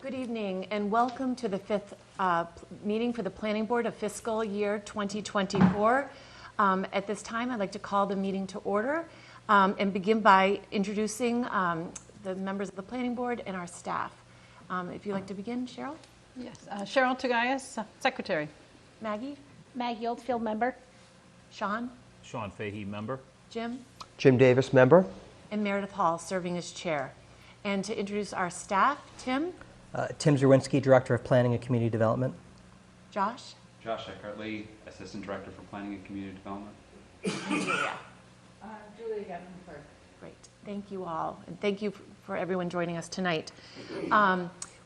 Good evening and welcome to the fifth meeting for the Planning Board of Fiscal Year 2024. At this time, I'd like to call the meeting to order and begin by introducing the members of the Planning Board and our staff. If you'd like to begin, Cheryl? Yes, Cheryl Tagayas, Secretary. Maggie? Maggie Oldfield, member. Sean? Sean Fahey, member. Jim? Jim Davis, member. And Meredith Hall, serving as chair. And to introduce our staff, Tim? Tim Zerwinski, Director of Planning and Community Development. Josh? Josh Eckhart-Lee, Assistant Director for Planning and Community Development. Julia. Julia Gavin first. Great. Thank you all. And thank you for everyone joining us tonight.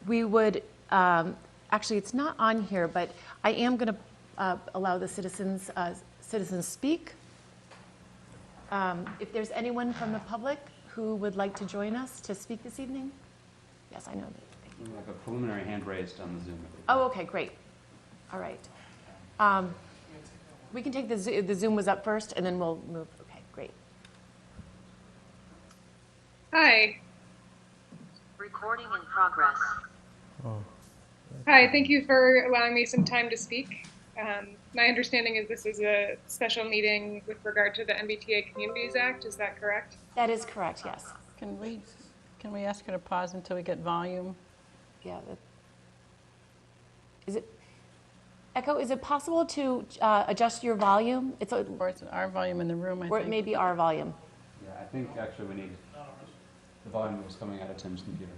We would, actually, it's not on here, but I am going to allow the citizens speak. If there's anyone from the public who would like to join us to speak this evening? Yes, I know that. We have a preliminary hand raised on the Zoom. Oh, okay, great. All right. We can take the Zoom was up first, and then we'll move. Okay, great. Hi. Recording in progress. Hi, thank you for allowing me some time to speak. My understanding is this is a special meeting with regard to the MBTA Communities Act. Is that correct? That is correct, yes. Can we ask her to pause until we get volume? Yeah. Is it, Echo, is it possible to adjust your volume? Or it's our volume in the room, I or it think. may be our volume. Yeah, I think actually we need the volume that was coming out of Tim's computer.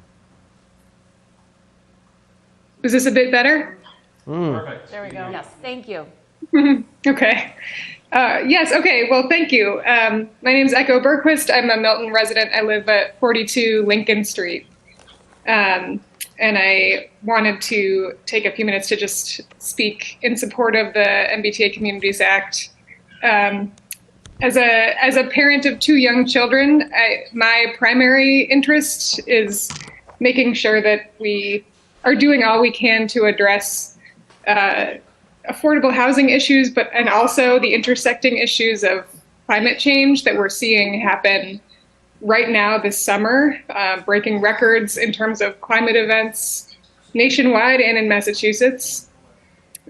Was this a bit better? Perfect. There we go. Yes, thank you. Okay. Yes, okay, well, thank you. My name is Echo Berquist. I'm a Milton resident. I live at 42 Lincoln Street. And I wanted to take a few minutes to just speak in support of the MBTA Communities Act. As a parent of two young children, my primary interest is making sure that we are doing all we can to address affordable housing issues, and also the intersecting issues of climate change that we're seeing happen right now this summer, breaking records in terms of climate events nationwide and in Massachusetts.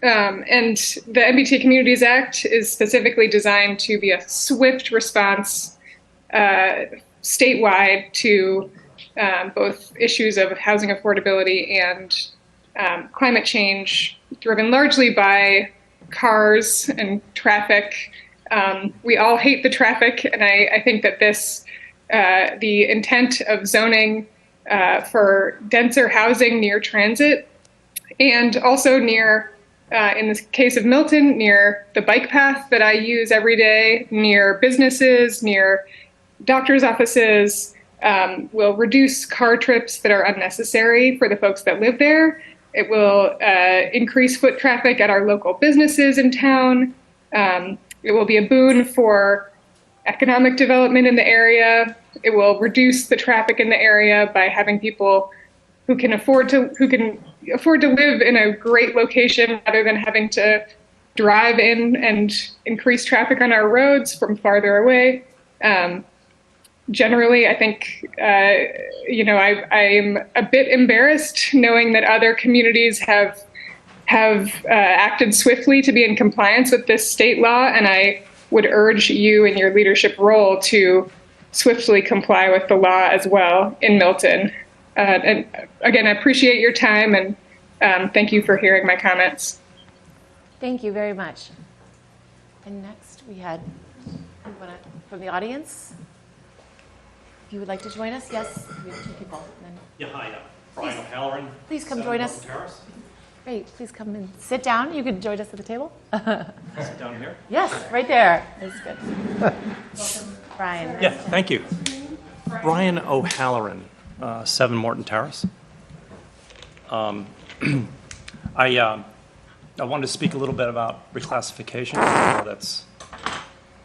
And the MBTA Communities Act is specifically designed to be a swift response statewide to both issues of housing affordability and climate change, driven largely by cars and traffic. We all hate the traffic, and I think that the intent of zoning for denser housing near transit, and also near, in the case of Milton, near the bike path that I use every day, near businesses, near doctor's offices, will reduce car trips that are unnecessary for the folks that live there. It will increase foot traffic at our local businesses in town. It will be a boon for economic development in the area. It will reduce the traffic in the area by having people who can afford to live in a great location rather than having to drive in and increase traffic on our roads from farther away. Generally, I think, I'm a bit embarrassed knowing that other communities have acted swiftly to be in compliance with this state law, and I would urge you in your leadership role to swiftly comply with the law as well in Milton. And again, I appreciate your time, and thank you for hearing my comments. Thank you very much. And next we had from the audience. If you would like to join us, yes, we have two people. Yeah, hi, Brian O'Halloran. Please come join us. Terrace. Great, please come and sit down. You can join us at the table. Sit down here. Yes, right there. That's good. Welcome, Brian. Yeah, thank you. Brian O'Halloran, 7 Morton Terrace. I wanted to speak a little bit about reclassification. That's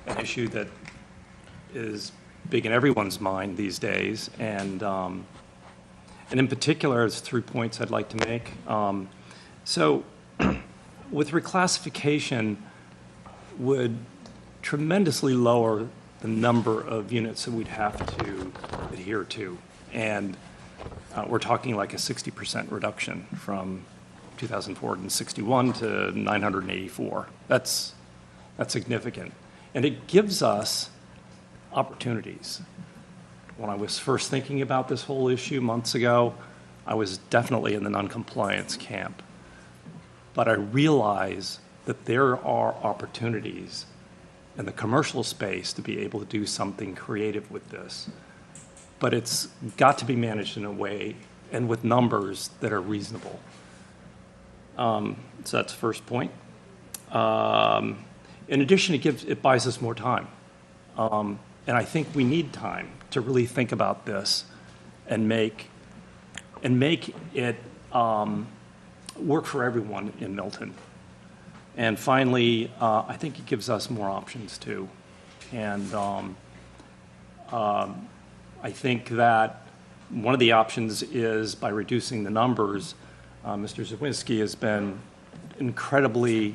an issue that is big in everyone's mind these days, and in particular, there's 3 points I'd like to make. So, with reclassification, would tremendously lower the number of units that we'd have to adhere to, and we're talking like a 60% reduction from 2,461 to 984. That's significant. And it gives us opportunities. When I was first thinking about this whole issue months ago, I was definitely in the noncompliance camp. But I realize that there are opportunities in the commercial space to be able to do something creative with this. But it's got to be managed in a way and with numbers that are reasonable. So that's the first point. In addition, it buys us more time. And I think we need time to really think about this and make it work for everyone in Milton. And finally, I think it gives us more options too. And I think that one of the options is by reducing the numbers. Mr. Zawinski has been incredibly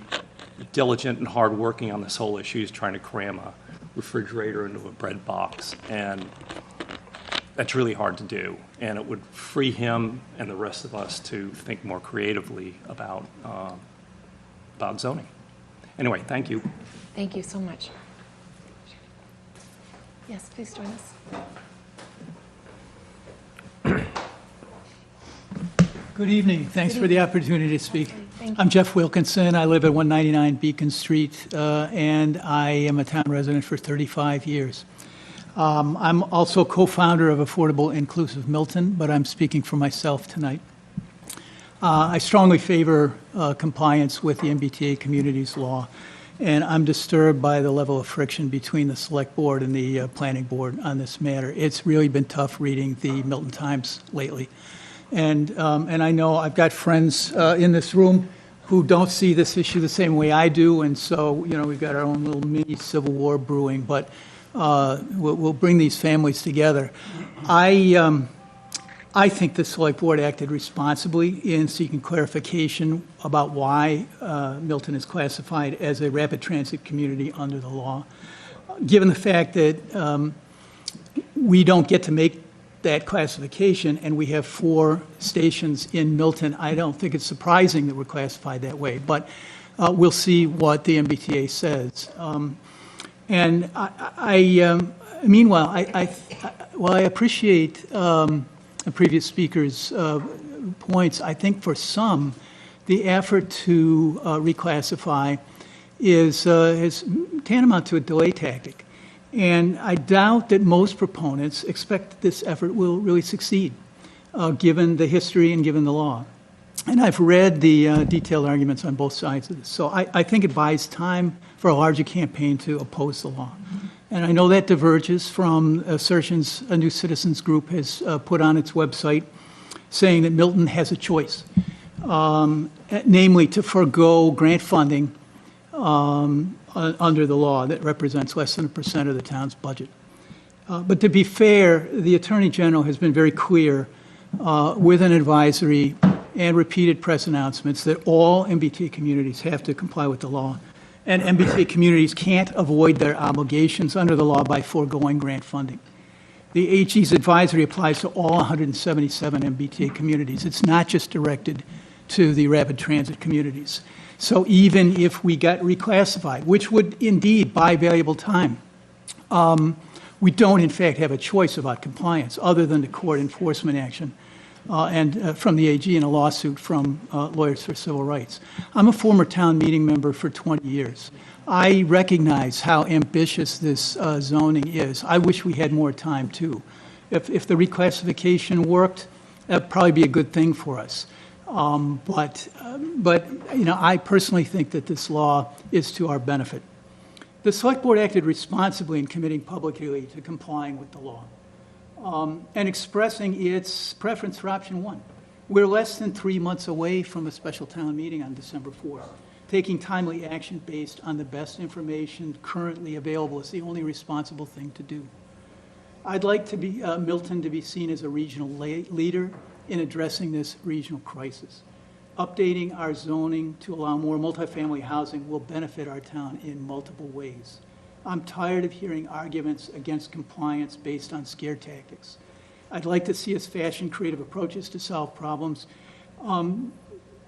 diligent and hardworking on this whole issue. He's trying to cram a refrigerator into a bread box, and that's really hard to do. And it would free him and the rest of us to think more creatively about zoning. Anyway, thank you. Thank you so much. Yes, please join us. Good evening. Thanks for the opportunity to speak. Thank you. I'm Jeff Wilkinson. I live at 199 Beacon Street, and I am a town resident for 35 years. I'm also co-founder of Affordable Inclusive Milton, but I'm speaking for myself tonight. I strongly favor compliance with the MBTA community's law, and I'm disturbed by the level of friction between the Select Board and the Planning Board on this matter. It's really been tough reading the Milton Times lately. And I know I've got friends in this room who don't see this issue the same way I do, and so, we've got our own little mini civil war brewing, but we'll bring these families together. I think the Select Board acted responsibly in seeking clarification about why Milton is classified as a rapid transit community under the law. Given the fact that we don't get to make that classification, and we have 4 stations in Milton, I don't think it's surprising that we're classified that way, but we'll see what the MBTA says. And meanwhile, while I appreciate the previous speaker's points, I think for some, the effort to reclassify is tantamount to a delay tactic. And I doubt that most proponents expect that this effort will really succeed, given the history and given the law. And I've read the detailed arguments on both sides of this. So I think it buys time for a larger campaign to oppose the law. And I know that diverges from assertions a New Citizens group has put on its website, saying that Milton has a choice, namely to forego grant funding under the law that represents less than 1% of the town's budget. But to be fair, the Attorney General has been very clear with an advisory and repeated press announcements that all MBTA communities have to comply with the law. And MBTA communities can't avoid their obligations under the law by foregoing grant funding. The AG's advisory applies to all 177 MBTA communities. It's not just directed to the rapid transit communities. So even if we got reclassified, which would indeed buy valuable time, we don't in fact have a choice about compliance other than the court enforcement action and from the AG in a lawsuit from Lawyers for Civil Rights. I'm a former town meeting member for 20 years. I recognize how ambitious this zoning is. I wish we had more time too. If the reclassification worked, that'd probably be a good thing for us. But I personally think that this law is to our benefit. The Select Board acted responsibly in committing publicly to complying with the law and expressing its preference for option 1. We're less than 3 months away from a special town meeting on December 4th. Taking timely action based on the best information currently available is the only responsible thing to do. I'd like to be Milton to be seen as a regional leader in addressing this regional crisis. Updating our zoning to allow more multifamily housing will benefit our town in multiple ways. I'm tired of hearing arguments against compliance based on scare tactics. I'd like to see us fashion creative approaches to solve problems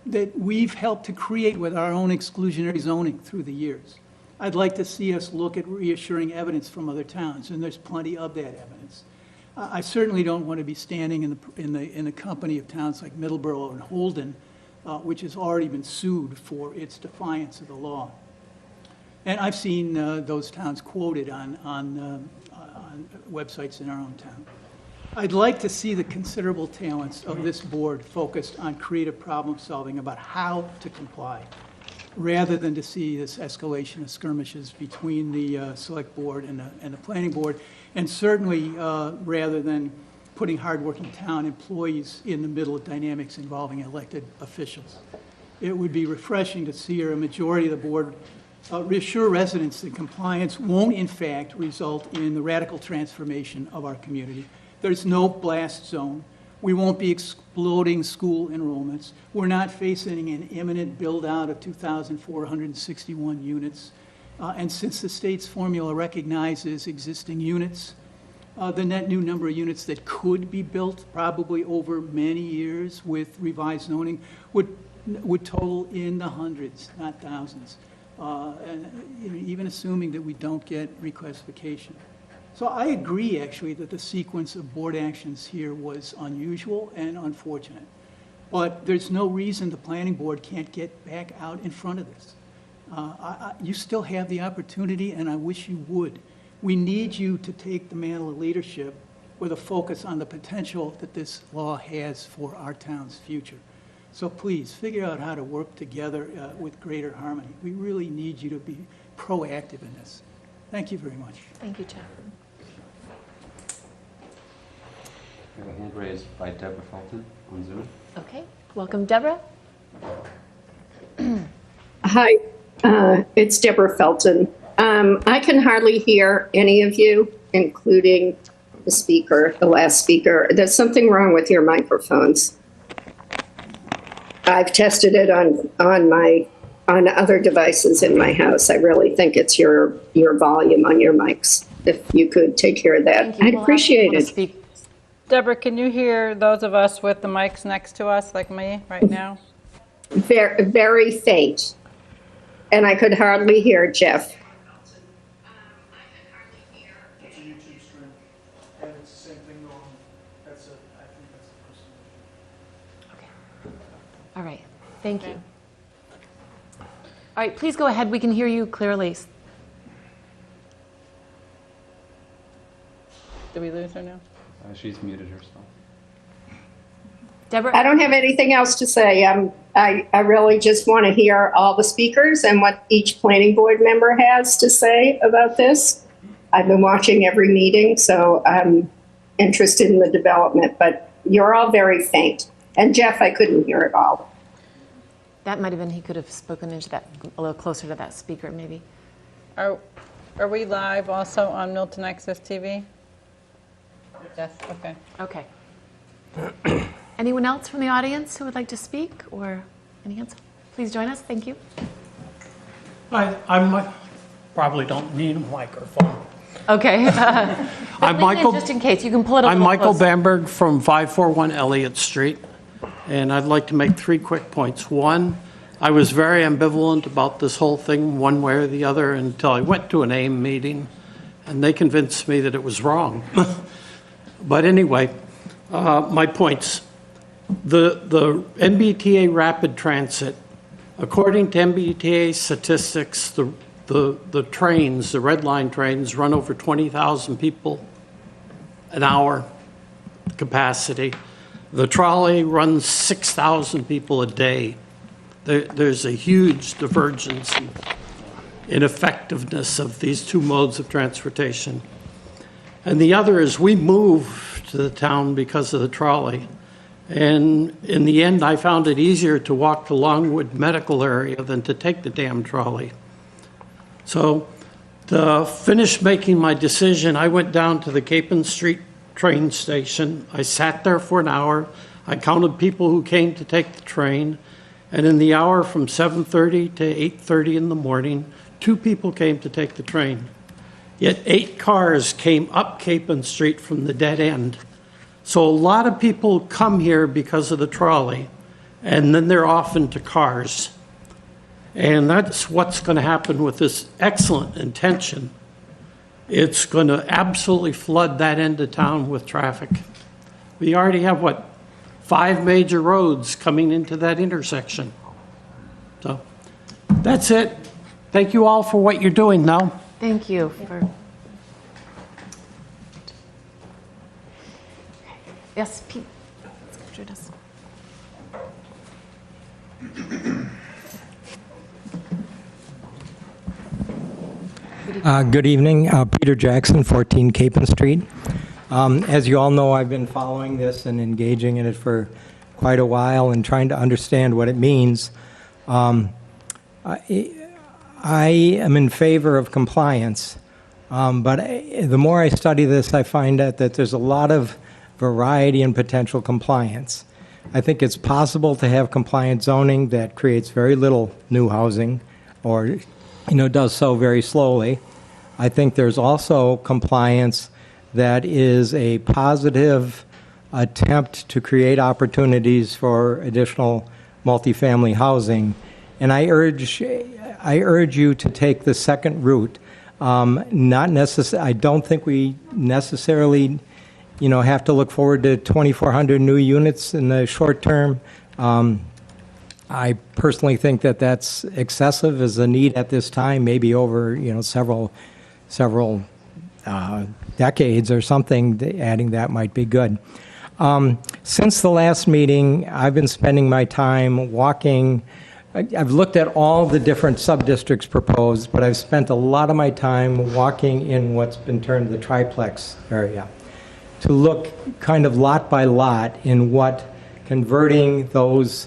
that we've helped to create with our own exclusionary zoning through the years. I'd like to see us look at reassuring evidence from other towns, and there's plenty of that evidence. I certainly don't want to be standing in the company of towns like Middleborough and Holden, which has already been sued for its defiance of the law. And I've seen those towns quoted on websites in our own town. I'd like to see the considerable talents of this board focused on creative problem solving about how to comply, rather than to see this escalation of skirmishes between the select board and the planning board, and certainly rather than putting hardworking town employees in the middle of dynamics involving elected officials. It would be refreshing to see a majority of the board reassure residents that compliance won't in fact result in the radical transformation of our community. There's no blast zone. We won't be exploding school enrollments. We're not facing an imminent build-out of 2,461 units. And since the state's formula recognizes existing units, the net new number of units that could be built probably over many years with revised zoning would total in the hundreds, not thousands, and even assuming that we don't get reclassification. So I agree, actually, that the sequence of board actions here was unusual and unfortunate. But there's no reason the planning board can't get back out in front of this. You still have the opportunity, and I wish you would. We need you to take the mantle of leadership with a focus on the potential that this law has for our town's future. So please, figure out how to work together with greater harmony. We really need you to be proactive in this. Thank you very much. Thank you, Jeff. We have a hand raised by Deborah Fulton on Zoom. Okay, welcome, Deborah. Hi, it's Deborah Felton. I can hardly hear any of you, including the speaker, the last speaker. There's something wrong with your microphones. I've tested it on other devices in my house. I really think it's your volume on your mics. If you could take care of that, Thank you. I'd We'll appreciate ask people to it. speak. Deborah, can you hear those of us with the mics next to us, like me, right now? Very, very faint, and I could hardly hear Jeff. It's a YouTube stream, and it's the same thing going. I think that's the person. Okay. All right, thank you. All right, please go ahead. We can hear you clearly. Did we lose her now? She's muted herself. Deborah? I don't have anything else to say. I really just want to hear all the speakers and what each planning board member has to say about this. I've been watching every meeting, so I'm interested in the development, but you're all very faint. And Jeff, I couldn't hear at all. That might have been, he could have spoken into that, a little closer to that speaker, maybe. Are we live also on Milton Access TV? Yes, okay. Okay. Anyone else from the audience who would like to speak or any answer? Please join us. Thank you. I probably don't need a microphone. Okay. I'm Michael. Just in case, you can pull it a I'm little Michael closer. Bamberg from 541 Elliott Street, and I'd like to make 3 quick points. One, I was very ambivalent about this whole thing, one way or the other, until I went to an AIM meeting, and they convinced me that it was wrong. But anyway, my points. The MBTA rapid transit, according to MBTA statistics, the trains, the red line trains, run over 20,000 people an hour capacity. The trolley runs 6,000 people a day. There's a huge divergence in effectiveness of these 2 modes of transportation. And the other is we moved to the town because of the trolley. And in the end, I found it easier to walk to Longwood Medical Area than to take the damn trolley. So to finish making my decision, I went down to the Capon Street train station. I sat there for an hour. I counted people who came to take the train. And in the hour from 7:30 to 8:30 in the morning, 2 people came to take the train. Yet 8 cars came up Capon Street from the dead end. So a lot of people come here because of the trolley, and then they're off into cars. And that's what's going to happen with this excellent intention. It's going to absolutely flood that end of town with traffic. We already have, 5 major roads coming into that intersection. So that's it. Thank you all for what you're doing now. Thank you for. Yes, Pete. Let's go, Judith. Good evening. Peter Jackson, 14 Capon Street. As you all know, I've been following this and engaging in it for quite a while and trying to understand what it means. I am in favor of compliance, but the more I study this, I find out that there's a lot of variety in potential compliance. I think it's possible to have compliant zoning that creates very little new housing or does so very slowly. I think there's also compliance that is a positive attempt to create opportunities for additional multifamily housing. And I urge you to take the second route. I don't think we necessarily, have to look forward to 2,400 new units in the short term. I personally think that that's excessive as a need at this time, maybe over, several decades or something. Adding that might be good. Since the last meeting, I've been spending my time walking. I've looked at all the different sub-districts proposed, but I've spent a lot of my time walking in what's been termed the triplex area to look kind of lot by lot in what converting those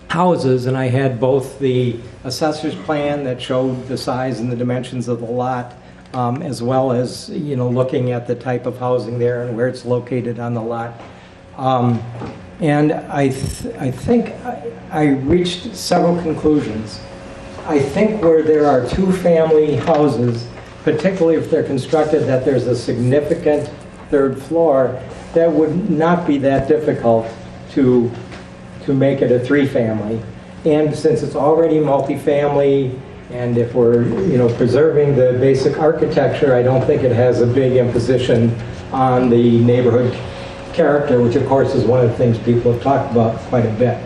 houses, and I had both the assessor's plan that showed the size and the dimensions of the lot, as well as looking at the type of housing there and where it's located on the lot. And I think I reached several conclusions. I think where there are two-family houses, particularly if they're constructed that there's a significant third floor, that would not be that difficult to make it a three-family. And since it's already multifamily, and if we're preserving the basic architecture, I don't think it has a big imposition on the neighborhood character, which of course is one of the things people have talked about quite a bit.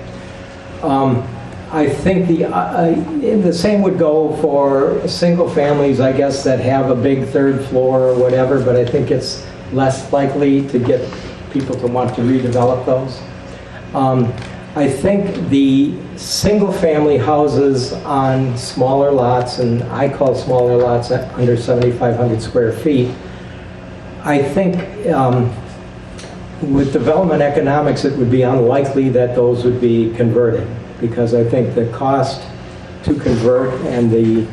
I think the same would go for single families, I guess, that have a big third floor or whatever, but I think it's less likely to get people to want to redevelop those. I think the single-family houses on smaller lots, and I call smaller lots under 7,500 square feet, I think with development economics, it would be unlikely that those would be converted, because I think the cost to convert and the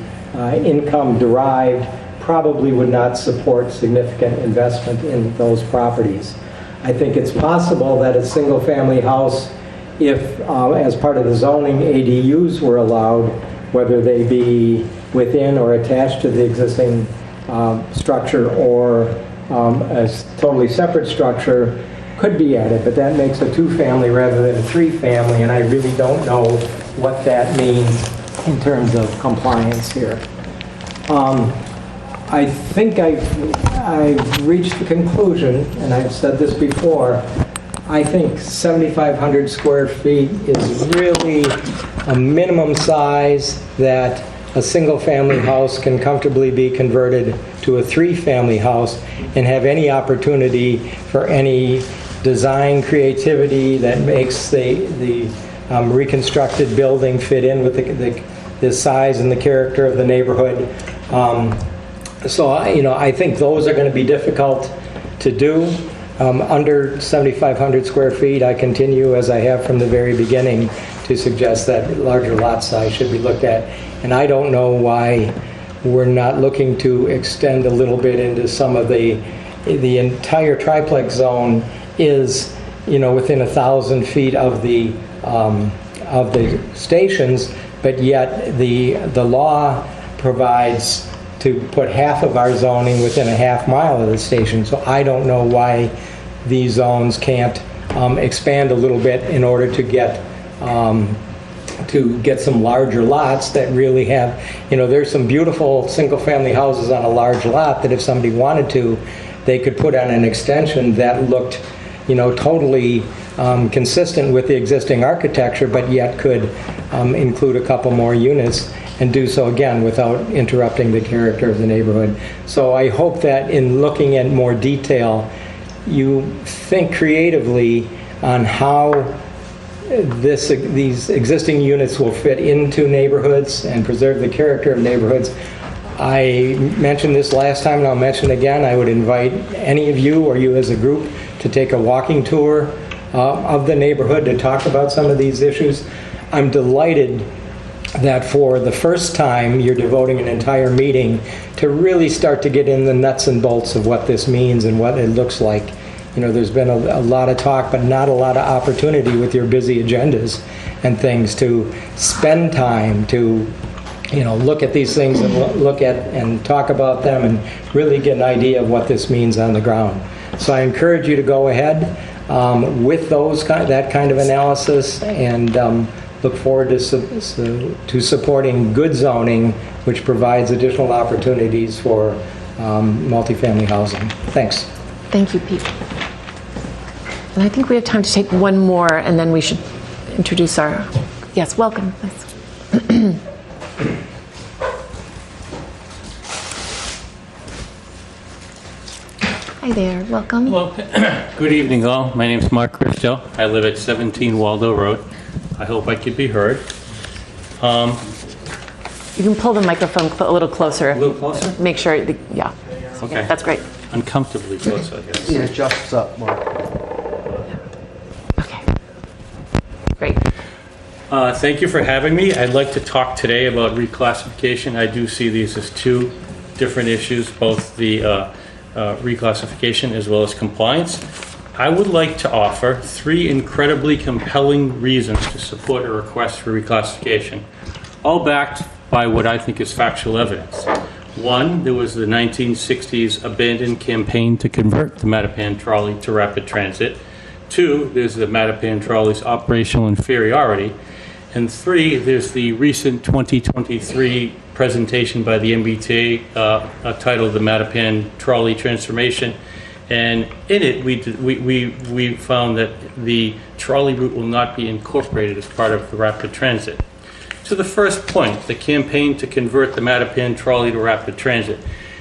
income derived probably would not support significant investment in those properties. I think it's possible that a single-family house, if as part of the zoning ADUs were allowed, whether they be within or attached to the existing structure or a totally separate structure, could be added, but that makes a two-family rather than a three-family, and I really don't know what that means in terms of compliance here. I think I've reached the conclusion, and I've said this before, I think 7,500 square feet is really a minimum size that a single-family house can comfortably be converted to a three-family house and have any opportunity for any design creativity that makes the reconstructed building fit in with the size and the character of the neighborhood. So I think those are going to be difficult to do. Under 7,500 square feet, I continue, as I have from the very beginning, to suggest that larger lot size should be looked at. And I don't know why we're not looking to extend a little bit into some of the entire triplex zone is, within 1,000 feet of the stations, but yet the law provides to put half of our zoning within a half mile of the station. So I don't know why these zones can't expand a little bit in order to get some larger lots that really have, there's some beautiful single-family houses on a large lot that if somebody wanted to, they could put on an extension that looked, totally consistent with the existing architecture, but yet could include a couple more units and do so again without interrupting the character of the neighborhood. So I hope that in looking at more detail, you think creatively on how these existing units will fit into neighborhoods and preserve the character of neighborhoods. I mentioned this last time and I'll mention again, I would invite any of you or you as a group to take a walking tour of the neighborhood to talk about some of these issues. I'm delighted that for the first time you're devoting an entire meeting to really start to get in the nuts and bolts of what this means and what it looks like. There's been a lot of talk, but not a lot of opportunity with your busy agendas and things to spend time to, look at these things and look at and talk about them and really get an idea of what this means on the ground. So I encourage you to go ahead with that kind of analysis and look forward to supporting good zoning, which provides additional opportunities for multifamily housing. Thanks. Thank you, Pete. And I think we have time to take one more, and then we should introduce our, yes, welcome. Hi there, welcome. Hello. Good evening, all. My name is Mark Christo. I live at 17 Waldo Road. I hope I could be heard. You can pull the microphone a little closer. A little closer? Make sure, yeah. Okay. Yeah, that's great. Uncomfortably close, I guess. It adjusts up, Mark. Okay. Great. Thank you for having me. I'd like to talk today about reclassification. I do see these as two different issues, both the reclassification as well as compliance. I would like to offer 3 incredibly compelling reasons to support a request for reclassification, all backed by what I think is factual evidence. 1, there was the 1960s abandoned campaign to convert the Mattapan trolley to rapid transit. 2, there's the Mattapan trolley's operational inferiority. And 3, there's the recent 2023 presentation by the MBTA titled The Mattapan Trolley Transformation. And in it, we found that the trolley route will not be incorporated as part of the rapid transit. To the first point, the campaign to convert the Mattapan trolley to rapid transit.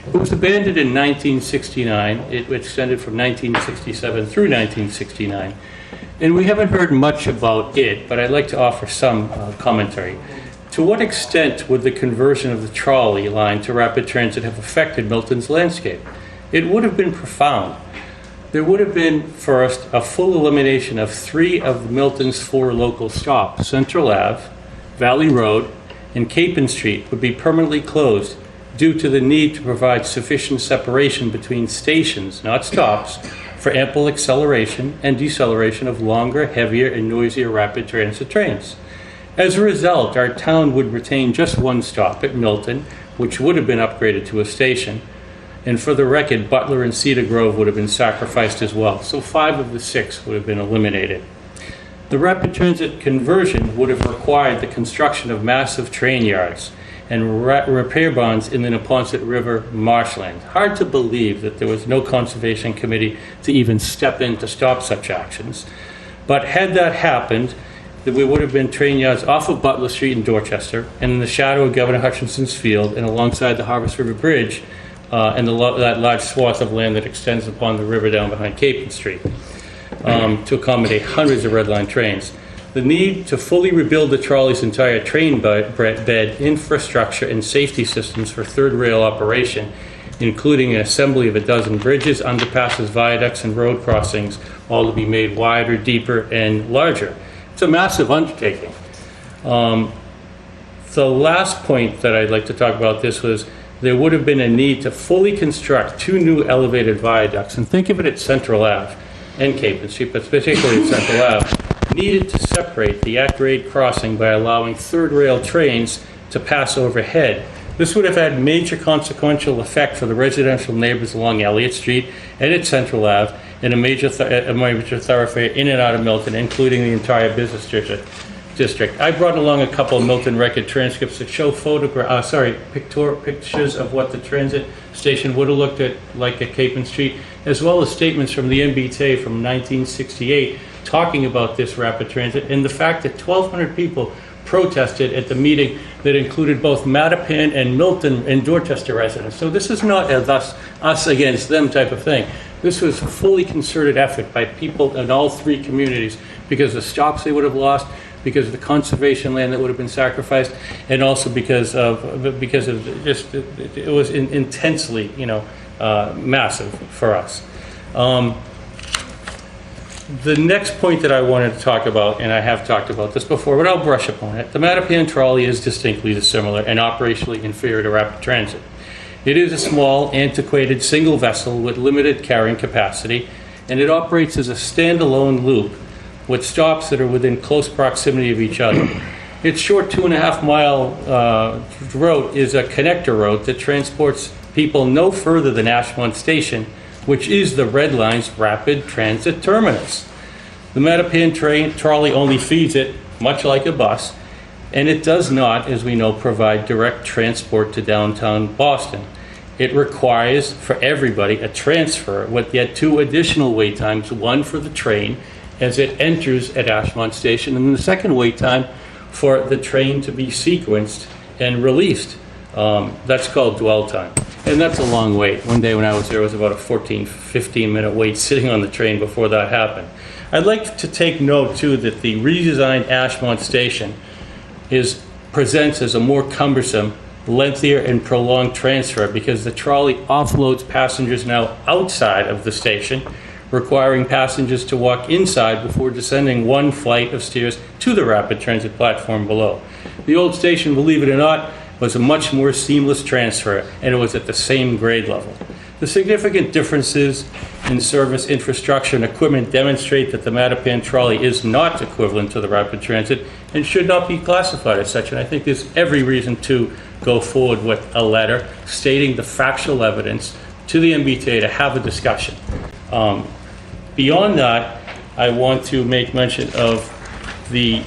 It was abandoned in 1969. It extended from 1967 through 1969. And we haven't heard much about it, but I'd like to offer some commentary. To what extent would the conversion of the trolley line to rapid transit have affected Milton's landscape? It would have been profound. There would have been, first, a full elimination of 3 of Milton's 4 local stops. Central Ave, Valley Road, and Capon Street would be permanently closed due to the need to provide sufficient separation between stations, not stops, for ample acceleration and deceleration of longer, heavier, and noisier rapid transit trains. As a result, our town would retain just 1 stop at Milton, which would have been upgraded to a station. And for the record, Butler and Cedar Grove would have been sacrificed as well. So 5 of the 6 would have been eliminated. The rapid transit conversion would have required the construction of massive train yards and repair bonds in the Neponset River marshland. Hard to believe that there was no conservation committee to even step in to stop such actions. But had that happened, that we would have been train yards off of Butler Street in Dorchester and in the shadow of Governor Hutchinson's Field and alongside the Harvest River Bridge and that large swath of land that extends upon the river down behind Capon Street to accommodate hundreds of Red Line trains. The need to fully rebuild the trolley's entire train bed, infrastructure, and safety systems for third rail operation, including an assembly of 12 bridges, underpasses, viaducts, and road crossings, all to be made wider, deeper, and larger. It's a massive undertaking. The last point that I'd like to talk about this was there would have been a need to fully construct 2 new elevated viaducts, and think of it at Central Ave and Capon Street, but particularly at Central Ave, needed to separate the at-grade crossing by allowing third rail trains to pass overhead. This would have had major consequential effect for the residential neighbors along Elliott Street and at Central Ave, in a major thoroughfare in and out of Milton, including the entire business district. I brought along a couple of Milton record transcripts that show pictures of what the transit station would have looked like at Capon Street, as well as statements from the MBTA from 1968 talking about this rapid transit and the fact that 1,200 people protested at the meeting that included both Mattapan and Milton and Dorchester residents. So this is not a us against them type of thing. This was a fully concerted effort by people in all three communities because of the stops they would have lost, because of the conservation land that would have been sacrificed, and also because of just it was intensely, massive for us. The next point that I wanted to talk about, and I have talked about this before, but I'll brush upon it. The Mattapan trolley is distinctly dissimilar and operationally inferior to rapid transit. It is a small, antiquated single vessel with limited carrying capacity, and it operates as a standalone loop with stops that are within close proximity of each other. Its short 2.5-mile route is a connector road that transports people no further than Ashmont Station, which is the Red Line's rapid transit terminus. The Mattapan trolley only feeds it, much like a bus, and it does not, as we know, provide direct transport to downtown Boston. It requires, for everybody, a transfer with yet 2 additional wait times, one for the train as it enters at Ashmont Station, and then the second wait time for the train to be sequenced and released. That's called dwell time. And that's a long wait. One day when I was there, it was about a 15-minute wait sitting on the train before that happened. I'd like to take note, too, that the redesigned Ashmont Station presents as a more cumbersome, lengthier, and prolonged transfer because the trolley offloads passengers now outside of the station, requiring passengers to walk inside before descending 1 flight of stairs to the rapid transit platform below. The old station, believe it or not, was a much more seamless transfer, and it was at the same grade level. The significant differences in service infrastructure and equipment demonstrate that the Mattapan trolley is not equivalent to the rapid transit and should not be classified as such, and I think there's every reason to go forward with a letter stating the factual evidence to the MBTA to have a discussion. Beyond that, I want to make mention of the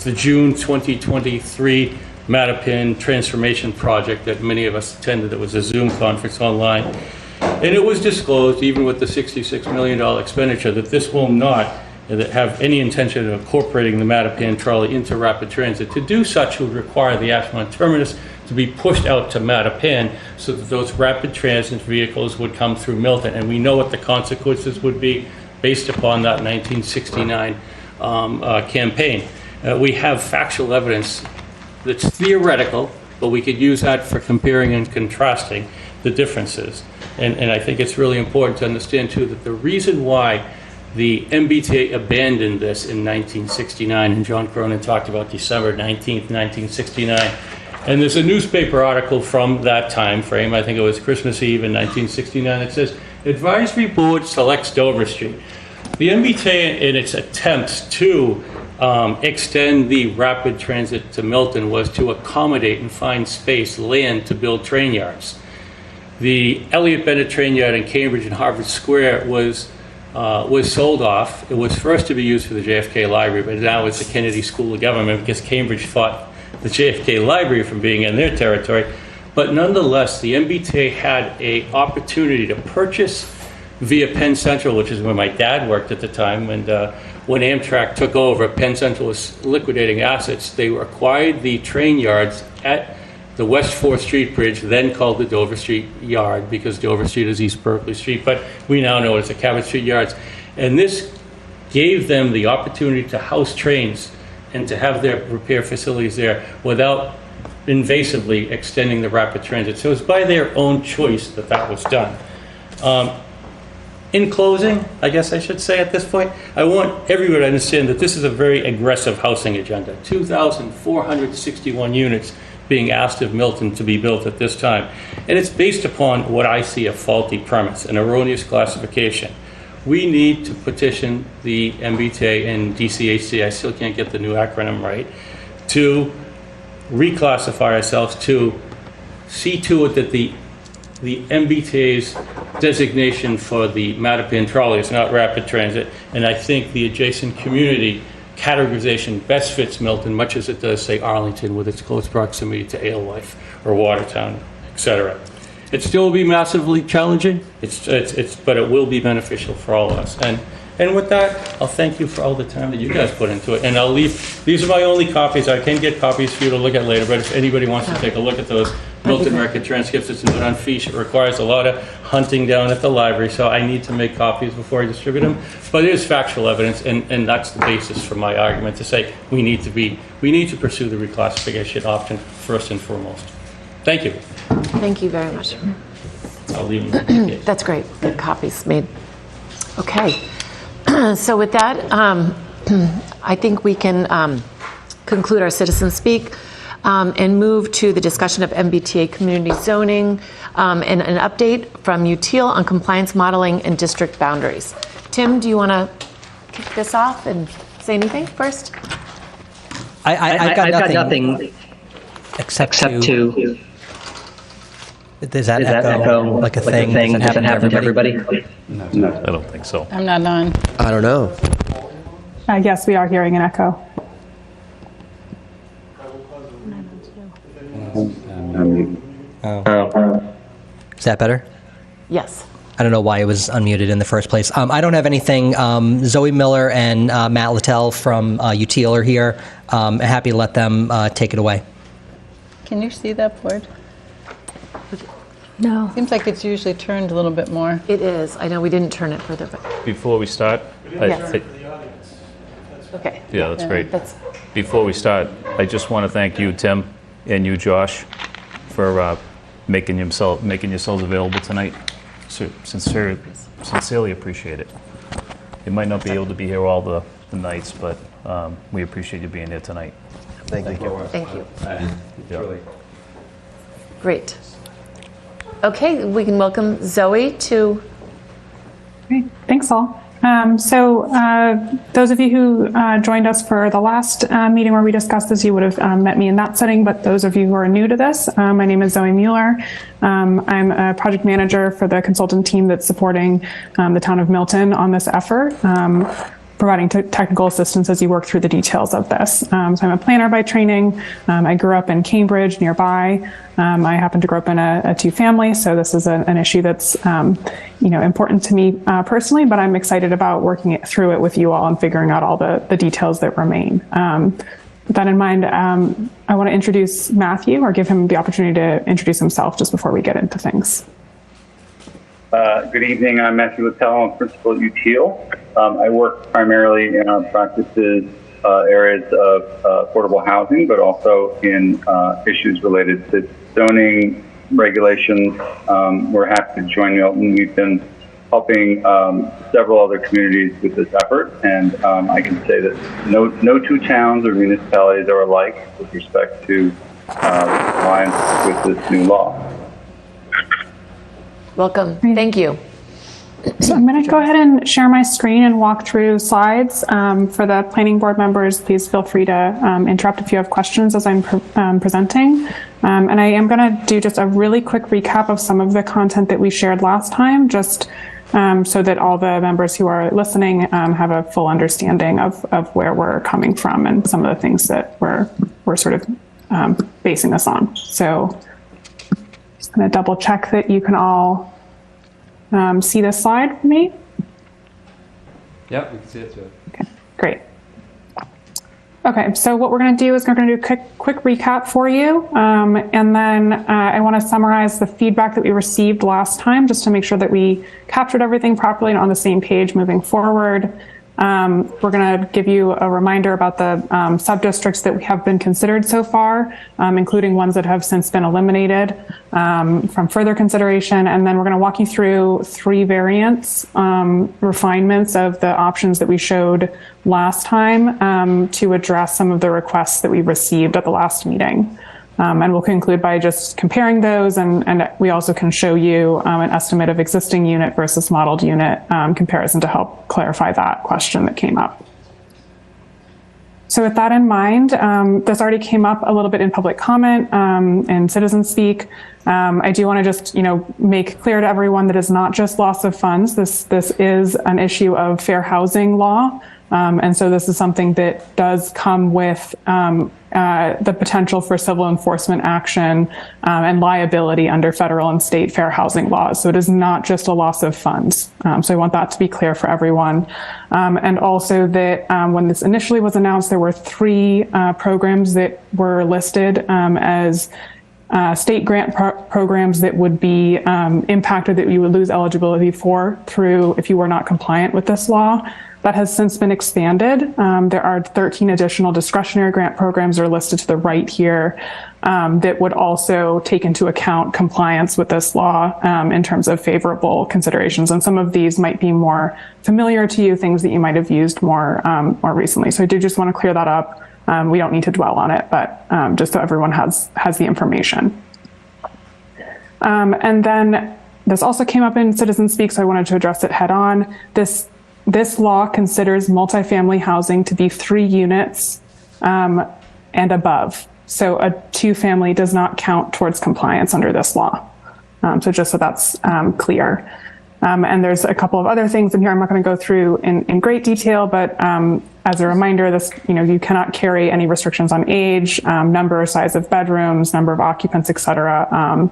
June 2023 Mattapan transformation project that many of us attended. It was a Zoom conference online. And it was disclosed, even with the $66 million expenditure, that this will not have any intention of incorporating the Mattapan trolley into rapid transit. To do such would require the Ashmont terminus to be pushed out to Mattapan so that those rapid transit vehicles would come through Milton. And we know what the consequences would be based upon that 1969 campaign. We have factual evidence that's theoretical, but we could use that for comparing and contrasting the differences. And I think it's really important to understand, too, that the reason why the MBTA abandoned this in 1969, and John Cronin talked about December 19th, 1969, and there's a newspaper article from that time frame, I think it was Christmas Eve in 1969, that says, Advisory Board selects Dover Street. The MBTA, in its attempts to extend the rapid transit to Milton, was to accommodate and find space, land to build train yards. The Elliott Bennett train yard in Cambridge and Harvard Square was sold off. It was first to be used for the JFK Library, but now it's the Kennedy School of Government because Cambridge fought the JFK Library from being in their territory. But nonetheless, the MBTA had an opportunity to purchase via Penn Central, which is where my dad worked at the time, and when Amtrak took over, Penn Central was liquidating assets. They acquired the train yards at the West 4th Street Bridge, then called the Dover Street Yard, because Dover Street is East Berkeley Street, but we now know it's the Cabot Street Yards. And this gave them the opportunity to house trains and to have their repair facilities there without invasively extending the rapid transit. So it was by their own choice that that was done. In closing, I guess I should say at this point, I want everybody to understand that this is a very aggressive housing agenda. 2,461 units being asked of Milton to be built at this time. And it's based upon what I see a faulty premise, an erroneous classification. We need to petition the MBTA and DCHC, I still can't get the new acronym right, to reclassify ourselves, to see to it that the the MBTA's designation for the Mattapan trolley is not rapid transit, and I think the adjacent community categorization best fits Milton, much as it does, say, Arlington, with its close proximity to Alewife or Watertown, etc. It still will be massively challenging, but it will be beneficial for all of us. And with that, I'll thank you for all the time that you guys put into it. And I'll leave, these are my only copies. I can get copies for you to look at later, but if anybody wants to take a look at those Milton record transcripts, it's not on fiche. It requires a lot of hunting down at the library, so I need to make copies before I distribute them. But it is factual evidence, and that's the basis for my argument to say we need to pursue the reclassification option first and foremost. Thank you. Thank you very much. I'll leave them. That's great. Good copies made. Okay. So with that, I think we can conclude our citizen speak and move to the discussion of MBTA community zoning and an update from UTIL on compliance modeling and district boundaries. Tim, do you want to kick this off and say anything first? I've got nothing except to. Does that echo like a thing? Does that happen to everybody? No, I don't think so. I'm not on. I don't know. Yes, we are hearing an echo. Is that better? Yes. I don't know why it was unmuted in the first place. I don't have anything. Zoe Miller and Matt Littell from UTL are here. Happy to let them take it away. Can you see that board? No. Seems like it's usually turned a little bit more. It is. I know we didn't turn it further, but Before we start, Yes. okay. yeah, that's great. That's Before we start, I just want to thank you, Tim, and you, Josh, for making yourselves available tonight. Sincerely appreciate it. You might not be able to be here all the nights, but we appreciate you being here tonight. Thank you. Thank you. Yeah. Great. Okay, we can welcome Zoe to. Great. Thanks, all. So those of you who joined us for the last meeting where we discussed this, you would have met me in that setting, but those of you who are new to this, my name is Zoe Mueller. I'm a project manager for the consultant team that's supporting the town of Milton on this effort, providing technical assistance as you work through the details of this. So I'm a planner by training. I grew up in Cambridge nearby. I happen to grow up in a two-family, so this is an issue that's important to me personally, but I'm excited about working through it with you all and figuring out all the details that remain. With that in mind, I want to introduce Matthew, or give him the opportunity to introduce himself just before we get into things. Good evening. I'm Matthew Littell. I'm principal at UTIL. I work primarily in our practices areas of affordable housing, but also in issues related to zoning regulations. We're happy to join Milton. We've been helping several other communities with this effort, and I can say that no two towns or municipalities are alike with respect to compliance with this new law. Welcome. Thank you. So I'm going to go ahead and share my screen and walk through slides. For the planning board members, please feel free to interrupt if you have questions as I'm presenting. And I am going to do just a really quick recap of some of the content that we shared last time, just so that all the members who are listening have a full understanding of where we're coming from and some of the things that we're sort of basing this on. So just going to double check that you can all see this slide for me. Yep, we can see it too. Okay, great. Okay, so what we're going to do is we're going to do a quick recap for you, and then I want to summarize the feedback that we received last time, just to make sure that we captured everything properly and on the same page moving forward. We're going to give you a reminder about the sub-districts that have been considered so far, including ones that have since been eliminated from further consideration. And then we're going to walk you through 3 variants, refinements of the options that we showed last time to address some of the requests that we received at the last meeting. And we'll conclude by just comparing those, and we also can show you an estimate of existing unit versus modeled unit comparison to help clarify that question that came up. So with that in mind, this already came up a little bit in public comment and citizen speak. I do want to just, make clear to everyone that it's not just loss of funds. This is an issue of fair housing law. And so this is something that does come with the potential for civil enforcement action and liability under federal and state fair housing laws. So it is not just a loss of funds. So I want that to be clear for everyone. And also that when this initially was announced, there were 3 programs that were listed as state grant programs that would be impacted, that you would lose eligibility for through if you were not compliant with this law. That has since been expanded. There are 13 additional discretionary grant programs that are listed to the right here that would also take into account compliance with this law in terms of favorable considerations. And some of these might be more familiar to you, things that you might have used more recently. So I do just want to clear that up. We don't need to dwell on it, but just so everyone has the information. And then this also came up in Citizen Speak, so I wanted to address it head on. This law considers multifamily housing to be 3 units and above. So a 2-family does not count towards compliance under this law. So just so that's clear. And there's a couple of other things in here I'm not going to go through in great detail, but as a reminder, this, you cannot carry any restrictions on age, number or size of bedrooms, number of occupants, et cetera,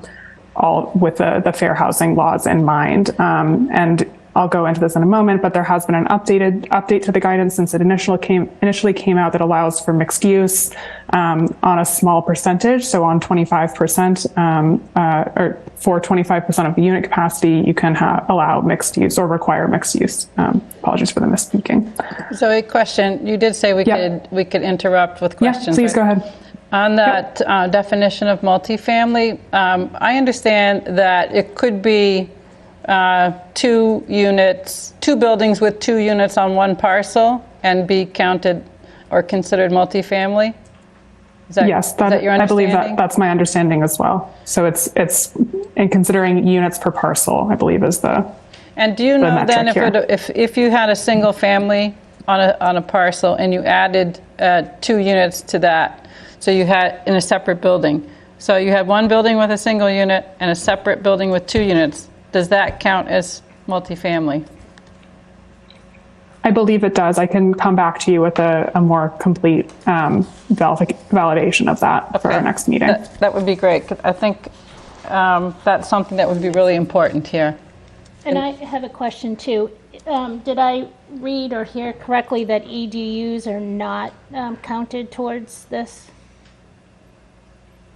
all with the fair housing laws in mind. And I'll go into this in a moment, but there has been an update to the guidance since it initially came out that allows for mixed use on a small percentage. So on 25%, or for 25% of the unit capacity, you can allow mixed use or require mixed use. Apologies for the misspeaking. So a question, you did say we could interrupt with questions. Yeah, please go ahead. On that definition of multifamily, I understand that it could be 2 buildings with 2 units on one parcel and be counted or considered multifamily? Is that your understanding? I believe that's my understanding as well. So it's in considering units per parcel, I believe is the And do you know then if you had a single family on a parcel and you added 2 units to that, so you had in a separate building, so you had one building with a single unit and a separate building with 2 units, does that count as multifamily? I believe it does. I can come back to you with a more complete validation of that for our next meeting. That would be great. I think that's something that would be really important here. And I have a question too. Did I read or hear correctly that EDUs are not counted towards this?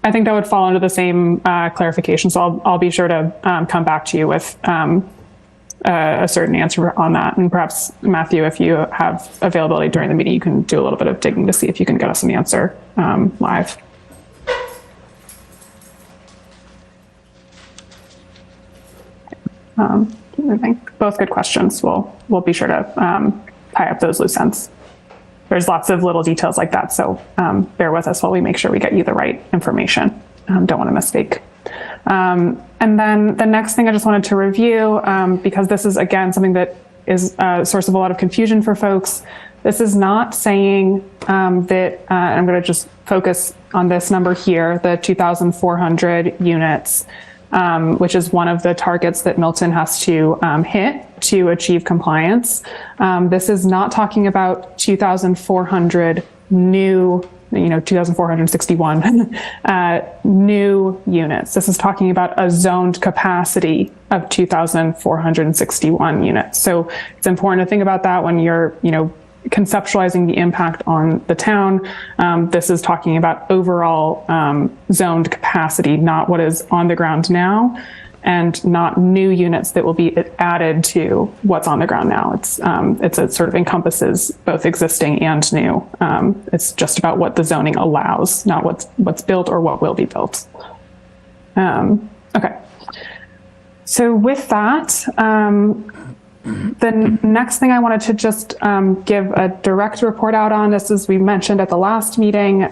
I think that would fall under the same clarification. So I'll be sure to come back to you with a certain answer on that. And perhaps, Matthew, if you have availability during the meeting, you can do a little bit of digging to see if you can get us an answer live. I think both good questions. We'll be sure to tie up those loose ends. There's lots of little details like that, so bear with us while we make sure we get you the right information. Don't want to misspeak. And then the next thing I just wanted to review, because this is, again, something that is a source of a lot of confusion for folks. This is not saying that, I'm going to just focus on this number here, the 2,400 units, which is one of the targets that Milton has to hit to achieve compliance. This is not talking about 2,400 new, 2,461 new units. This is talking about a zoned capacity of 2,461 units. So it's important to think about that when you're, conceptualizing the impact on the town. This is talking about overall zoned capacity, not what is on the ground now, and not new units that will be added to what's on the ground now. It's a sort of encompasses both existing and new. It's just about what the zoning allows, not what's built or what will be built. Okay. So with that, the next thing I wanted to just give a direct report out on, this is we mentioned at the last meeting,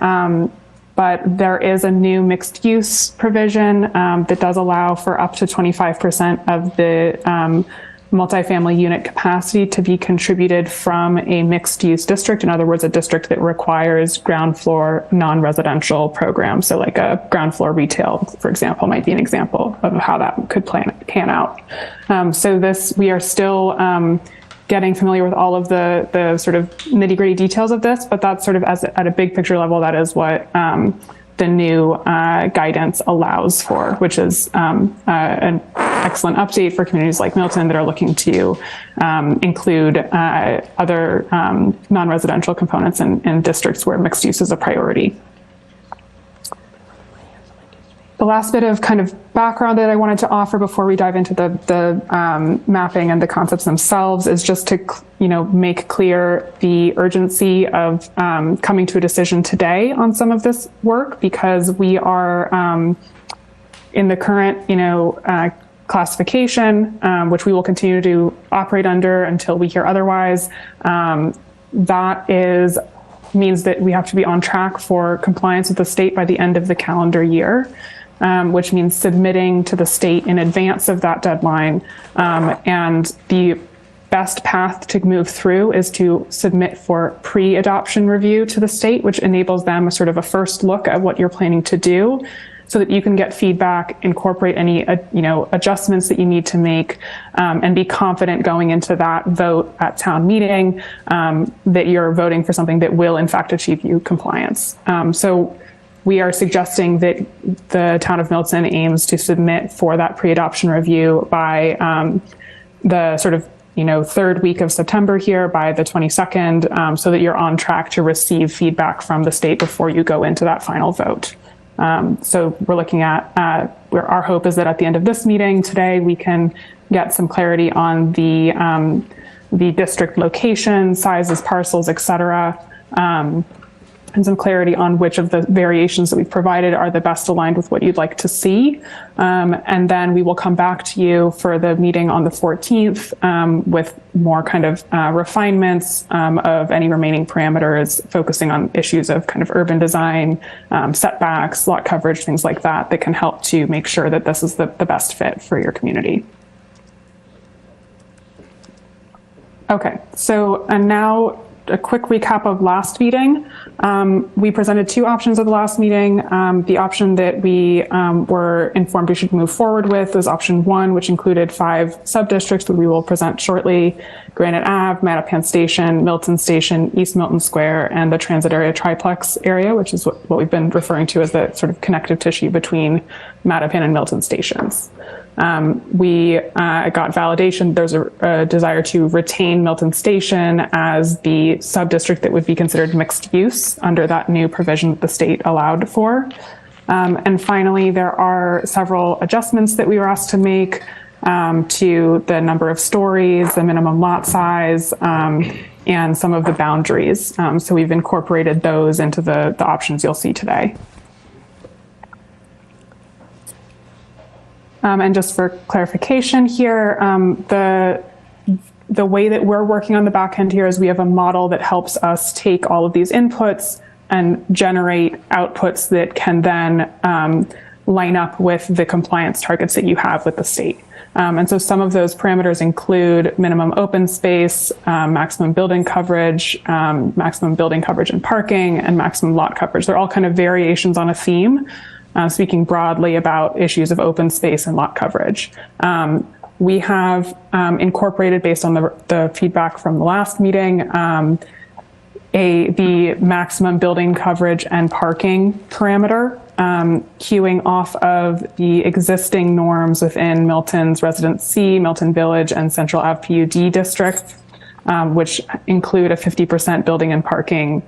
but there is a new mixed use provision that does allow for up to 25% of the multifamily unit capacity to be contributed from a mixed-use district. In other words, a district that requires ground floor non-residential programs. So like a ground floor retail, for example, might be an example of how that could pan out. So we are still getting familiar with all of the sort of nitty-gritty details of this, but that's sort of at a big picture level, that is what the new guidance allows for, which is an excellent update for communities like Milton that are looking to include other non-residential components in districts where mixed use is a priority. The last bit of kind of background that I wanted to offer before we dive into the mapping and the concepts themselves is just to, make clear the urgency of coming to a decision today on some of this work, because we are in the current, classification, which we will continue to operate under until we hear otherwise. That means that we have to be on track for compliance with the state by the end of the calendar year. Which means submitting to the state in advance of that deadline. And the best path to move through is to submit for pre-adoption review to the state, which enables them a first look at what you're planning to do, so that you can get feedback, incorporate any adjustments that you need to make, and be confident going into that vote at town meeting that you're voting for something that will in fact achieve you compliance. So we are suggesting that the town of Milton aims to submit for that pre-adoption review by the third week of September here, by the 22nd, so that you're on track to receive feedback from the state before you go into that final vote. So we're looking at, our hope is that at the end of this meeting today, we can get some clarity on the district location, sizes, parcels, et cetera, and some clarity on which of the variations that we've provided are the best aligned with what you'd like to see. And then we will come back to you for the meeting on the 14th with more kind of refinements of any remaining parameters, focusing on issues of kind of urban design, setbacks, lot coverage, things like that, that can help to make sure that this is the best fit for your community. Okay, and now a quick recap of last meeting. We presented two options at the last meeting. The option that we were informed we should move forward with was option 1, which included 5 sub-districts that we will present shortly: Granite Ave, Mattapan Station, Milton Station, East Milton Square, and the transit area triplex area, which is what we've been referring to as the sort of connective tissue between Mattapan and Milton stations. We got validation. There's a desire to retain Milton Station as the sub-district that would be considered mixed use under that new provision that the state allowed for. And finally, there are several adjustments that we were asked to make to the number of stories, the minimum lot size, and some of the boundaries. So we've incorporated those into the options you'll see today. And just for clarification here, the way that we're working on the back end here is we have a model that helps us take all of these inputs and generate outputs that can then line up with the compliance targets that you have with the state. And so some of those parameters include minimum open space, maximum building coverage and parking, and maximum lot coverage. They're all kind of variations on a theme. Speaking broadly about issues of open space and lot coverage. We have incorporated, based on the feedback from the last meeting, the maximum building coverage and parking parameter, queuing off of the existing norms within Milton's Residence C, Milton Village, and Central Ave PUD districts, which include a 50% building and parking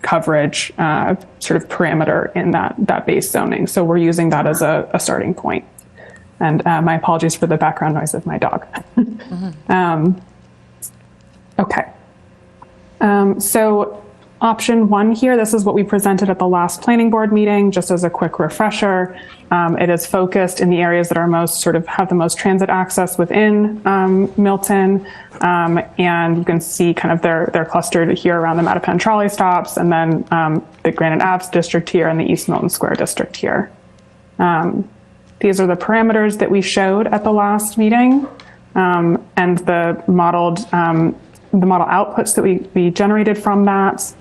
coverage sort of parameter in that base zoning. So we're using that as a starting point. And my apologies for the background noise of my dog. Okay. So option 1 here, this is what we presented at the last planning board meeting, just as a quick refresher. It is focused in the areas that are have the most transit access within Milton. And you can see kind of they're clustered here around the Mattapan trolley stops, and then the Granite Ave district here and the East Milton Square district here. These are the parameters that we showed at the last meeting. and the model outputs that we generated from that.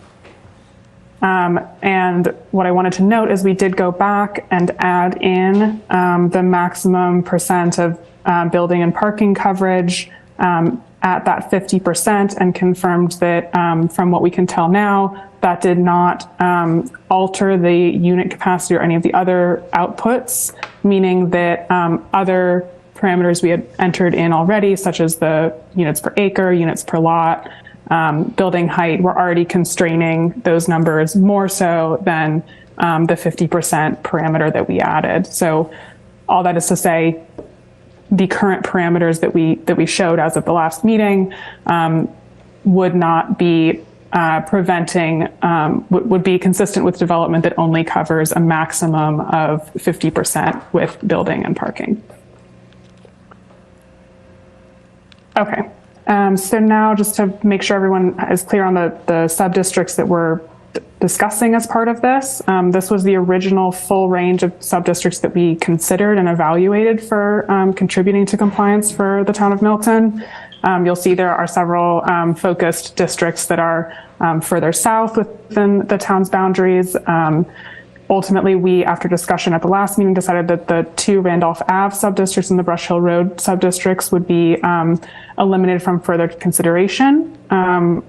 And what I wanted to note is we did go back and add in the maximum percent of building and parking coverage at that 50% and confirmed that from what we can tell now, that did not alter the unit capacity or any of the other outputs, meaning that other parameters we had entered in already, such as the units per acre, units per lot, building height, were already constraining those numbers more so than the 50% parameter that we added. So all that is to say, the current parameters that we showed as of the last meeting would not be preventing, would be consistent with development that only covers a maximum of 50% with building and parking. Okay, so now just to make sure everyone is clear on the sub-districts that we're discussing as part of this. This was the original full range of sub-districts that we considered and evaluated for contributing to compliance for the town of Milton. You'll see there are several focused districts that are further south within the town's boundaries. Ultimately, we, after discussion at the last meeting, decided that the 2 Randolph Ave sub-districts and the Brush Hill Road sub-districts would be eliminated from further consideration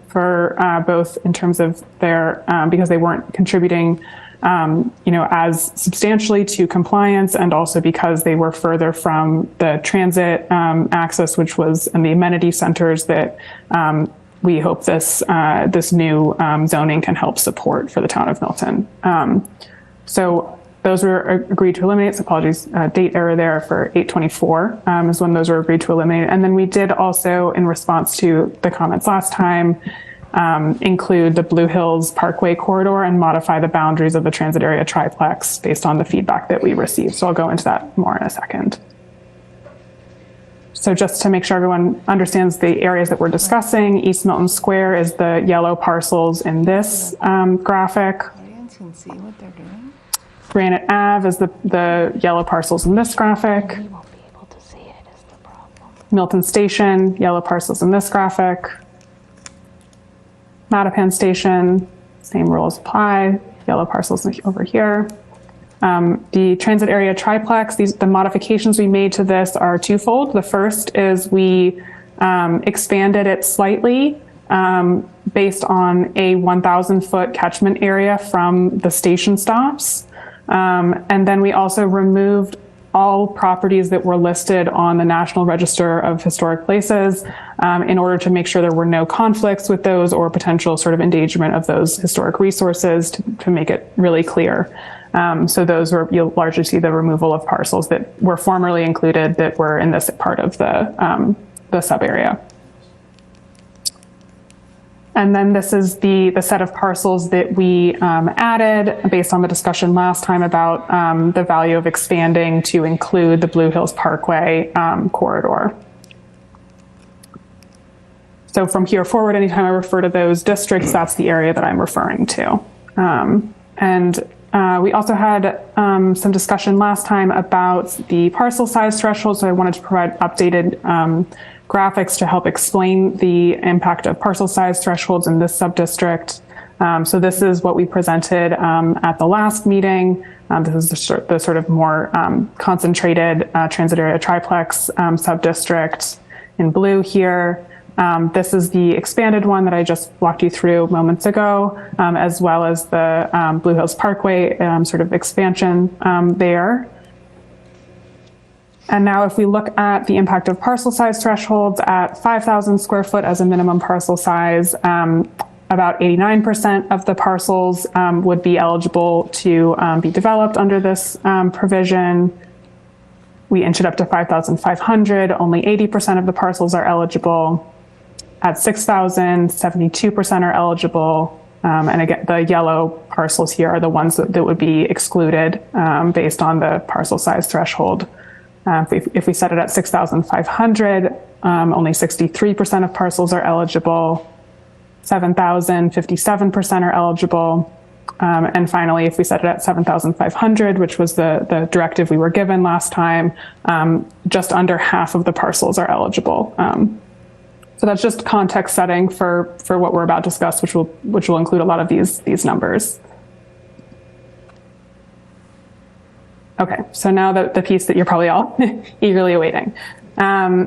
for both in terms of their, because they weren't contributing as substantially to compliance, and also because they were further from the transit access, which was in the amenity centers that we hope this new zoning can help support for the town of Milton. So those were agreed to eliminate. So apologies, date error there for 8/24 is when those were agreed to eliminate. And then we did also, in response to the comments last time, include the Blue Hills Parkway corridor and modify the boundaries of the transit area triplex based on the feedback that we received. So I'll go into that more in a second. So just to make sure everyone understands the areas that we're discussing, East Milton Square is the yellow parcels in this graphic. Audience can see what they're doing. Granite Ave is the yellow parcels in this graphic. We won't be able to see it is the problem. Milton Station, yellow parcels in this graphic. Mattapan Station, same rules apply, yellow parcels over here. The transit area triplex, the modifications we made to this are twofold. The first is we expanded it slightly based on a 1,000-foot catchment area from the station stops. And then we also removed all properties that were listed on the National Register of Historic Places in order to make sure there were no conflicts with those or potential sort of endangerment of those historic resources to make it really clear. So those were, you'll largely see the removal of parcels that were formerly included that were in this part of the sub area. And then this is the set of parcels that we added based on the discussion last time about the value of expanding to include the Blue Hills Parkway corridor. So from here forward, anytime I refer to those districts, that's the area that I'm referring to. We also had some discussion last time about the parcel size threshold, so I wanted to provide updated graphics to help explain the impact of parcel size thresholds in this subdistrict. So this is what we presented at the last meeting. This is the sort of more concentrated transit area triplex subdistrict in blue here. This is the expanded one that I just walked you through moments ago, as well as the Blue Hills Parkway sort of expansion there. And now if we look at the impact of parcel size thresholds at 5,000 square foot as a minimum parcel size, about 89% of the parcels would be eligible to be developed under this provision. We inched it up to 5,500, only 80% of the parcels are eligible. At 6,000, 72% are eligible. And again, the yellow parcels here are the ones that would be excluded based on the parcel size threshold. If we set it at 6,500, only 63% of parcels are eligible. 7,000, 57% are eligible. And finally, if we set it at 7,500, which was the directive we were given last time, just under half of the parcels are eligible. So that's just context setting for what we're about to discuss, which will include a lot of these numbers. Okay, so now the piece that you're probably all eagerly awaiting.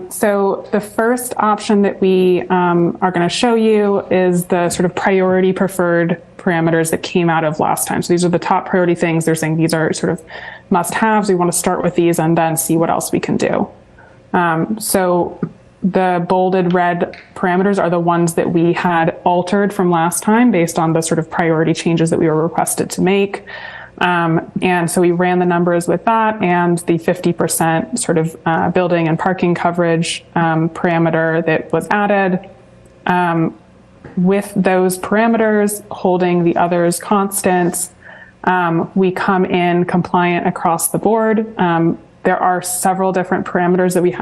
So the first option that we are going to show you is the sort of priority preferred parameters that came out of last time. So these are the top priority things. They're saying these are sort of must-haves. We want to start with these and then see what else we can do. So the bolded red parameters are the ones that we had altered from last time based on the sort of priority changes that we were requested to make. And so we ran the numbers with that and the 50% sort of building and parking coverage parameter that was added. With those parameters, holding the others constant, we come in compliant across the board. There are several different parameters that we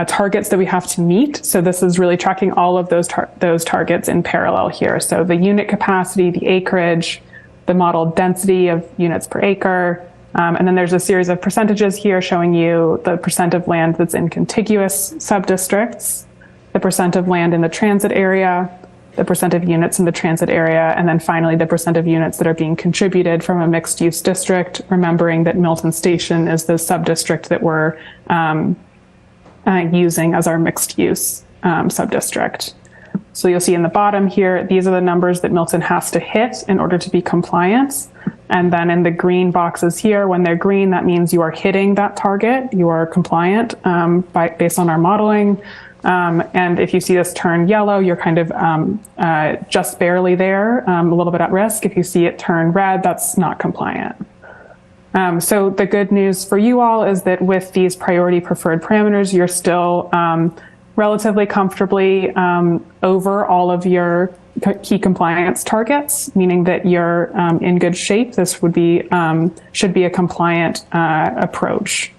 targets that we have to meet. So this is really tracking all of those targets in parallel here. So the unit capacity, the acreage, the modeled density of units per acre. And then there's a series of percentages here showing you the percent of land that's in contiguous subdistricts, the percent of land in the transit area, the percent of units in the transit area, and then finally the percent of units that are being contributed from a mixed use district, remembering that Milton Station is the subdistrict that we're using as our mixed use subdistrict. So you'll see in the bottom here, these are the numbers that Milton has to hit in order to be compliant. And then in the green boxes here, when they're green, that means you are hitting that target, you are compliant based on our modeling. And if you see this turn yellow, you're kind of just barely there, a little bit at risk. If you see it turn red, that's not compliant. So the good news for you all is that with these priority preferred parameters, you're still relatively comfortably over all of your key compliance targets, meaning that you're in good shape. This would be should be a compliant approach.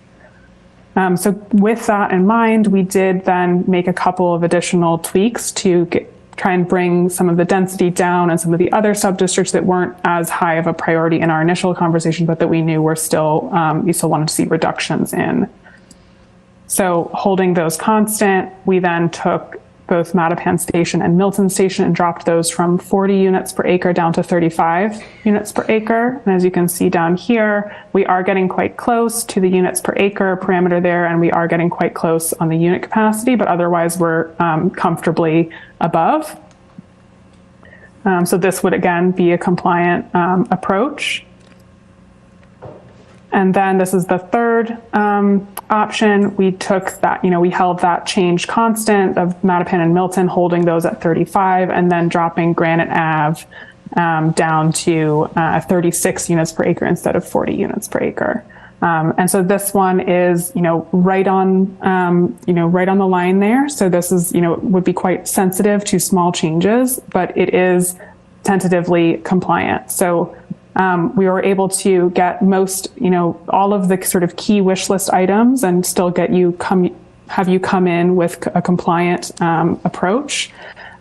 So with that in mind, we did then make a couple of additional tweaks to try and bring some of the density down and some of the other subdistricts that weren't as high of a priority in our initial conversation, but that we knew were still, we still wanted to see reductions in. So holding those constant, we then took both Mattapan Station and Milton Station and dropped those from 40 units per acre down to 35 units per acre. And as you can see down here, we are getting quite close to the units per acre parameter there, and we are getting quite close on the unit capacity, but otherwise we're comfortably above. So this would again be a compliant approach. And then this is the third option. We took that, we held that change constant of Mattapan and Milton, holding those at 35, and then dropping Granite Ave down to 36 units per acre instead of 40 units per acre. And so this one is, right on, right on the line there. So this is, would be quite sensitive to small changes, but it is tentatively compliant. So we were able to get most, all of the sort of key wish list items and still get have you come in with a compliant approach.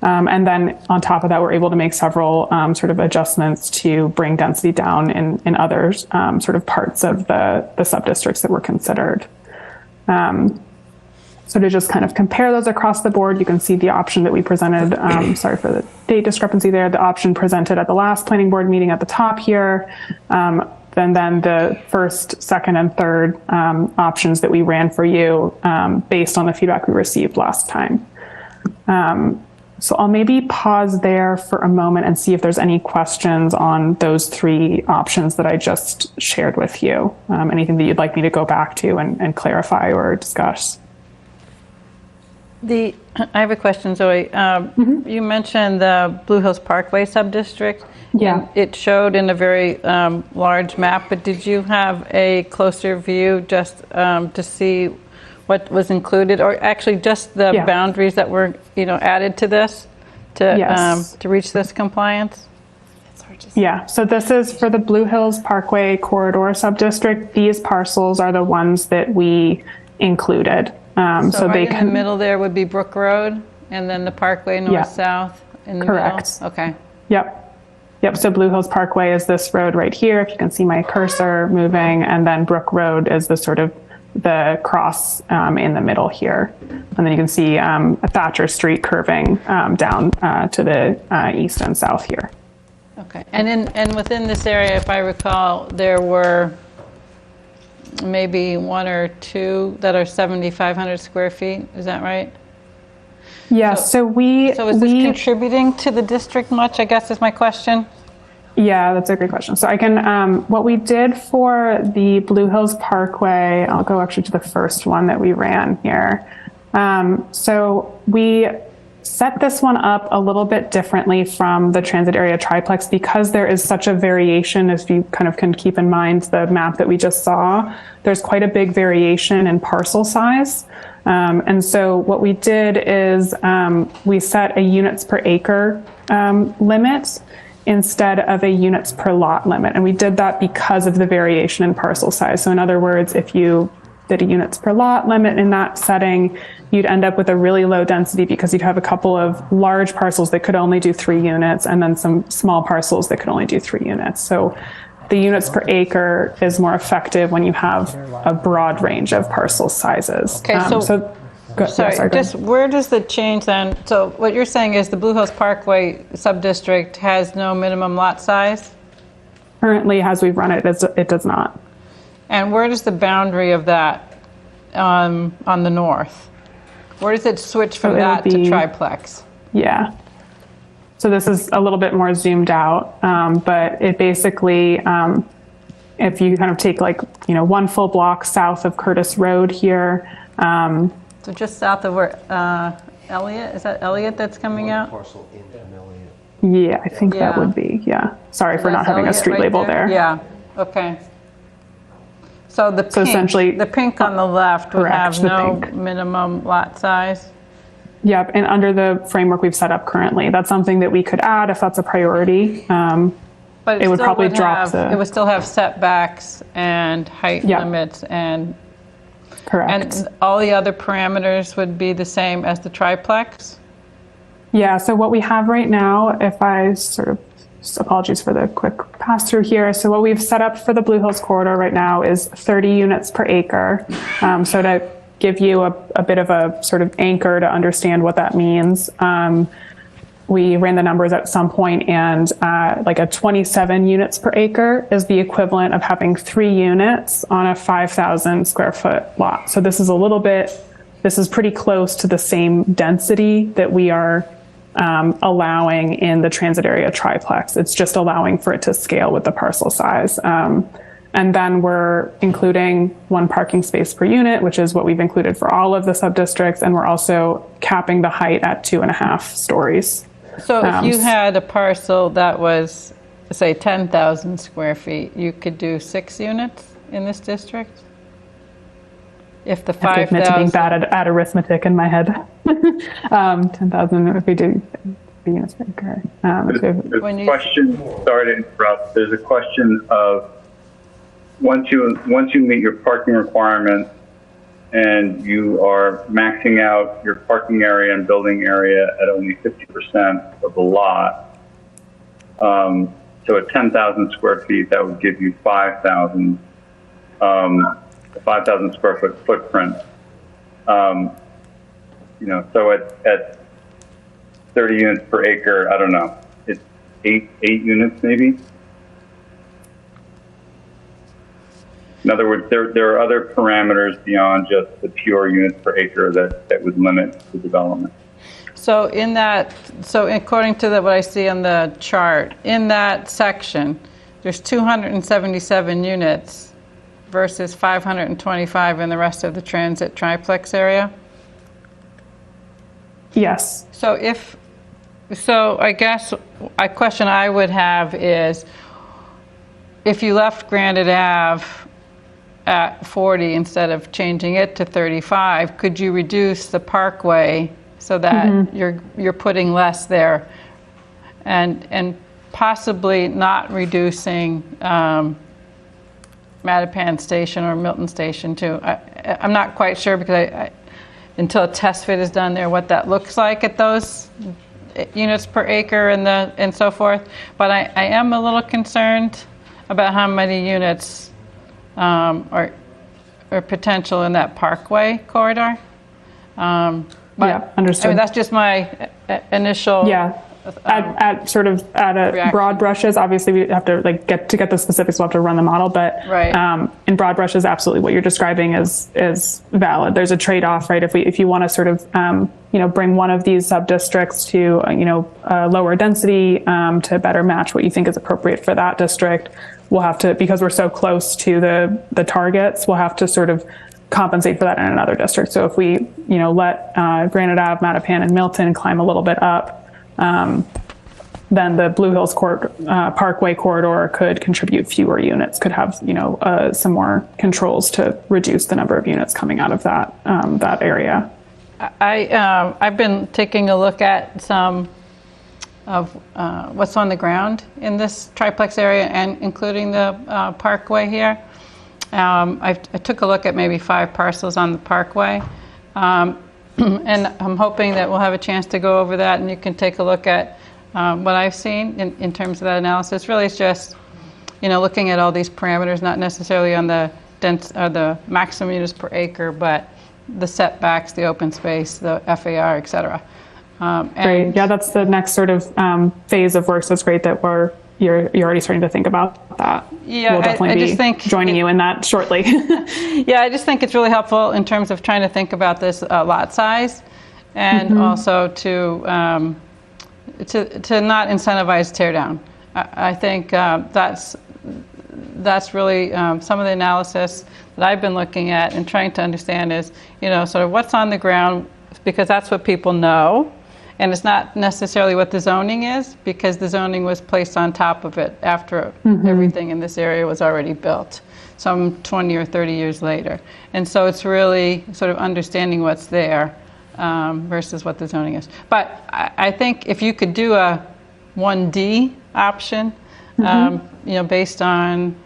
And then on top of that, we're able to make several sort of adjustments to bring density down in other sort of parts of the subdistricts that were considered. So to just kind of compare those across the board, you can see the option that we presented, sorry for the date discrepancy there, the option presented at the last planning board meeting at the top here, and then the first, second, and third options that we ran for you based on the feedback we received last time. So I'll maybe pause there for a moment and see if there's any questions on those three options that I just shared with you. Anything that you'd like me to go back to and clarify or discuss. I have a question, Zoe. You mentioned the Blue Hills Parkway subdistrict. Yeah. It showed in a very large map, but did you have a closer view just to see what was included, or actually just the boundaries that were, added to this to reach this compliance? Yeah, so this is for the Blue Hills Parkway corridor subdistrict. These parcels are the ones that we included. So right in the middle there would be Brook Road, and then the Parkway north-south in the Correct. middle? Okay. Yep. Yep, so Blue Hills Parkway is this road right here, if you can see my cursor moving, and then Brook Road is the sort of the cross in the middle here. And then you can see Thatcher Street curving down to the east and south here. Okay, and within this area, if I recall, there were maybe one or two that are 7,500 square feet, is that right? Yes, So is this contributing to the district much, I guess is my question? Yeah, that's a great question. So I can, what we did for the Blue Hills Parkway, I'll go actually to the first one that we ran here. So we set this one up a little bit differently from the transit area triplex because there is such a variation, as you kind of can keep in mind the map that we just saw. There's quite a big variation in parcel size. And so what we did is we set a units per acre limit instead of a units per lot limit. And we did that because of the variation in parcel size. So in other words, if you did a units per lot limit in that setting, you'd end up with a really low density because you'd have a couple of large parcels that could only do 3 units and then some small parcels that could only do 3 units. So the units per acre is more effective when you have a broad range of parcel sizes. Okay, where does the change then, so what you're saying is the Blue Hills Parkway subdistrict has no minimum lot size? Currently, as we've run it, it does not. And where does the boundary of that on the north? Where does it switch from that to triplex? Yeah. So this is a little bit more zoomed out, but it basically, if you kind of take one full block south of Curtis Road here. So just south of where Elliott, is that Elliott that's coming out? Yeah, I think that would be, yeah. Sorry for not having Elliott a street label there. Yeah, okay. So the pink, essentially, the pink on the left would have no minimum lot size? Yep, and under the framework we've set up currently, that's something that we could add if that's a priority. But it would probably drop it would still have setbacks and height limits and... Correct. And all the other parameters would be the same as the triplex? Yeah, so what we have right now, if I sort of, apologies for the quick pass through here. So what we've set up for the Blue Hills corridor right now is 30 units per acre. So to give you a bit of a sort of anchor to understand what that means, we ran the numbers at some point, and like a 27 units per acre is the equivalent of having 3 units on a 5,000 square foot lot. So this is pretty close to the same density that we are allowing in the transit area triplex. It's just allowing for it to scale with the parcel size. And then we're including 1 parking space per unit, which is what we've included for all of the subdistricts. And we're also capping the height at 2.5 stories. So if you had a parcel that was, say, 10,000 square feet, you could do 6 units in this district? If the 5,000... I have to admit to being bad at arithmetic in my head. 10,000 if we do 3 units per acre. There's a question, sorry to interrupt, there's a question of once you meet your parking requirements and you are maxing out your parking area and building area at only 50% of the lot. So at 10,000 square feet, that would give you 5,000 square foot footprint. So at 30 units per acre, I don't know, it's eight units maybe. In other words, there are other parameters beyond just the pure units per acre that would limit the development. So according to what I see on the chart, in that section, there's 277 units versus 525 in the rest of the transit triplex area? Yes. So I guess a question I would have is, if you left Granite Ave at 40 instead of changing it to 35, could you reduce the parkway so that you're putting less there, and possibly not reducing Mattapan Station or Milton Station too? I'm not quite sure because until a test fit is done there, what that looks like at those units per acre and so forth, but I am a little concerned about how many units are potential in that Parkway corridor. But, understood. I mean, that's just my initial. Yeah. At broad brushes, obviously we have to get the specifics. We'll have to run the model, but in broad brushes, absolutely what you're describing is valid. There's a trade-off, right? If you want to sort of bring one of these sub-districts to lower density to better match what you think is appropriate for that district, we'll have to, because we're so close to the targets, we'll have to sort of compensate for that in another district. So if we let Granite Ave, Mattapan, and Milton climb a little bit up, then the Blue Hills Parkway corridor could contribute fewer units, could have some more controls to reduce the number of units coming out of that area. I've been taking a look at some of what's on the ground in this triplex area, and including the Parkway here. I took a look at maybe 5 parcels on the Parkway. And I'm hoping that we'll have a chance to go over that, and you can take a look at what I've seen in terms of that analysis. Really, it's just, looking at all these parameters, not necessarily on the the maximum units per acre, but the setbacks, the open space, the FAR, et cetera. Great. Yeah, that's the next sort of phase of work. So it's great that you're already starting to think about that. Yeah, we'll definitely I just think joining you in that shortly. Yeah, I just think it's really helpful in terms of trying to think about this lot size, and also to not incentivize tear down. I think that's really some of the analysis that I've been looking at and trying to understand is, sort of what's on the ground, because that's what people know. And it's not necessarily what the zoning is, because the zoning was placed on top of it after everything in this area was already built, some 20 or 30 years later. And so it's really sort of understanding what's there versus what the zoning is. But I think if you could do a 1D option, based on,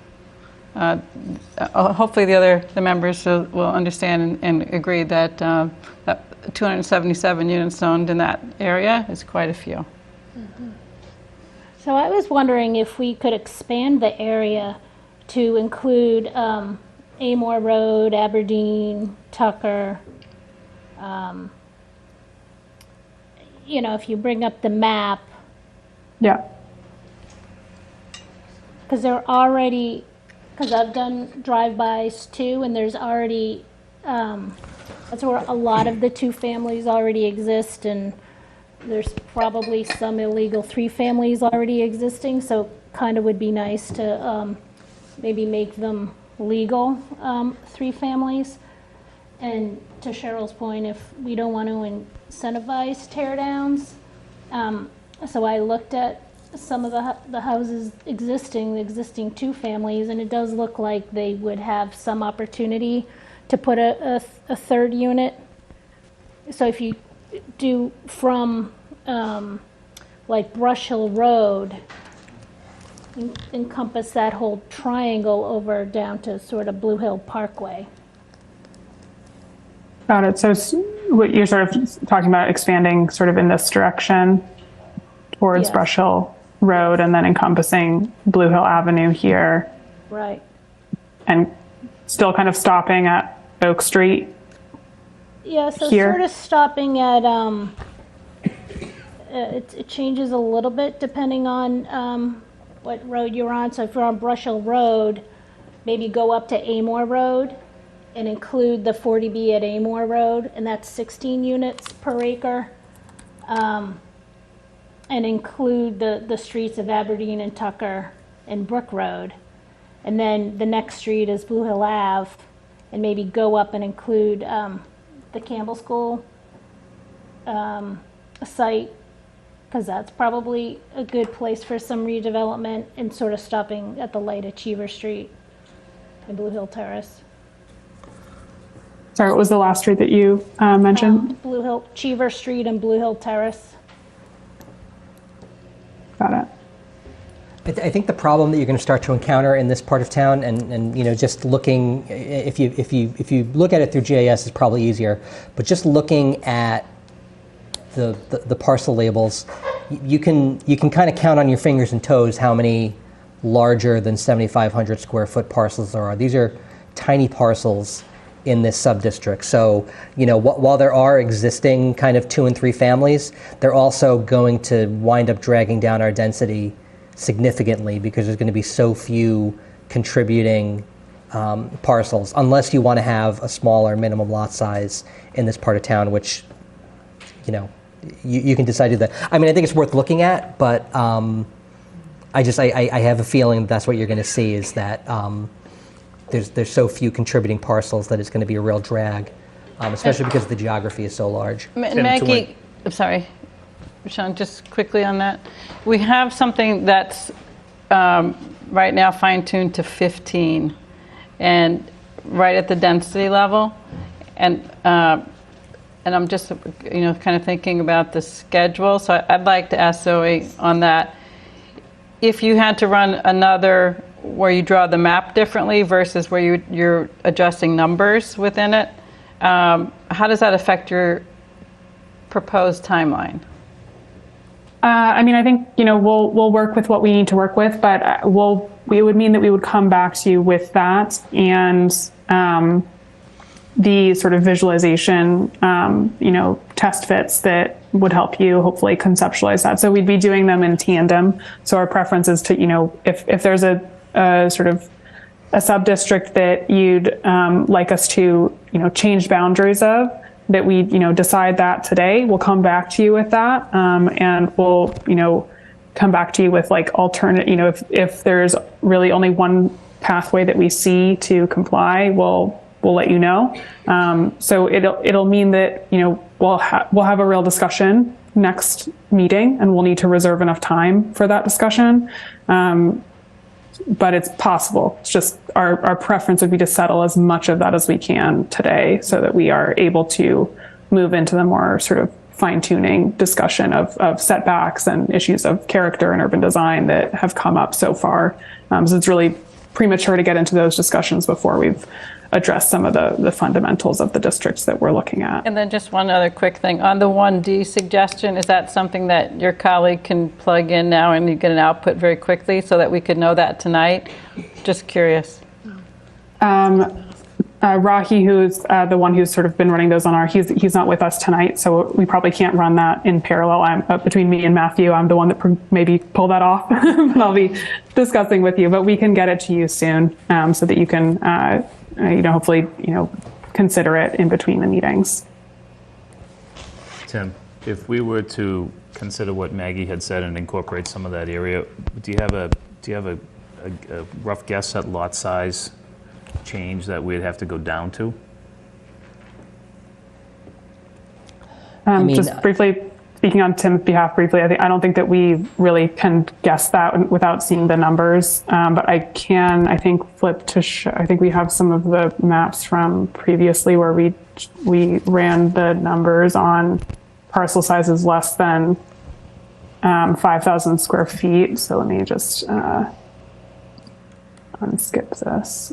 hopefully the members will understand and agree that that 277 units zoned in that area is quite a few. So I was wondering if we could expand the area to include Amor Road, Aberdeen, Tucker. If you bring up the map. Yeah. Because I've done drive-bys too, and there's already, that's where a lot of the 2 families already exist, and there's probably some illegal 3 families already existing, so kind of would be nice to maybe make them legal 3 families. And to Cheryl's point, if we don't want to incentivize tear downs, so I looked at some of the houses the existing 2 families, and it does look like they would have some opportunity to put a 3rd unit. So if you do from Brush Hill Road, encompass that whole triangle over down to sort of Blue Hill Parkway. Got it. So what you're sort of talking about expanding sort of in this direction towards Brush Hill Road, and then encompassing Blue Hill Avenue here. Right. And still kind of stopping at Oak Street. Yeah, so here. Sort of stopping at, it changes a little bit depending on what road you're on. So if you're on Brush Hill Road, maybe go up to Amor Road and include the 40B at Amor Road, and that's 16 units per acre. And include the streets of Aberdeen and Tucker and Brook Road. And then the next street is Blue Hill Ave, and maybe go up and include the Campbell School site, because that's probably a good place for some redevelopment, and sort of stopping at the light at Cheever Street and Blue Hill Terrace. Sorry, what was the last street that you mentioned? Blue Hill, Cheever Street and Blue Hill Terrace. Got it. I think the problem that you're going to start to encounter in this part of town, and just looking, if you look at it through GIS, is probably easier. But just looking at the parcel labels, you can kind of count on your fingers and toes how many larger than 7,500 square foot parcels there are. These are tiny parcels in this sub-district. So, while there are existing kind of 2 and 3 families, they're also going to wind up dragging down our density significantly because there's going to be so few contributing parcels, unless you want to have a smaller minimum lot size in this part of town, which, you can decide to do that. I mean, I think it's worth looking at, but I have a feeling that's what you're going to see is that there's so few contributing parcels that it's going to be a real drag, especially because the geography is so large. Maggie, I'm sorry, Sean, just quickly on that. We have something that's right now fine-tuned to 15 and right at the density level. And I'm just, kind of thinking about the schedule. So I'd like to ask Zoe on that. If you had to run another where you draw the map differently versus where you're adjusting numbers within it, how does that affect your proposed timeline? I think, we'll work with what we need to work with, but it would mean that we would come back to you with that and the sort of visualization, test fits that would help you hopefully conceptualize that. So we'd be doing them in tandem. So our preference is to, if there's a sort of a sub-district that you'd like us to, change boundaries of, that we, decide that today, we'll come back to you with that. And we'll, come back to you with like alternate, if there's really only one pathway that we see to comply, we'll let you know. So it'll mean that, we'll have a real discussion next meeting, and we'll need to reserve enough time for that discussion. But it's possible. It's just our preference would be to settle as much of that as we can today so that we are able to move into the more sort of fine-tuning discussion of setbacks and issues of character and urban design that have come up so far. So it's really premature to get into those discussions before we've addressed some of the fundamentals of the districts that we're looking at. And then just one other quick thing. On the 1D suggestion, is that something that your colleague can plug in now and you get an output very quickly so that we could know that tonight? Just curious. Rahi, who's the one who's sort of been running those on he's not with us tonight, so we probably can't run that in parallel. Between me and Matthew, I'm the one that maybe pull that off, but I'll be discussing with you. But we can get it to you soon so that you can, hopefully, consider it in between the meetings. Tim, if we were to consider what Maggie had said and incorporate some of that area, do you have a rough guess at lot size change that we'd have to go down to? Just briefly speaking on Tim's behalf, I don't think that we really can guess that without seeing the numbers. But I think, flip to I think we have some of the maps from previously where we ran the numbers on parcel sizes less than 5,000 square feet. So let me just unskip this.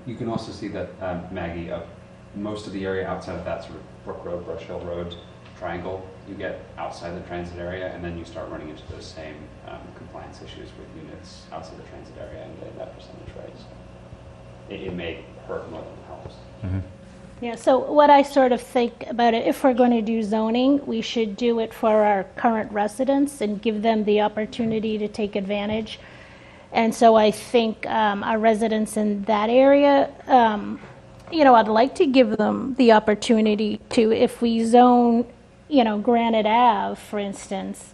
You can also see that, Maggie, most of the area outside of that sort of Brook Road, Brush Hill Road triangle, you get outside the transit area, and then you start running into those same compliance issues with units outside the transit area and getting that percentage right. So it may hurt more than it helps. Mm-hmm. Yeah, so what I sort of think about it, if we're going to do zoning, we should do it for our current residents and give them the opportunity to take advantage. And so I think our residents in that area, I'd like to give them the opportunity to, if we zone, Granite Ave, for instance,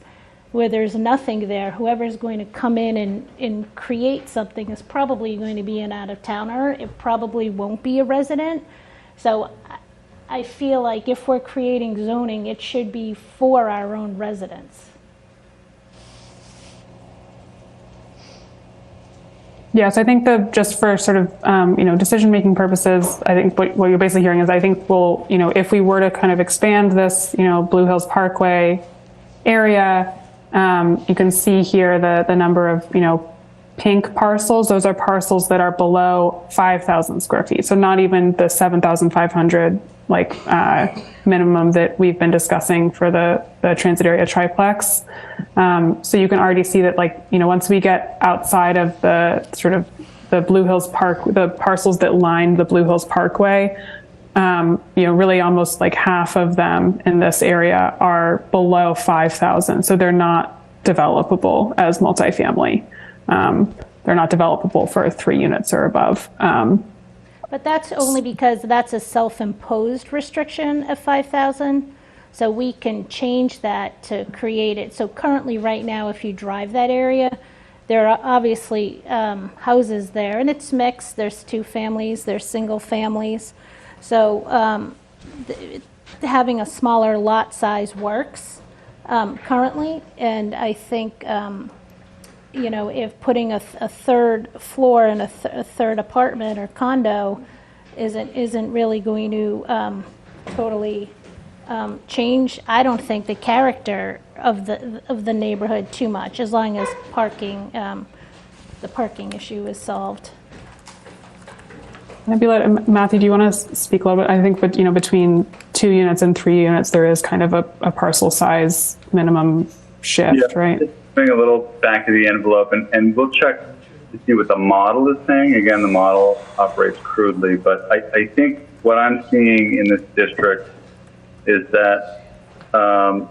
where there's nothing there, whoever's going to come in and create something is probably going to be an out-of-towner. It probably won't be a resident. So I feel like if we're creating zoning, it should be for our own residents. Yes, I think just for sort of, decision-making purposes, I think what you're basically hearing is I think we'll, if we were to kind of expand this, Blue Hills Parkway area, you can see here the number of, pink parcels. Those are parcels that are below 5,000 square feet. So not even the 7,500 like minimum that we've been discussing for the transit area triplex. So you can already see that, like, you know, once we get outside of the sort of the Blue Hills Park, the parcels that line the Blue Hills Parkway, you know, really almost like half of them in this area are below 5,000. So they're not developable as multifamily. They're not developable for 3 units or above. But that's only because that's a self-imposed restriction of 5,000. So we can change that to create it. So currently, right now, if you drive that area, there are obviously houses there, and it's mixed. There's 2 families, there's single families. So having a smaller lot size works currently, and I think, you know, if putting a third floor in a third apartment or condo isn't really going to totally change, I don't think, the character of the neighborhood too much, as long as parking, the parking issue is solved. Matthew, do you want to speak a little bit? I think, but you know, between 2 units and 3 units, there is kind of a parcel size minimum shift, right? Bring a little back of the envelope, and we'll check to see what the model is saying. Again, the model operates crudely, but I think what I'm seeing in this district is that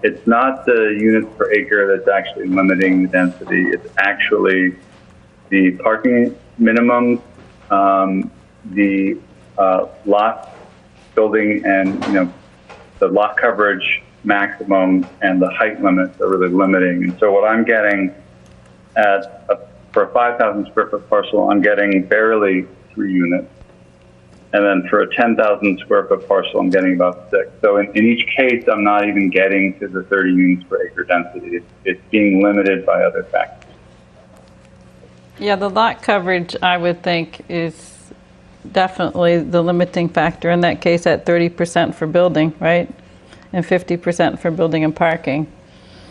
it's not the units per acre that's actually limiting the density. It's actually the parking minimums, the lot building, and, you know, the lot coverage maximum and the height limits are really limiting. And so what I'm getting for a 5,000 square foot parcel, I'm getting barely 3 units. And then for a 10,000 square foot parcel, I'm getting about 6. So in each case, I'm not even getting to the 30 units per acre density. It's being limited by other factors. Yeah, the lot coverage, I would think, is definitely the limiting factor in that case at 30% for building, right? And 50% for building and parking.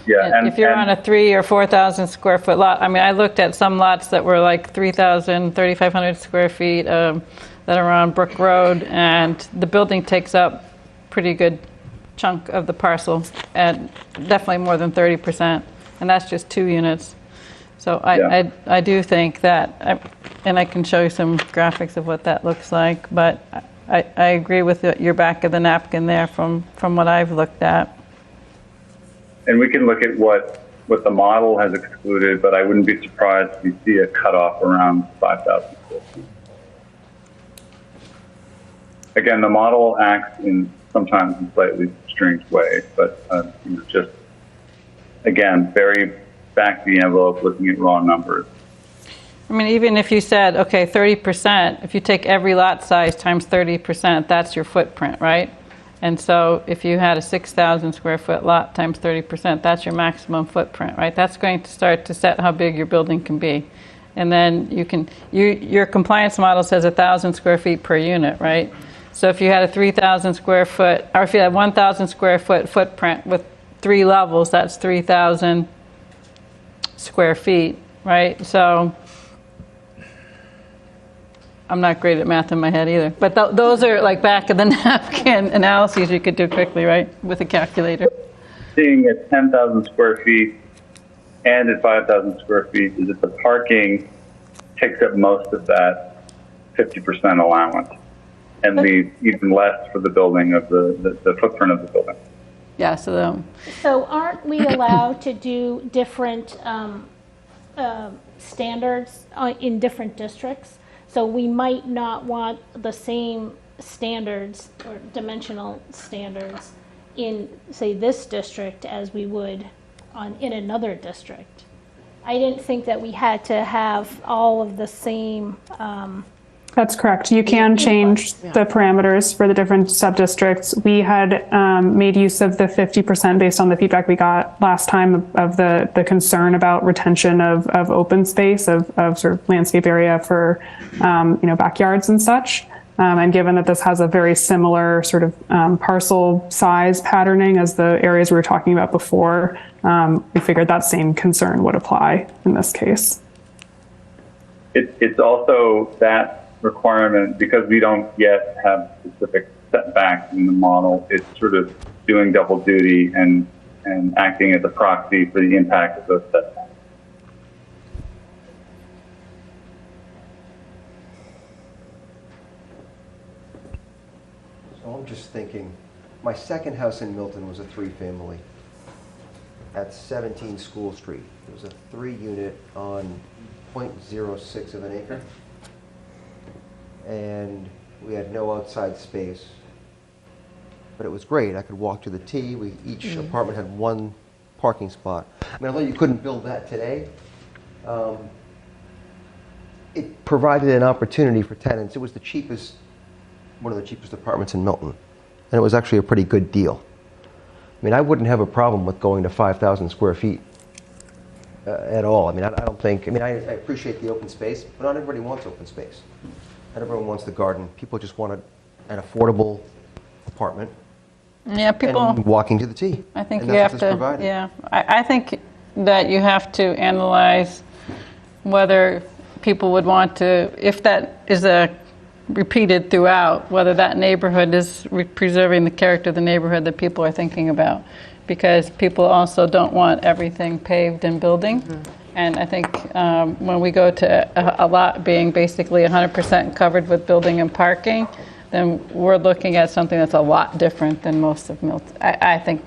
Yeah, and if you're on a 3,000 or 4,000 square foot lot, I mean, I looked at some lots that were like 3,000, 3,500 square feet that are on Brook Road, and the building takes up pretty good chunk of the parcel, and definitely more than 30%, and that's just 2 units. So I do think that, and I can show you some graphics of what that looks like, but I agree with your back of the napkin there from what I've looked at. And we can look at what the model has excluded, but I wouldn't be surprised if we see a cutoff around 5,000 square feet. Again, the model acts in sometimes in slightly strange ways, but you know, just, again, very back of the envelope, looking at raw numbers. I mean, even if you said, okay, 30%, if you take every lot size times 30%, that's your footprint, right? And so if you had a 6,000 square foot lot times 30%, that's your maximum footprint, right? That's going to start to set how big your building can be. And then your compliance model says 1,000 square feet per unit, right? So if you had a 3,000 square foot, or if you had 1,000 square foot footprint with 3 levels, that's 3,000 square feet, right? So I'm not great at math in my head either, but those are like back of the napkin analyses you could do quickly, right, with a calculator. Seeing at 10,000 square feet and at 5,000 square feet is that the parking takes up most of that 50% allowance and leaves even less for the building of the footprint of the building. Yeah, so aren't we allowed to do different standards in different districts? So we might not want the same standards or dimensional standards in, say, this district as we would in another district. I didn't think that we had to have all of the same. That's correct. You can change the parameters for the different sub-districts. We had made use of the 50% based on the feedback we got last time of the concern about retention of open space, of sort of landscape area for backyards and such. And given that this has a very similar sort of parcel size patterning as the areas we were talking about before, we figured that same concern would apply in this case. It's also that requirement, because we don't yet have specific setbacks in the model, it's sort of doing double duty and acting as a proxy for the impact of those setbacks. So I'm just thinking, my second house in Milton was a 3-family at 17 School Street. It was a 3-unit on 0.06 of an acre. And we had no outside space. But it was great. I could walk to the T. Each apartment had 1 parking spot. I mean, although you couldn't build that today, it provided an opportunity for tenants. It was the cheapest, one of the cheapest apartments in Milton. And it was actually a pretty good deal. I mean, I wouldn't have a problem with going to 5,000 square feet at all. I mean, I don't think, I mean, I appreciate the open space, but not everybody wants open space. Not everyone wants the garden. People just want an affordable apartment. Yeah, people. And walking to the T. I think and you that's have what this to. provided. Yeah, I think that you have to analyze whether people would want to, if that is repeated throughout, whether that neighborhood is preserving the character of the neighborhood that people are thinking about. Because people also don't want everything paved and building. And I think when we go to a lot being basically 100% covered with building and parking, then we're looking at something that's a lot different than most of Milton. I think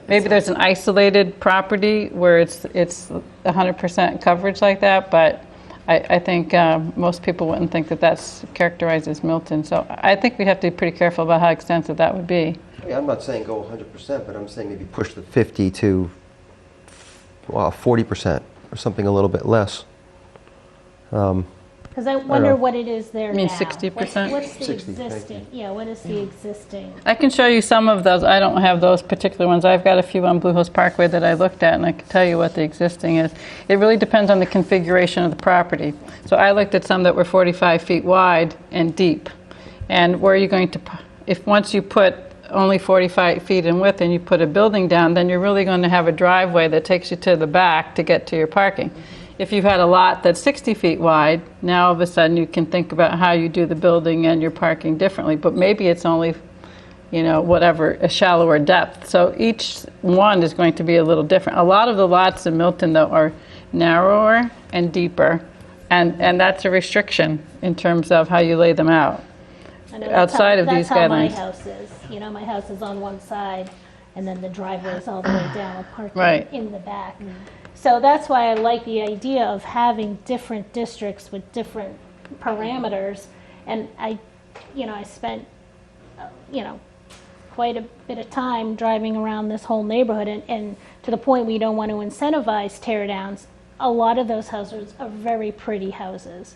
maybe there's an isolated property where it's 100% coverage like that, but I think most people wouldn't think that that's characterized as Milton. So I think we have to be pretty careful about how extensive that would be. Yeah, I'm not saying go 100%, but I'm saying maybe push the 50 to 40% or something a little bit less. Because I wonder what it is there now. You mean 60%? What's the 60, existing? Yeah, what is the existing? I can show you some of those. I don't have those particular ones. I've got a few on Blue Hills Parkway that I looked at, and I can tell you what the existing is. It really depends on the configuration of the property. So I looked at some that were 45 feet wide and deep. And where are you going to, if once you put only 45 feet in width and you put a building down, then you're really going to have a driveway that takes you to the back to get to your parking. If you've had a lot that's 60 feet wide, now all of a sudden you can think about how you do the building and your parking differently. But maybe it's only, whatever, a shallower depth. So each one is going to be a little different. A lot of the lots in Milton, though, are narrower and deeper. And that's a restriction in terms of how you lay them out. Outside of these guidelines. That's how my house is. My house is on one side, and then the driveway is all the way down with parking in the back. So that's why I like the idea of having different districts with different parameters. And I spent, quite a bit of time driving around this whole neighborhood, and to the point we don't want to incentivize tear downs. A lot of those houses are very pretty houses,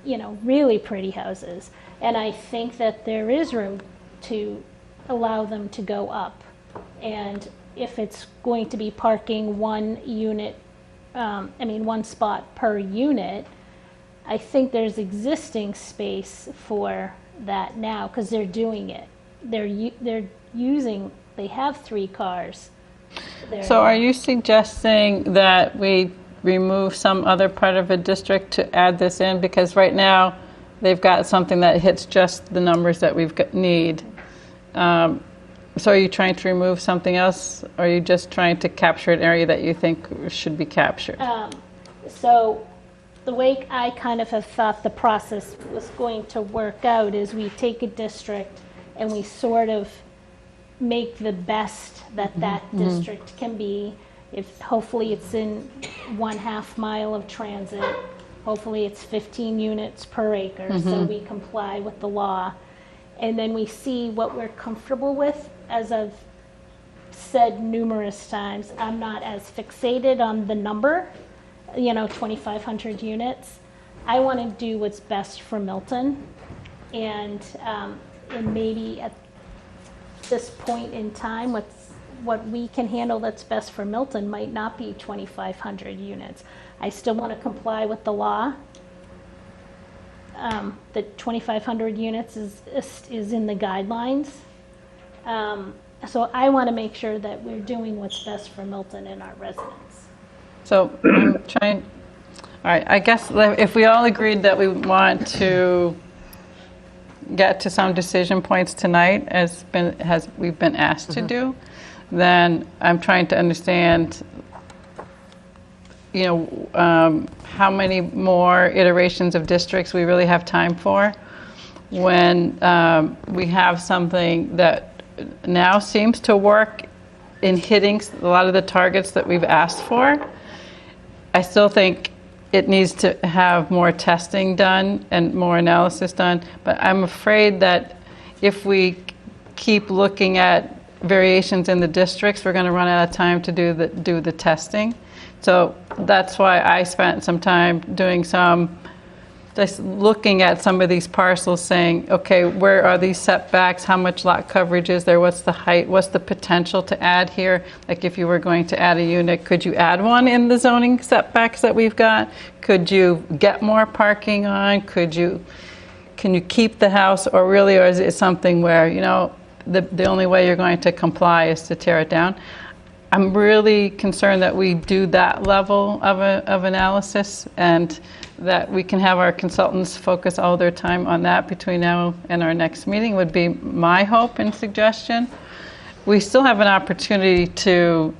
really pretty houses. And I think that there is room to allow them to go up. And if it's going to be parking one spot per unit, I think there's existing space for that now because they're doing it. They have 3 cars. So are you suggesting that we remove some other part of a district to add this in? Because right now they've got something that hits just the numbers that we need. So are you trying to remove something else, or are you just trying to capture an area that you think should be captured? So the way I kind of have thought the process was going to work out is we take a district and we sort of make the best that district can be. If hopefully it's in 1/2 mile of transit, hopefully it's 15 units per acre, so we comply with the law. And then we see what we're comfortable with. As I've said numerous times, I'm not as fixated on the number, 2,500 units. I want to do what's best for Milton. And maybe at this point in time, what we can handle that's best for Milton might not be 2,500 units. I still want to comply with the law. The 2,500 units is in the guidelines. So I want to make sure that we're doing what's best for Milton and our residents. So I'm trying, all right, I guess if we all agreed that we want to get to some decision points tonight, as we've been asked to do, then I'm trying to understand, how many more iterations of districts we really have time for when we have something that now seems to work in hitting a lot of the targets that we've asked for. I still think it needs to have more testing done and more analysis done, but I'm afraid that if we keep looking at variations in the districts, we're going to run out of time to do the testing. So that's why I spent some time doing just looking at some of these parcels, saying, okay, where are these setbacks? How much lot coverage is there? What's the height? What's the potential to add here? Like if you were going to add a unit, could you add one in the zoning setbacks that we've got? Could you get more parking on? Can you keep the house, or is it something where, the only way you're going to comply is to tear it down? I'm really concerned that we do that level of analysis, and that we can have our consultants focus all their time on that between now and our next meeting would be my hope and suggestion. We still have an opportunity to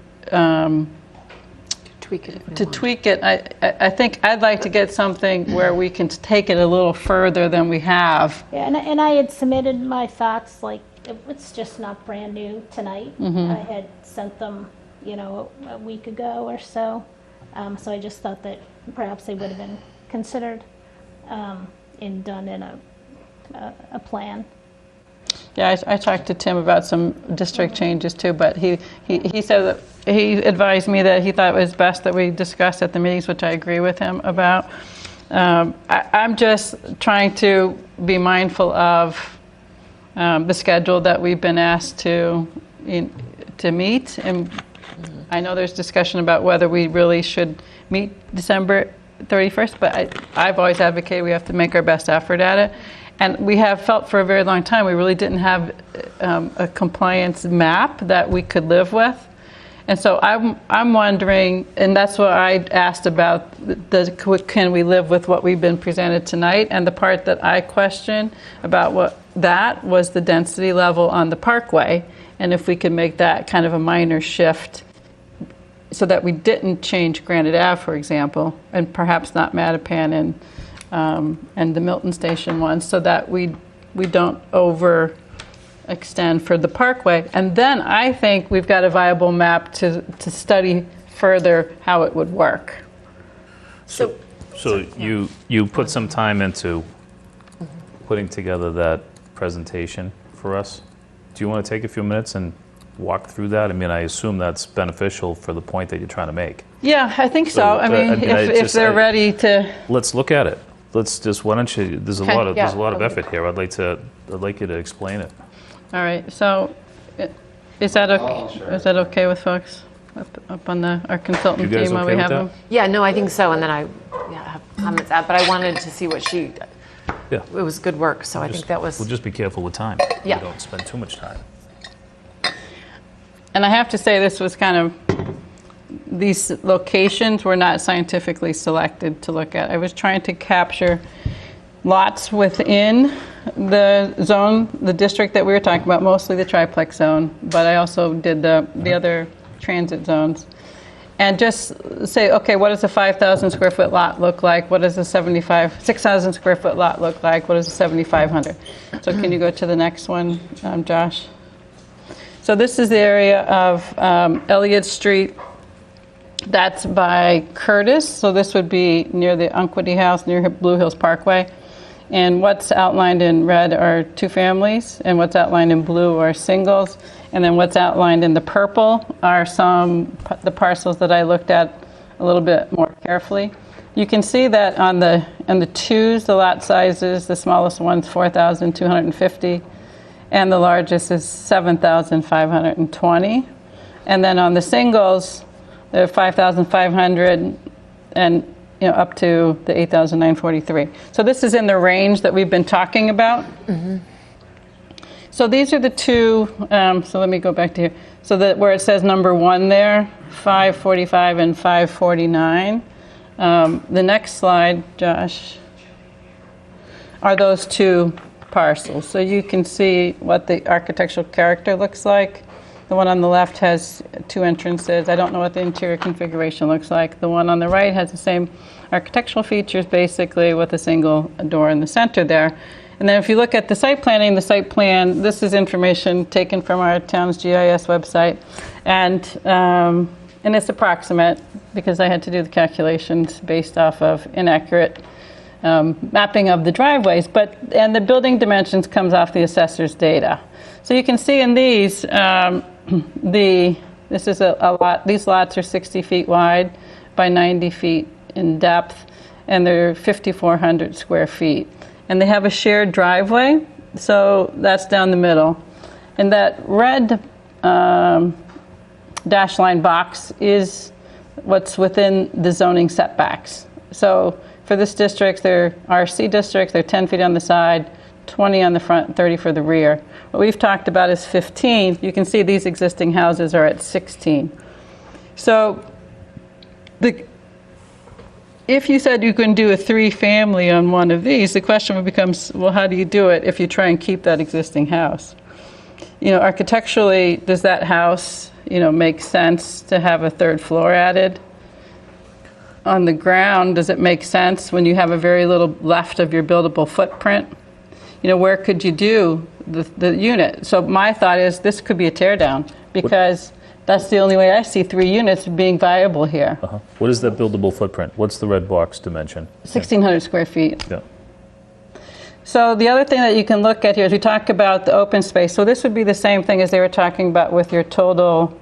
tweak it. I think I'd like to get something where we can take it a little further than we have. Yeah, and I had submitted my thoughts, like, it's just not brand new tonight. I had sent them, a week ago or so. So I just thought that perhaps they would have been considered and done in a plan. Yeah, I talked to Tim about some district changes too, but he said that he advised me that he thought it was best that we discuss at the meetings, which I agree with him about. I'm just trying to be mindful of the schedule that we've been asked to meet, and I know there's discussion about whether we really should meet December 31st, but I've always advocated we have to make our best effort at it. And we have felt for a very long time we really didn't have a compliance map that we could live with. And so I'm wondering, and that's what I asked about, can we live with what we've been presented tonight? And the part that I questioned about that was the density level on the Parkway, and if we could make that kind of a minor shift so that we didn't change Granite Ave, for example, and perhaps not Mattapan and the Milton Station one, so that we don't overextend for the Parkway. And then I think we've got a viable map to study further how it would work. So you put some time into putting together that presentation for us. Do you want to take a few minutes and walk through that? I mean, I assume that's beneficial for the point that you're trying to make. Yeah, I think so. I mean, if they're ready to. Let's look at it. Let's just, why don't you, there's a lot of effort here. I'd like you to explain it. All right, so is that okay, is that okay with folks up on our consultant You guys team while okay we with have that? them? Yeah, no, I think so, and then I have comments out, but I wanted to see what Yeah. it was good work, so I think that was. We'll just be careful with time. Yeah. We don't spend too much time. And I have to say, this was kind of, these locations were not scientifically selected to look at. I was trying to capture lots within the zone, the district that we were talking about, mostly the triplex zone, but I also did the other transit zones. And just say, okay, what does a 5,000 square foot lot look like? What does a 6,000 square foot lot look like? What does a 7,500? So can you go to the next one, Josh? So this is the area of Elliott Street. That's by Curtis. So this would be near the Unquity House, near Blue Hills Parkway. And what's outlined in red are two families, and what's outlined in blue are singles. And then what's outlined in the purple are the parcels that I looked at a little bit more carefully. You can see that on the twos, the lot sizes, the smallest one's 4,250, and the largest is 7,520. And then on the singles, they're 5,500 and up to the 8,943. So this is in the range that we've been talking about. Mm-hmm. So these are the two, so let me go back to here. So that where it says number 1 there, 545 and 549. The next slide, Josh, are those two parcels. So you can see what the architectural character looks like. The one on the left has 2 entrances. I don't know what the interior configuration looks like. The one on the right has the same architectural features, basically, with a single door in the center there. And then if you look at the site planning, the site plan, this is information taken from our town's GIS website. And it's approximate, because I had to do the calculations based off of inaccurate mapping of the driveways. And the building dimensions comes off the assessor's data. So you can see in these, this is a lot. These lots are 60 feet wide by 90 feet in depth, and they're 5,400 square feet. And they have a shared driveway, so that's down the middle. And that red dash line box is what's within the zoning setbacks. So for this district, they're RC districts, they're 10 feet on the side, 20 on the front, 30 for the rear. What we've talked about is 15. You can see these existing houses are at 16. So if you said you can do a 3-family on one of these, the question becomes, well, how do you do it if you try and keep that existing house? Architecturally, does that house, make sense to have a 3rd floor added? On the ground, does it make sense when you have a very little left of your buildable footprint? Where could you do the unit? So my thought is this could be a tear down, because that's the only way I see 3 units being viable here. What is that buildable footprint? What's the red box dimension? 1,600 square feet. Yeah. So the other thing that you can look at here is we talk about the open space. So this would be the same thing as they were talking about with your total,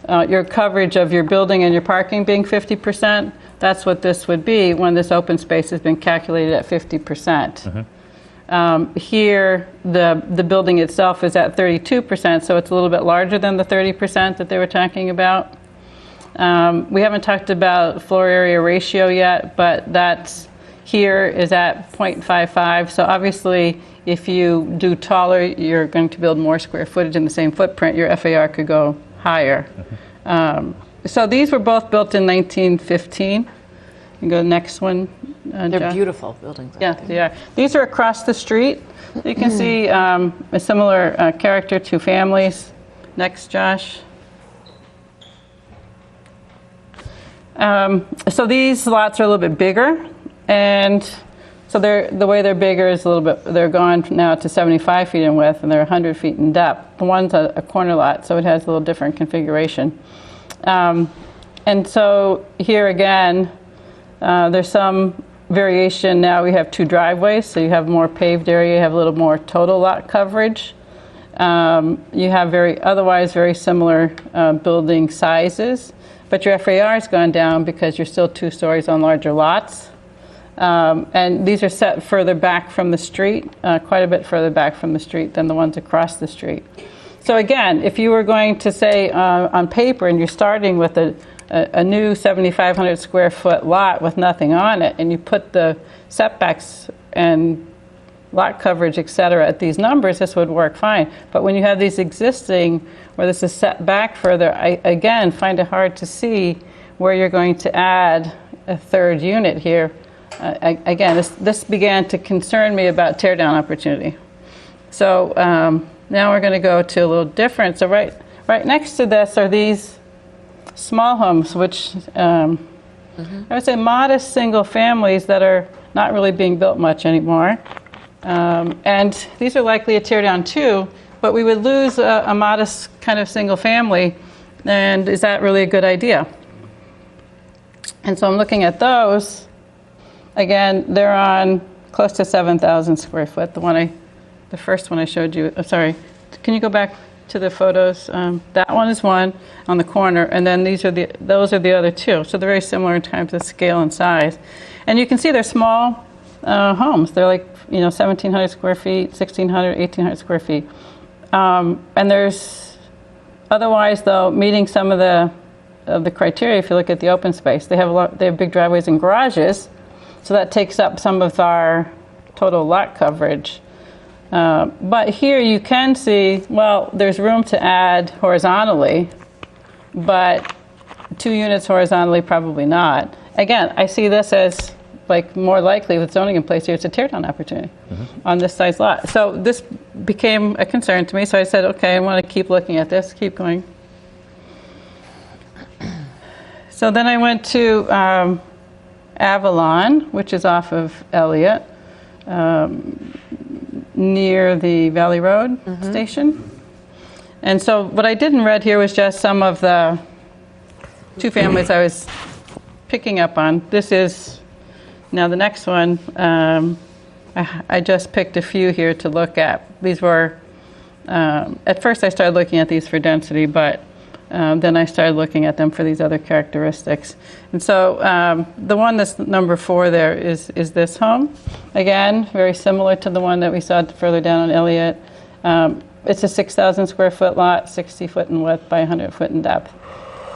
your coverage of your building and your parking being 50%. That's what this would be when this open space has been calculated at 50%. Here, the building itself is at 32%, so it's a little bit larger than the 30% that they were talking about. We haven't talked about floor area ratio yet, but that's here is at 0.55. So obviously, if you do taller, you're going to build more square footage in the same footprint. Your FAR could go higher. So these were both built in 1915. You can go to the next one. They're Josh. beautiful buildings. Yeah, they are. These are across the street. You can see a similar character to families. Next, Josh. So these lots are a little bit bigger, and so the way they're bigger is a little bit. They're gone now to 75 feet in width, and they're 100 feet in depth. The one's a corner lot, so it has a little different configuration. And so here again, there's some variation. Now we have 2 driveways, so you have more paved area, you have a little more total lot coverage. You have otherwise very similar building sizes, but your FAR has gone down because you're still 2 stories on larger lots. And these are set further back from the street, quite a bit further back from the street than the ones across the street. So again, if you were going to say on paper and you're starting with a new 7,500 square foot lot with nothing on it, and you put the setbacks and lot coverage, et cetera, at these numbers, this would work fine. But when you have these existing, where this is set back further, I again find it hard to see where you're going to add a 3rd unit here. Again, this began to concern me about tear down opportunity. So now we're going to go to a little different. So right next to this are these small homes, which I would say modest single families that are not really being built much anymore. And these are likely a tear down too, but we would lose a modest kind of single family. And is that really a good idea? And so I'm looking at those. Again, they're on close to 7,000 square foot. The first one I showed you, sorry, can you go back to the photos? That one is one on the corner, and then those are the other 2. So they're very similar in terms of scale and size. And you can see they're small homes. They're like 1,700 square feet, 1,600, 1,800 square feet. And there's otherwise though meeting some of the criteria. If you look at the open space, they have big driveways and garages, so that takes up some of our total lot coverage. But here you can see, well, there's room to add horizontally, but 2 units horizontally, probably not. Again, I see this as like more likely with zoning in place here, it's a tear down opportunity on this size lot. So this became a concern to me. So I said, okay, I want to keep looking at this, keep going. So then I went to Avalon, which is off of Elliott, near the Valley Road station. And so what I didn't read here was just some of the two families I was picking up on. This is, now the next one, I just picked a few here to look at. These were, at first I started looking at these for density, but then I started looking at them for these other characteristics. And so the one that's number 4 there is this home. Again, very similar to the one that we saw further down on Elliott. It's a 6,000 square foot lot, 60 foot in width by 100 foot in depth.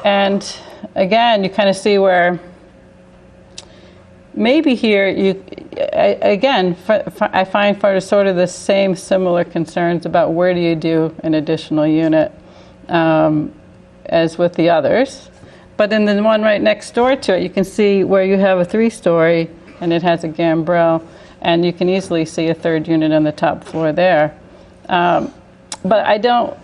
And again, you kind of see where maybe here, I find sort of the same similar concerns about where do you do an additional unit as with the others. But in the one right next door to it, you can see where you have a 3-story and it has a gambrel, and you can easily see a 3rd unit on the top floor there. But I don't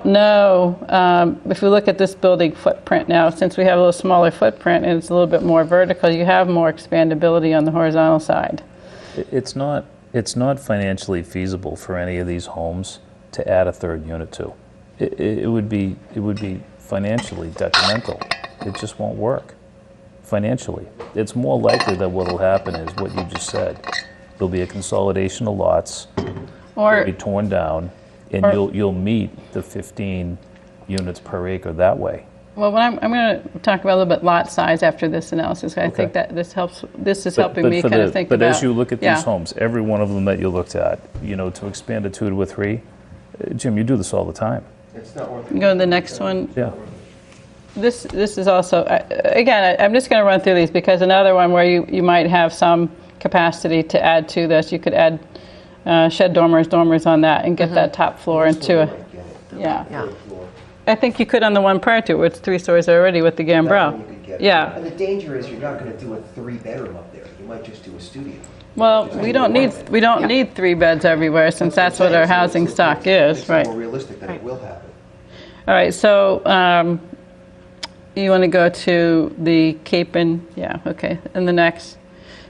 know if we look at this building footprint now, since we have a little smaller footprint and it's a little bit more vertical, you have more expandability on the horizontal side. It's not financially feasible for any of these homes to add a 3rd unit to. It would be financially detrimental. It just won't work financially. It's more likely that what will happen is what you just said. There'll be a consolidation of lots, they'll be torn down, and you'll meet the 15 units per acre that way. Well, I'm going to talk about a little bit lot size after this analysis. I think that this helps. This is helping me kind of think about. But as you look at these homes, every one of them that you looked at, to expand a 2 to a 3, Jim, you do this all the time. It's not worth Go to the next one. Yeah. This is also, again, I'm just going to run through these because another one where you might have some capacity to add to this. You could add shed dormers on that and get that top floor into a, yeah. I think you could on the one prior to it, where it's 3 stories already with the gambrel. Yeah. And the danger is you're not going to do a 3-bedroom up there. You might just do a studio. Well, we don't need 3 beds everywhere, since that's what our housing stock is, right? It's more realistic that it will happen. All right, so you want to go to the Capon, yeah, okay, and the next.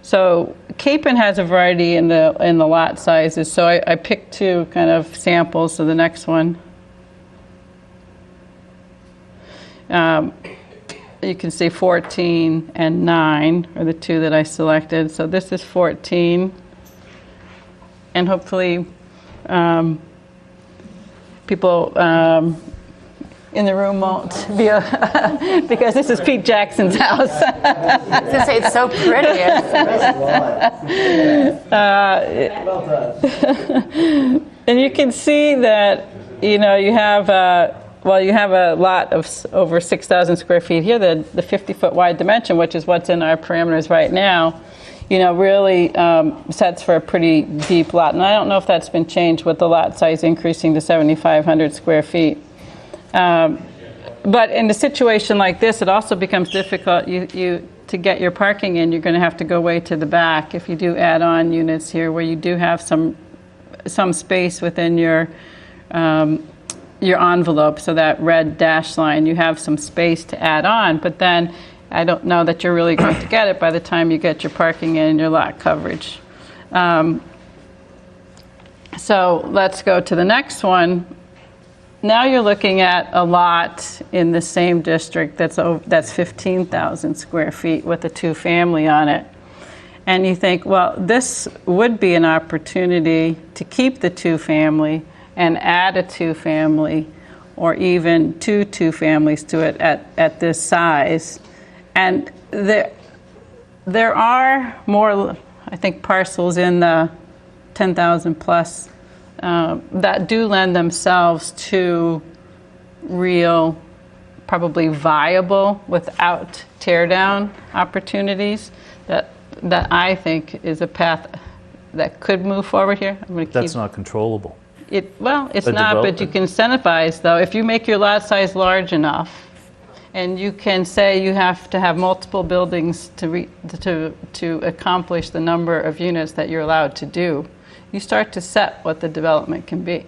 So Capon has a variety in the lot sizes, so I picked 2 kind of samples. So the next one, you can see 14 and 9 are the 2 that I selected. So this is 14, and hopefully people in the room won't be because this is Pete Jackson's house. I was going to say, it's so pretty. And you can see that, you have a lot of over 6,000 square feet here, the 50-foot wide dimension, which is what's in our parameters right now, really sets for a pretty deep lot. And I don't know if that's been changed with the lot size increasing to 7,500 square feet. But in a situation like this, it also becomes difficult. To get your parking in, you're going to have to go way to the back if you do add on units here, where you do have some space within your envelope. So that red dash line, you have some space to add on, but then I don't know that you're really going to get it by the time you get your parking in and your lot coverage. So let's go to the next one. Now you're looking at a lot in the same district that's 15,000 square feet with a 2-family on it. And you think, well, this would be an opportunity to keep the 2-family and add a 2-family or even 2 2-families to it at this size. And there are more, I think, parcels in the 10,000 plus that do lend themselves to real, probably viable, without tear down opportunities that I think is a path that could move forward here. That's not controllable. It's not, but you can incentivize, though. If you make your lot size large enough and you can say you have to have multiple buildings to accomplish the number of units that you're allowed to do, you start to set what the development can be.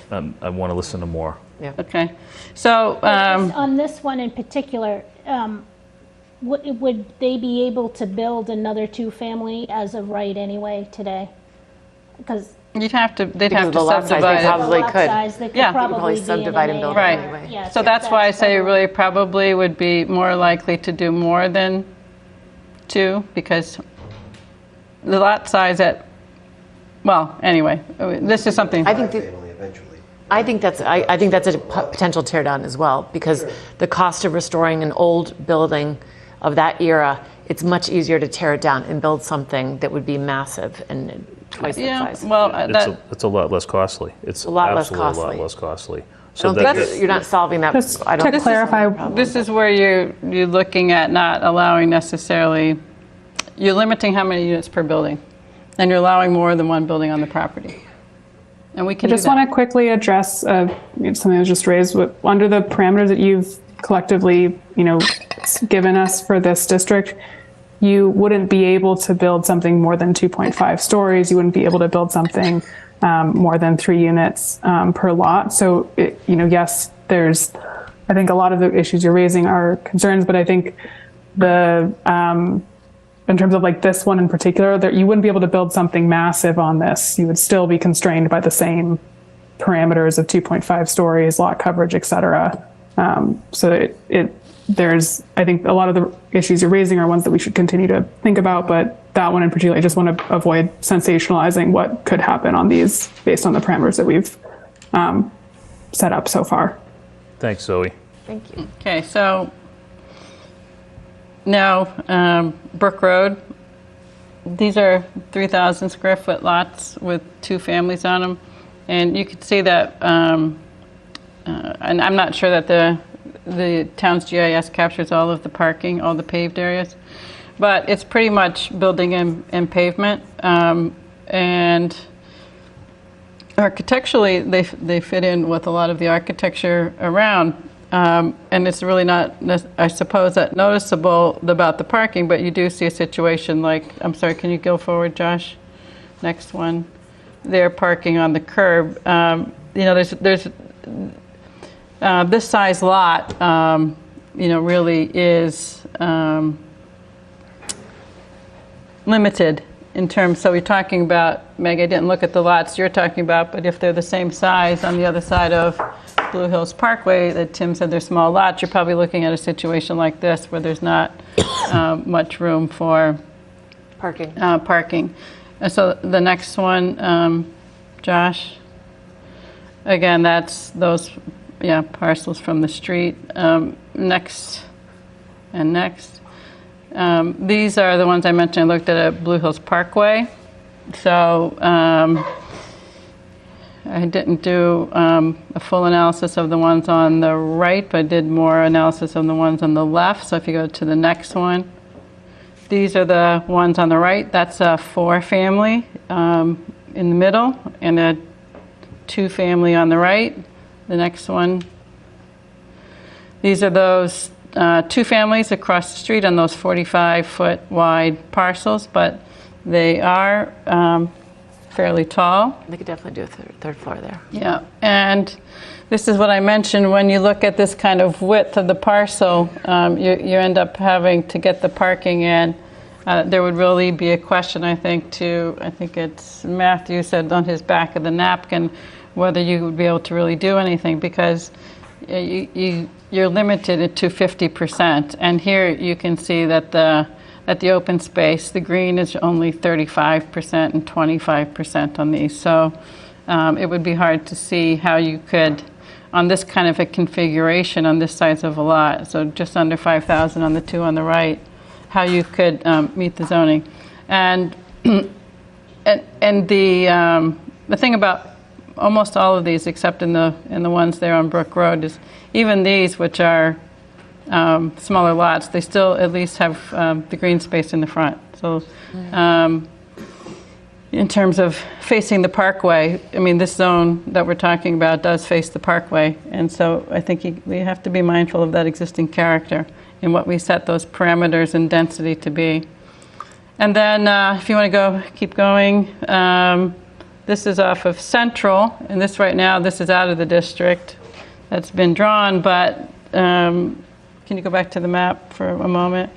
I want to listen to more. Yeah. Okay. So on this one in particular, would they be able to build another two-family as of right anyway today? Because they'd have to Because of the lot size, they subdivide it. probably lot could. size, they could Yeah. probably be subdivide in and an build A. it Right. anyway. Yes, So if that's why I say probably- really probably would be more likely to do more than 2, because the lot size well, anyway, this is something. I think that's a potential tear down as well, because the cost of restoring an old building of that era, it's much easier to tear it down and build something that would be massive and twice that size. Well, It's a lot less costly. It's A lot less absolutely costly. a lot less costly. I don't think you're not solving that. Just I don't to think clarify, this is where you're looking at not allowing necessarily, you're limiting how many units per building, and you're allowing more than one building on the property. And we I can do just that. want to quickly address something that was just raised. Under the parameters that you've collectively, given us for this district, you wouldn't be able to build something more than 2.5 stories. You wouldn't be able to build something more than 3 units per lot. So, yes, I think a lot of the issues you're raising are concerns, but I think in terms of like this one in particular, that you wouldn't be able to build something massive on this. You would still be constrained by the same parameters of 2.5 stories, lot coverage, et cetera. So I think a lot of the issues you're raising are ones that we should continue to think about, but that one in particular, I just want to avoid sensationalizing what could happen on these based on the parameters that we've set up so far. Thanks, Zoe. Thank you. Okay, so now Brook Road, these are 3,000 square foot lots with 2 families on them. And you can see that, and I'm not sure that the town's GIS captures all of the parking, all the paved areas, but it's pretty much building and pavement. And architecturally, they fit in with a lot of the architecture around. And it's really not, I suppose, that noticeable about the parking, but you do see a situation like, I'm sorry, can you go forward, Josh? Next one. They're parking on the curb. There's this size lot, really is limited in terms, so we're talking about, Meg, I didn't look at the lots you're talking about, but if they're the same size on the other side of Blue Hills Parkway, that Tim said they're small lots, you're probably looking at a situation like this where there's not much room for Parking. parking. And so the next one, Josh, again, that's those parcels from the street. Next and next. These are the ones I mentioned. I looked at Blue Hills Parkway. So I didn't do a full analysis of the ones on the right, but I did more analysis of the ones on the left. So if you go to the next one, these are the ones on the right. That's a 4-family in the middle and a 2-family on the right. The next one. These are those 2 families across the street on those 45-foot wide parcels, but they are fairly tall. They could definitely do a third floor there. Yeah, and this is what I mentioned. When you look at this kind of width of the parcel, you end up having to get the parking in. There would really be a question, I think it's Matthew said on his back of the napkin, whether you would be able to really do anything, because you're limited to 50%. And here you can see that at the open space, the green is only 35% and 25% on these. So it would be hard to see how you could, on this kind of a configuration, on this size of a lot, so just under 5,000 on the 2 on the right, how you could meet the zoning. And the thing about almost all of these, except in the ones there on Brook Road, is even these, which are smaller lots, they still at least have the green space in the front. So, in terms of facing the parkway. I mean, this zone that we're talking about does face the parkway, and so I think we have to be mindful of that existing character and what we set those parameters and density to be. And then if you want to keep going, this is off of Central, and this right now, this is out of the district. That's been drawn, but can you go back to the map for a moment?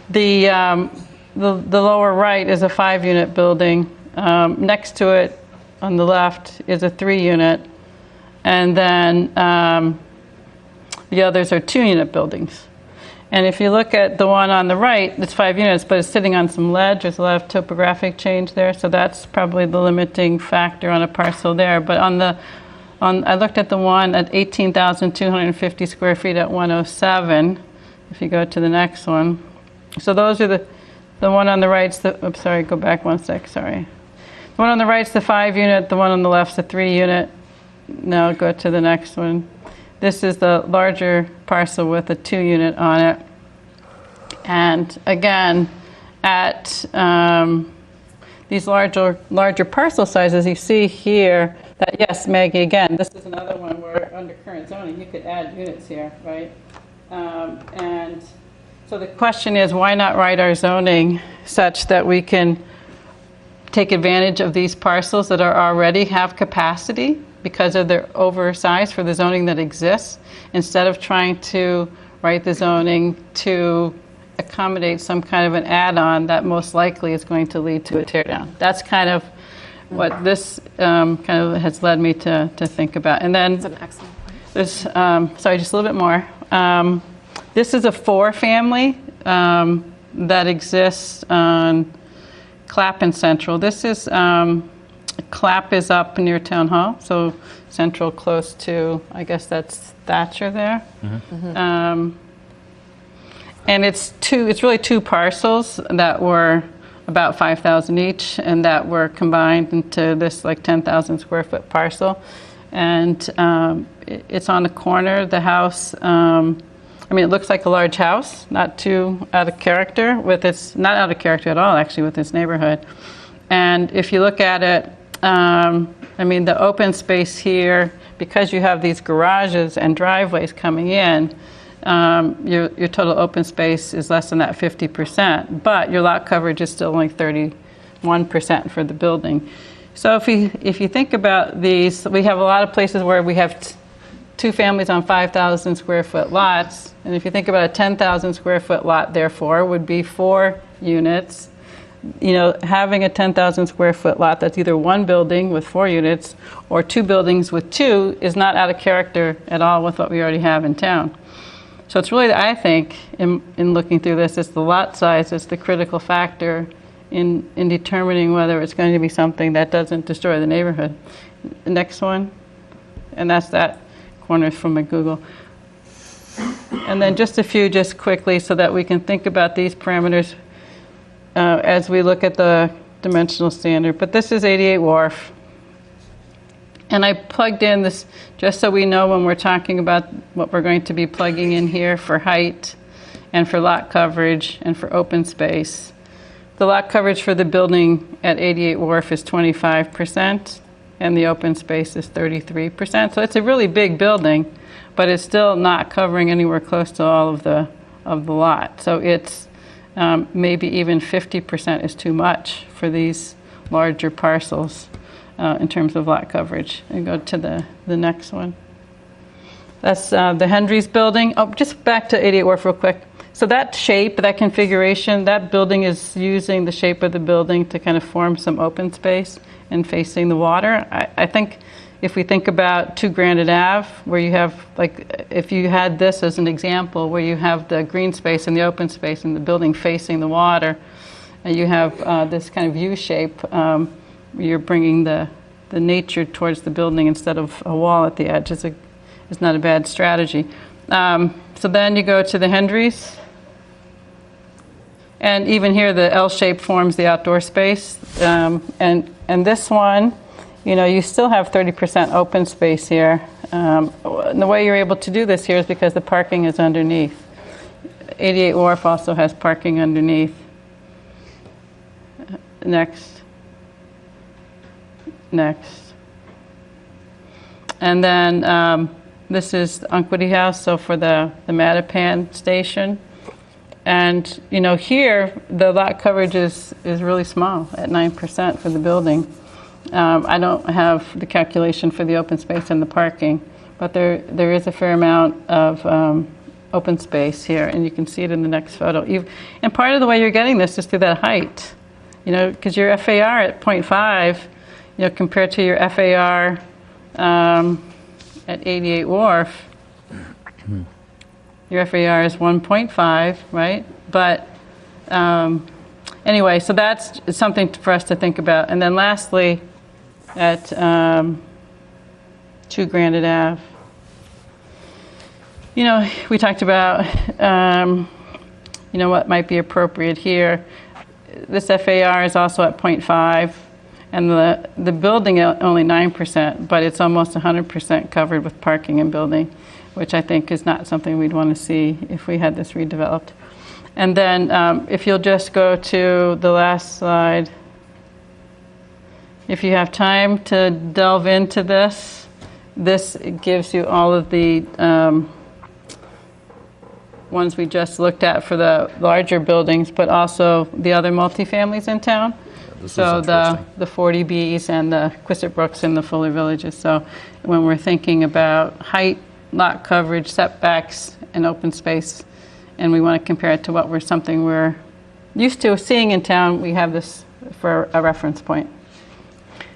The lower right is a 5-unit building. Next to it on the left is a 3-unit, and then the others are 2-unit buildings. And if you look at the one on the right, it's 5 units, but it's sitting on some ledge. There's a lot of topographic change there, so that's probably the limiting factor on a parcel there. But I looked at the one at 18,250 square feet at 107. If you go to the next one, so those are the one on the right's oops, sorry, go back one sec. Sorry, the one on the right's the 5-unit. The one on the left's the 3-unit. Now go to the next one. This is the larger parcel with a 2-unit on it. And again, at these larger parcel sizes, you see here that, yes, Maggie, again, this is another one where under current zoning, you could add units here, right? And so the question is, why not write our zoning such that we can take advantage of these parcels that are already have capacity because of their oversize for the zoning that exists, instead of trying to write the zoning to accommodate some kind of an add-on that most likely is going to lead to a tear down. That's kind of what this kind of has led me to think about. And then That's an excellent point. there's, sorry, just a little bit more. This is a 4-family that exists on Clapp and Central. This is, Clapp is up near Town Hall, so Central close to, I guess that's Thatcher there. And it's really 2 parcels that were about 5,000 each, and that were combined into this like 10,000 square foot parcel. And it's on the corner. The house, I mean, it looks like a large house, not too out of character not out of character at all, actually, with its neighborhood. And if you look at it, I mean, the open space here, because you have these garages and driveways coming in, your total open space is less than that 50%, but your lot coverage is still only 31% for the building. So if you think about these, we have a lot of places where we have 2 families on 5,000 square foot lots, and if you think about a 10,000 square foot lot, therefore, would be 4 units. You know, having a 10,000 square foot lot that's either 1 building with 4 units or 2 buildings with 2 is not out of character at all with what we already have in town. So it's really, I think, in looking through this, it's the lot size is the critical factor in determining whether it's going to be something that doesn't destroy the neighborhood. The next one, and that's that corner from my Google. And then just a few just quickly so that we can think about these parameters as we look at the dimensional standard. But this is 88 Wharf. And I plugged in this just so we know when we're talking about what we're going to be plugging in here for height and for lot coverage and for open space. The lot coverage for the building at 88 Wharf is 25%, and the open space is 33%. So it's a really big building, but it's still not covering anywhere close to all of the lot. So it's maybe even 50% is too much for these larger parcels in terms of lot coverage. And go to the next one. That's the Hendry's building. Oh, just back to 88 Wharf real quick. So that shape, that configuration, that building is using the shape of the building to kind of form some open space and facing the water. I think if we think about 2 Granite Ave, where you have, like, if you had this as an example, where you have the green space and the open space and the building facing the water, and you have this kind of U shape, you're bringing the nature towards the building instead of a wall at the edge is not a bad strategy. So then you go to the Hendry's. And even here, the L shape forms the outdoor space. And this one, you know, you still have 30% open space here. And the way you're able to do this here is because the parking is underneath. 88 Wharf also has parking underneath. Next. next. And then this is the Unquity House, so for the Mattapan station. And, you know, here, the lot coverage is really small at 9% for the building. I don't have the calculation for the open space and the parking, but there is a fair amount of open space here, and you can see it in the next photo. And part of the way you're getting this is through that height, you know, because your FAR at 0.5, you know, compared to your FAR at 88 Wharf, your FAR is 1.5, right? But anyway, so that's something for us to think about. And then lastly, at 2 Granite Ave, you know, we talked about, you know, what might be appropriate here. This FAR is also at 0.5, and the building only 9%, but it's almost 100% covered with parking and building, which I think is not something we'd want to see if we had this redeveloped. And then if you'll just go to the last slide. If you have time to delve into this, this gives you all of the ones we just looked at for the larger buildings, but also the other multifamilies in town. So the 40Bs and the Quistit Brooks and the Fuller Villages. So when we're thinking about height, lot coverage, setbacks, and open space, and we want to compare it to something we're used to seeing in town, we have this for a reference point.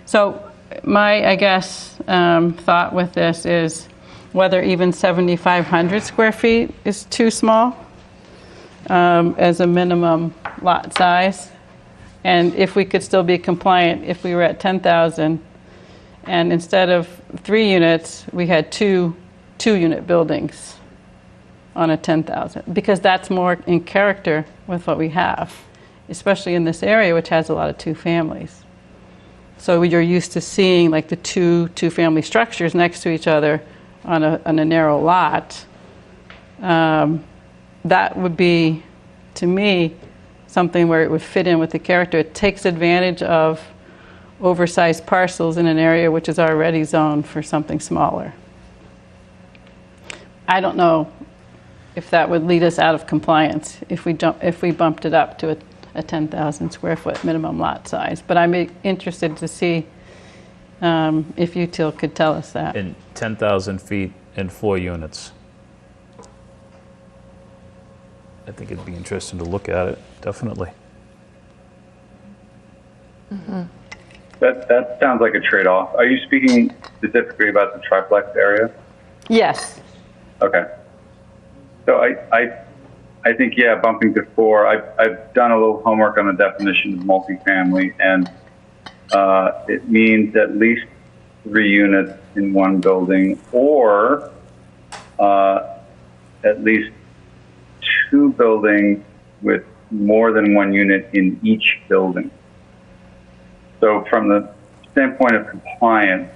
So my, I guess, thought with this is whether even 7,500 square feet is too small as a minimum lot size, and if we could still be compliant if we were at 10,000, and instead of 3 units, we had two unit buildings on a 10,000, because that's more in character with what we have, especially in this area, which has a lot of 2 families. So you're used to seeing like the two-family structures next to each other on a narrow lot. That would be, to me, something where it would fit in with the character. It takes advantage of oversized parcels in an area which is already zoned for something smaller. I don't know if that would lead us out of compliance if we bumped it up to a 10,000 square foot minimum lot size. But I'm interested to see if you, Teal, could tell us that. In 10,000 feet and 4 units. I think it'd be interesting to look at it, definitely. Mm-hmm. That sounds like a trade-off. Are you speaking specifically about the triplex area? Yes. Okay. So I think, yeah, bumping to 4. I've done a little homework on the definition of multifamily, and it means at least 3 units in one building, or at least 2 buildings with more than 1 unit in each building. So from the standpoint of compliance,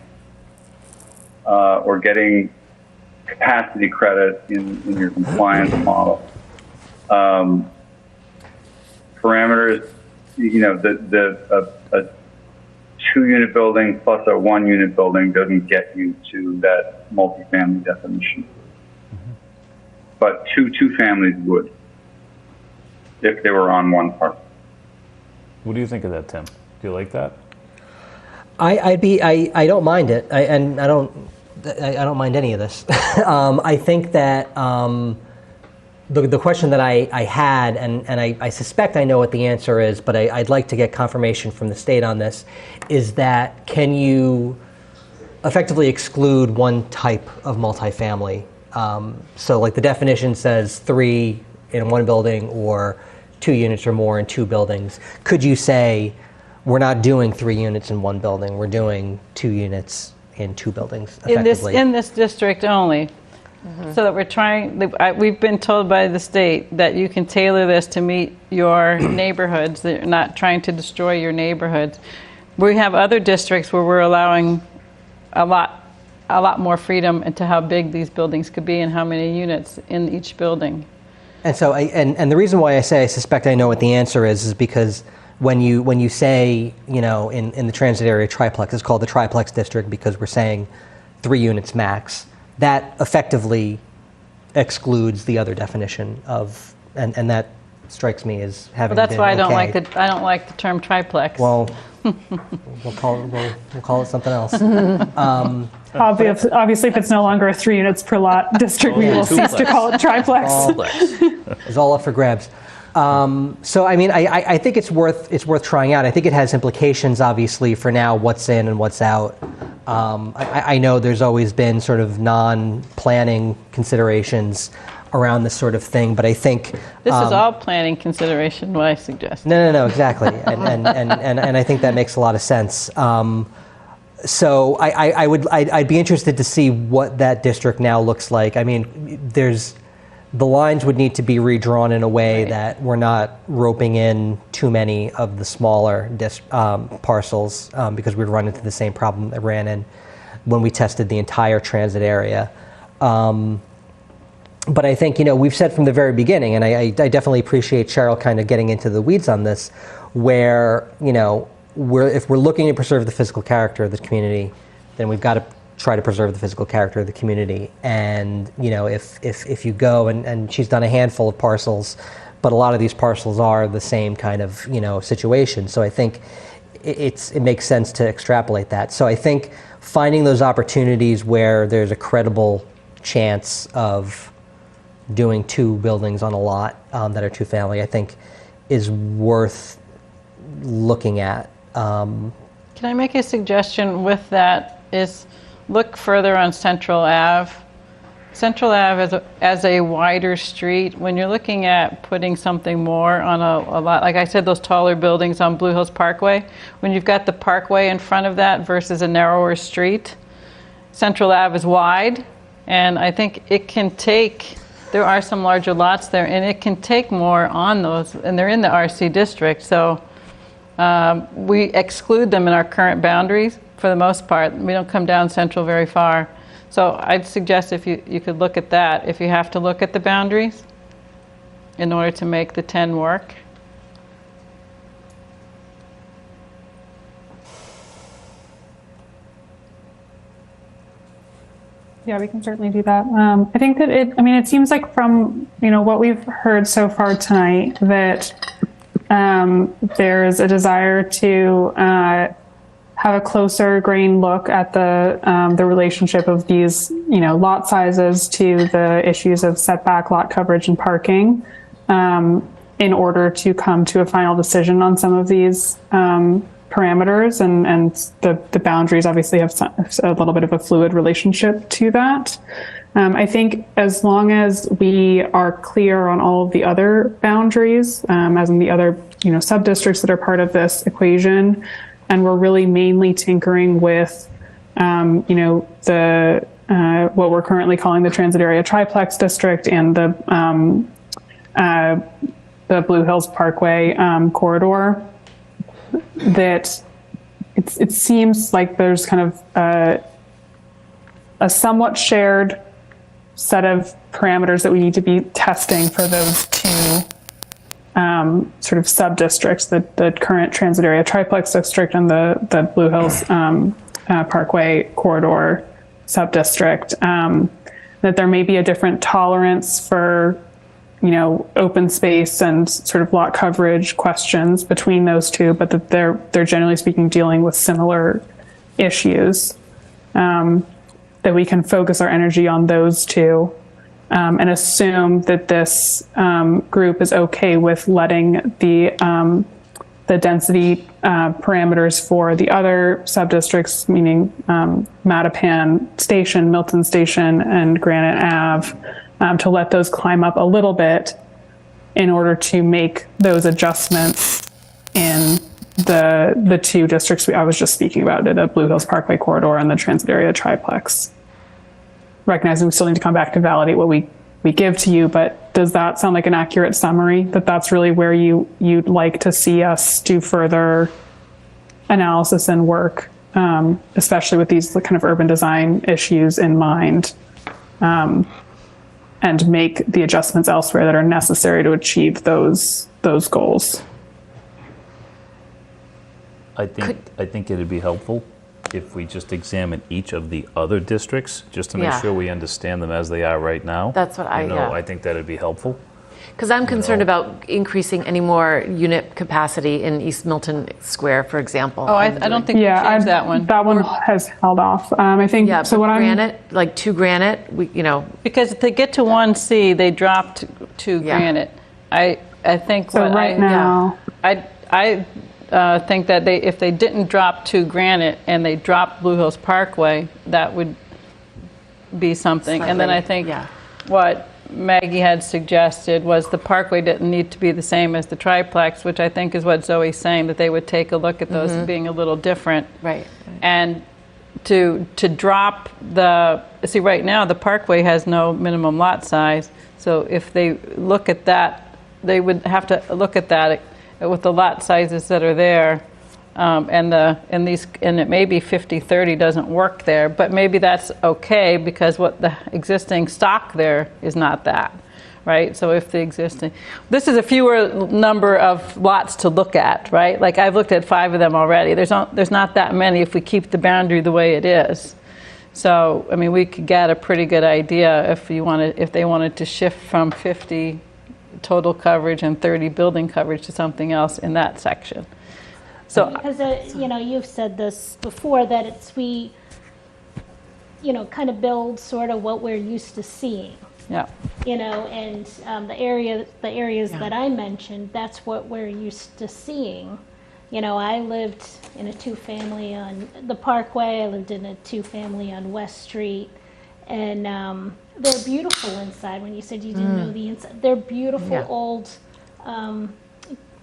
or getting capacity credit in your compliance model, parameters, you know, a 2-unit building plus a 1-unit building doesn't get you to that multifamily definition. Mm-hmm. But two families would, if they were on one parcel. What do you think of that, Tim? Do you like that? I don't mind it, I don't mind any of this. I think that the question that I had, and I suspect I know what the answer is, but I'd like to get confirmation from the state on this, is that can you effectively exclude one type of multifamily? So like the definition says 3 in one building or 2 units or more in 2 buildings. Could you say, we're not doing 3 units in one building, we're doing 2 units in 2 buildings effectively? In this district only. Mm-hmm. So that we're trying, we've been told by the state that you can tailor this to meet your neighborhoods, that you're not trying to destroy your neighborhoods. We have other districts where we're allowing a lot more freedom into how big these buildings could be and how many units in each building. And so, and the reason why I say I suspect I know what the answer is because when you say, in the transit area triplex, it's called the triplex district because we're saying 3 units max. That effectively excludes the other definition of, and that strikes me as having. Well, that's why I don't okay. like the term triplex. Well, we'll call it something else. Obviously, if it's no longer a 3 units per lot district, we will cease to call it triplex. It's all up for grabs. So I mean, I think it's worth trying out. I think it has implications, obviously, for now, what's in and what's out. I know there's always been sort of non-planning considerations around this sort of thing, but I think this is all planning consideration. What I suggest. No, exactly, and I think that makes a lot of sense. So I'd be interested to see what that district now looks like. I mean, the lines would need to be redrawn in a way that we're not roping in too many of the smaller parcels because we'd run into the same problem that ran in when we tested the entire transit area. But I think, we've said from the very beginning, and I definitely appreciate Cheryl kind of getting into the weeds on this, where, if we're looking to preserve the physical character of the community, then we've got to try to preserve the physical character of the community. And, if you go, and she's done a handful of parcels, but a lot of these parcels are the same kind of, situation. So I think it makes sense to extrapolate that. So I think finding those opportunities where there's a credible chance of doing 2 buildings on a lot that are 2-family, I think is worth looking at. Can I make a suggestion with that? Is look further on Central Ave. Central Ave as a wider street, when you're looking at putting something more on a lot, like I said, those taller buildings on Blue Hills Parkway, when you've got the parkway in front of that versus a narrower street, Central Ave is wide, and I think it can take, there are some larger lots there, and it can take more on those, and they're in the RC district, so we exclude them in our current boundaries for the most part. We don't come down Central very far. So I'd suggest if you could look at that, if you have to look at the boundaries in order to make the 10 work. Yeah, we can certainly do that. I think that it seems like from, what we've heard so far tonight that there's a desire to have a closer grain look at the relationship of these, lot sizes to the issues of setback, lot coverage, and parking, in order to come to a final decision on some of these parameters. And the boundaries obviously have a little bit of a fluid relationship to that. I think as long as we are clear on all of the other boundaries, as in the other, sub-districts that are part of this equation, and we're really mainly tinkering with, what we're currently calling the transit area triplex district and the Blue Hills Parkway corridor, that it seems like there's kind of a somewhat shared set of parameters that we need to be testing for those 2 sort of sub-districts, the current transit area triplex district and the Blue Hills Parkway corridor sub-district, that there may be a different tolerance for, open space and sort of lot coverage questions between those 2, but that they're generally speaking dealing with similar issues, that we can focus our energy on those 2. And assume that this group is okay with letting the density parameters for the other sub-districts, meaning Mattapan Station, Milton Station, and Granite Ave, to let those climb up a little bit in order to make those adjustments in the 2 districts I was just speaking about, the Blue Hills Parkway corridor and the transit area triplex. Recognizing we still need to come back to validate what we give to you, but does that sound like an accurate summary, that that's really where you'd like to see us do further analysis and work, especially with these kind of urban design issues in mind, and make the adjustments elsewhere that are necessary to achieve those goals? I think it'd be helpful if we just examine each of the other districts, just to make Yeah. sure we understand them as they are right now. That's what yeah. I think that'd be helpful. Because I'm concerned about increasing any more unit capacity in East Milton Square, for example. Oh, I don't think we changed that one. That one has held off. I think, Yeah, so but what granite, like 2 granite, Because if they get to 1C, they dropped to granite. I think So right now- I think that if they didn't drop to granite and they dropped Blue Hills Parkway, that would be something. And then I think what Maggie had suggested was the parkway didn't need to be the same as the triplex, which I think is what Zoe's saying, that they would take a look at those being a little different. Right. And to drop see right now the parkway has no minimum lot size, so if they look at that, they would have to look at that with the lot sizes that are there, and it may be 50-30 doesn't work there, but maybe that's okay because what the existing stock there is not that, right? So if this is a fewer number of lots to look at, right? Like I've looked at 5 of them already. There's not that many if we keep the boundary the way it is. So I mean, we could get a pretty good idea if they wanted to shift from 50 total coverage and 30 building coverage to something else in that section. So because you've said this before, that we kind of build sort of what we're used to seeing. Yeah. And the areas that I mentioned, that's what we're used to seeing. I lived in a 2-family on the Parkway. I lived in a 2-family on West Street, and they're beautiful inside. When you said you didn't know the inside, they're beautiful old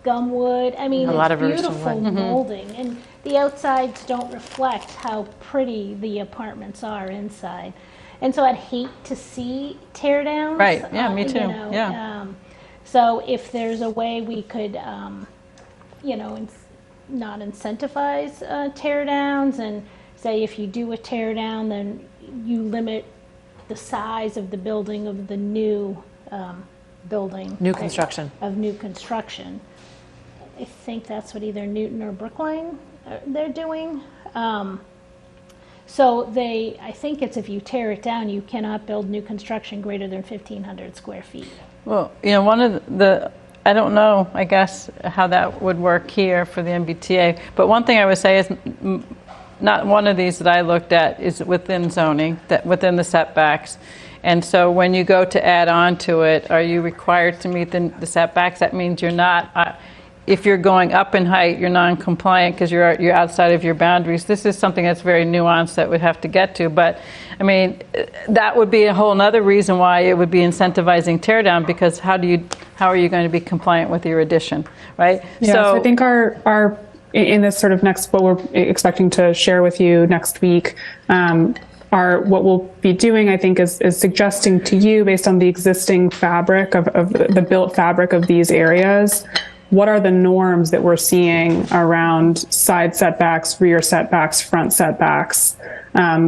gumwood. I mean, it's beautiful molding, and the outsides don't reflect how pretty the apartments are inside. And so I'd hate to see tear downs. Right. Yeah, me too. So if there's a way we could, not incentivize tear downs, and say if you do a tear down, then you limit the size of the building of the new building. New construction. Of new construction. I think that's what either Newton or Brookline they're doing. So I think it's if you tear it down, you cannot build new construction greater than 1,500 square feet. Well, one of I don't know, I guess, how that would work here for the MBTA, but one thing I would say is not one of these that I looked at is within zoning, within the setbacks. And so when you go to add on to it, are you required to meet the setbacks? That means you're not, if you're going up in height, you're non-compliant because you're outside of your boundaries. This is something that's very nuanced that we'd have to get to. But I mean, that would be a whole other reason why it would be incentivizing tear down, because how are you going to be compliant with your addition, right? Yeah, so I think our in this sort of next, what we're expecting to share with you next week, what we'll be doing, I think, is suggesting to you, based on the existing fabric of the built fabric of these areas, what are the norms that we're seeing around side setbacks, rear setbacks, front setbacks,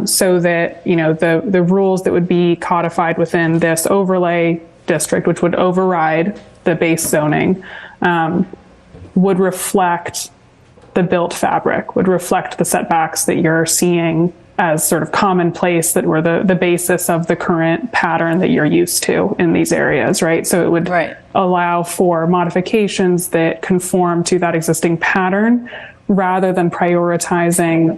so that the rules that would be codified within this overlay district, which would override the base zoning, would reflect the built fabric, would reflect the setbacks that you're seeing as sort of commonplace, that were the basis of the current pattern that you're used to in these areas, right? So it would allow for modifications that conform to that existing pattern, rather than prioritizing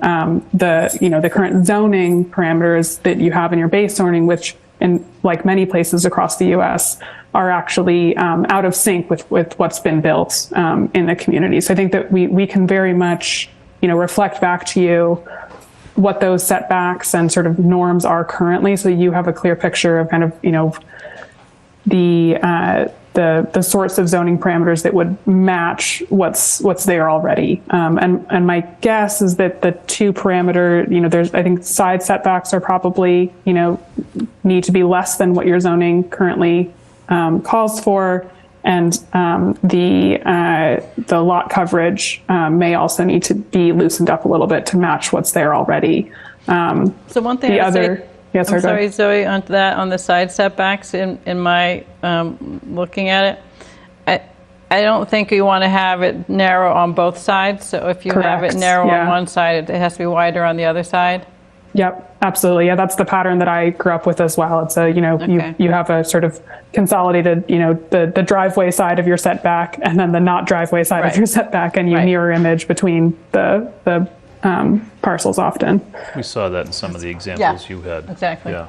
the current zoning parameters that you have in your base zoning, which, in like many places across the U.S., are actually out of sync with what's been built in the community. So I think that we can very much reflect back to you what those setbacks and sort of norms are currently, so you have a clear picture of kind of the sorts of zoning parameters that would match what's there already. And my guess is that the 2 parameter, I think side setbacks are probably need to be less than what your zoning currently calls for, and the lot coverage may also need to be loosened up a little bit to match what's there already. So one thing I'm sorry, Zoe, on that, on the side setbacks, in my looking at it, I don't think you want to have it narrow on both sides. So if you have it Correct, narrow on yeah. one side, it has to be wider on the other side. Yep, absolutely. Yeah, that's the pattern that I grew up with as well. It's a, Okay. you have a sort of consolidated, the driveway side of your setback and then the not driveway side Right. of your setback, and you Right. mirror image between the parcels often. We saw that in some of the examples you had. Exactly. Yeah.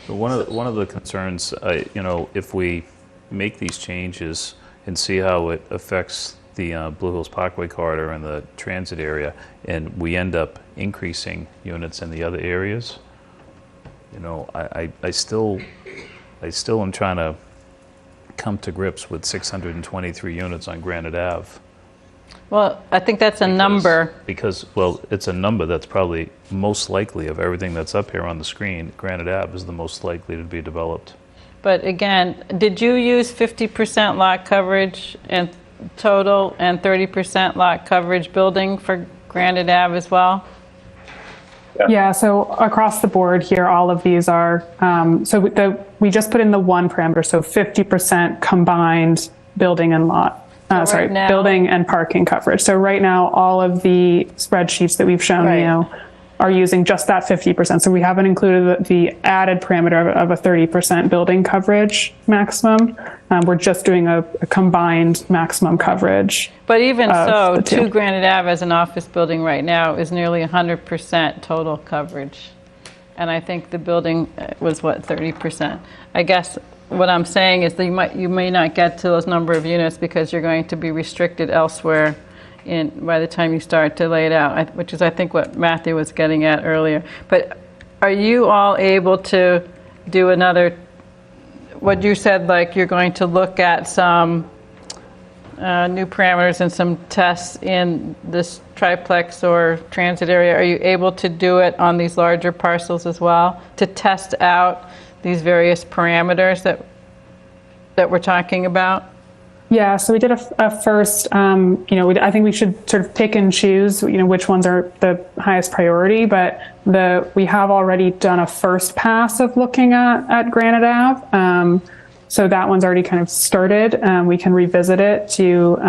But one of the concerns, if we make these changes and see how it affects the Blue Hills Parkway corridor and the transit area, and we end up increasing units in the other areas, I still am trying to come to grips with 623 units on Granite Ave. Well, I think that's a number. Because, well, it's a number that's probably most likely of everything that's up here on the screen. Granite Ave is the most likely to be developed. But again, did you use 50% lot coverage and total and 30% lot coverage building for Granite Ave as well? Yeah, so across the board here, all of these are, we just put in the one parameter, so 50% combined building and lot. now- Building and parking coverage. So right now, all of the spreadsheets that we've shown Right. you are using just that 50%. So we haven't included the added parameter of a 30% building coverage maximum. We're just doing a combined maximum coverage. But even of so, the two. 2 Granite Ave as an office building right now is nearly 100% total coverage. And I think the building was, 30%. I guess what I'm saying is that you may not get to those number of units because you're going to be restricted elsewhere by the time you start to lay it out, which is, I think, what Matthew was getting at earlier. But are you all able to do another, what you said, like you're going to look at some new parameters and some tests in this triplex or transit area? Are you able to do it on these larger parcels as well, to test out these various parameters that we're talking about? Yeah, so we did a first, I think we should sort of pick and choose, which ones are the highest priority, but we have already done a first pass of looking at Granite Ave. So that one's already kind of started. We can revisit it to,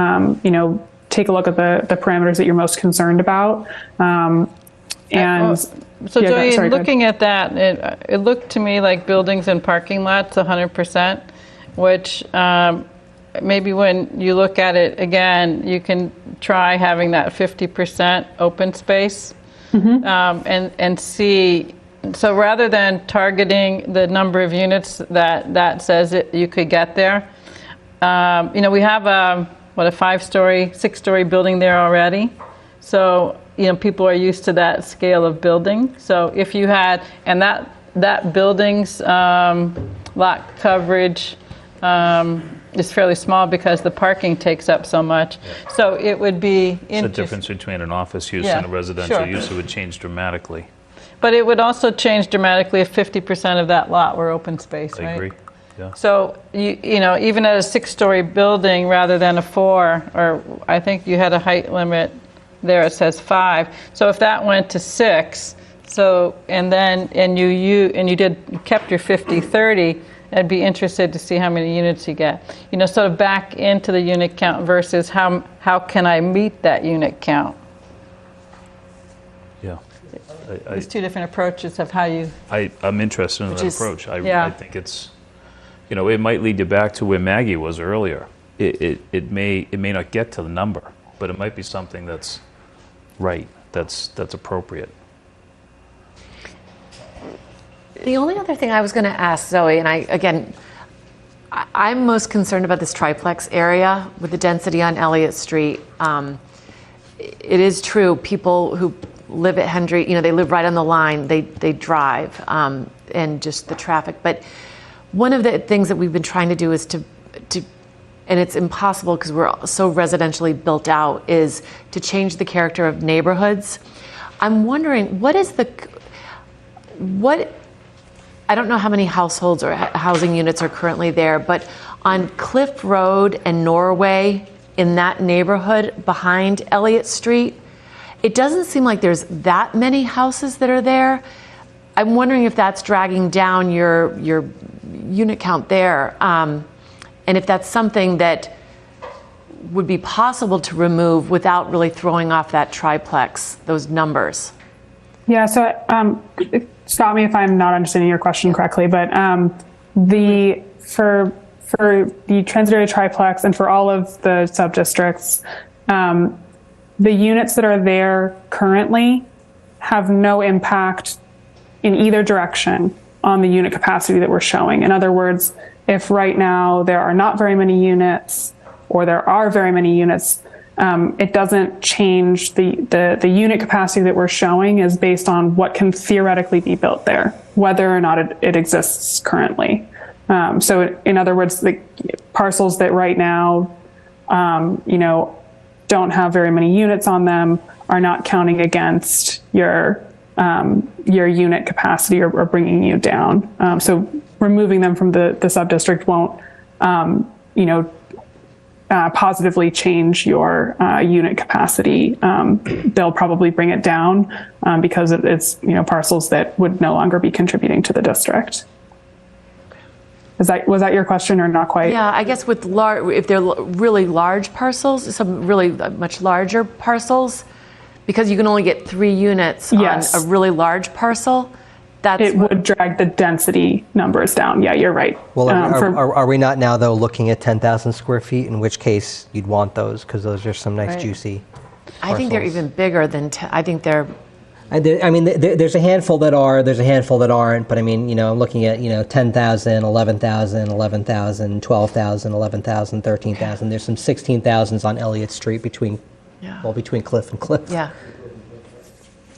take a look at the parameters that you're most concerned about. So Joey, looking at that, it looked to me like buildings and parking lots 100%, which maybe when you look at it again, you can try having that 50% open space and see. So rather than targeting the number of units that says you could get there, we have a 5-story, 6-story building there already. So people are used to that scale of building. So if you had, and that building's lot coverage is fairly small because the parking takes up so much. Yeah. So it would be The difference between an office use and a residential use, it would change dramatically. But it would also change dramatically if 50% of that lot were open space, right? I agree. Yeah. So even at a 6-story building rather than a 4, or I think you had a height limit there, it says 5. So if that went to 6, and you kept your 50-30, I'd be interested to see how many units you get. Sort of back into the unit count versus how can I meet that unit count? Yeah. There's 2 different approaches of how you... I'm interested in that approach. I think it's, it might lead you back to where Maggie was earlier. It may not get to the number, but it might be something that's right, that's appropriate. The only other thing I was going to ask Zoe, and I'm most concerned about this triplex area with the density on Elliott Street. It is true, people who live at Hendry, they live right on the line, they drive, and just the traffic. But one of the things that we've been trying to do is to and it's impossible because we're so residentially built out, is to change the character of neighborhoods. I'm wondering, I don't know how many households or housing units are currently there, but on Cliff Road and Norway, in that neighborhood behind Elliott Street, it doesn't seem like there's that many houses that are there. I'm wondering if that's dragging down your unit count there, and if that's something that would be possible to remove without really throwing off that triplex, those numbers? Yeah, so stop me if I'm not understanding your question correctly, but for the transit area triplex and for all of the sub-districts, the units that are there currently have no impact in either direction on the unit capacity that we're showing. In other words, if right now there are not very many units or there are very many units, it doesn't change the unit capacity that we're showing is based on what can theoretically be built there, whether or not it exists currently. So in other words, the parcels that right now, don't have very many units on them are not counting against your unit capacity or bringing you down. So removing them from the sub-district won't, positively change your unit capacity. They'll probably bring it down because it's parcels that would no longer be contributing to the district. Was that your question or not quite? Yeah, I guess with if they're really large parcels, some really much larger parcels, because you can only get 3 units on a really large parcel. It would drag the density numbers down. Yeah, you're right. Well, are we not now, though, looking at 10,000 square feet, in which case you'd want those because those are some nice, juicy parcels. I think they're even bigger than, I think they're... I mean, there's a handful that are, there's a handful that aren't, but I mean, I'm looking at, 10,000, 11,000, 11,000, 12,000, 11,000, 13,000. There's some 16,000s on Elliott Street between Cliff and Cliff. Yeah.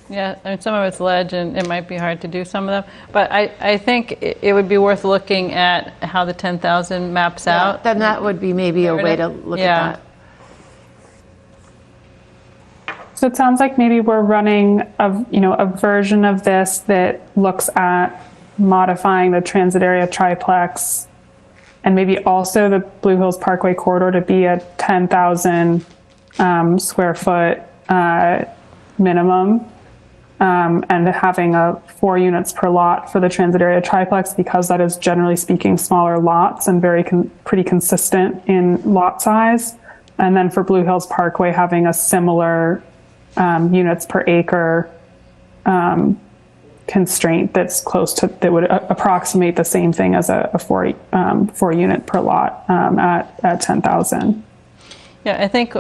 Yeah, I mean, some of it's ledge, and it might be hard to do some of them. But I think it would be worth looking at how the 10,000 maps out. Then that would be maybe a way to look at that. So it sounds like maybe we're running a version of this that looks at modifying the transit area triplex and maybe also the Blue Hills Parkway corridor to be a 10,000 square foot minimum. And having 4 units per lot for the transit area triplex, because that is generally speaking smaller lots and pretty consistent in lot size. And then for Blue Hills Parkway, having a similar units per acre constraint that would approximate the same thing as a 4 unit per lot at 10,000. Yeah, I think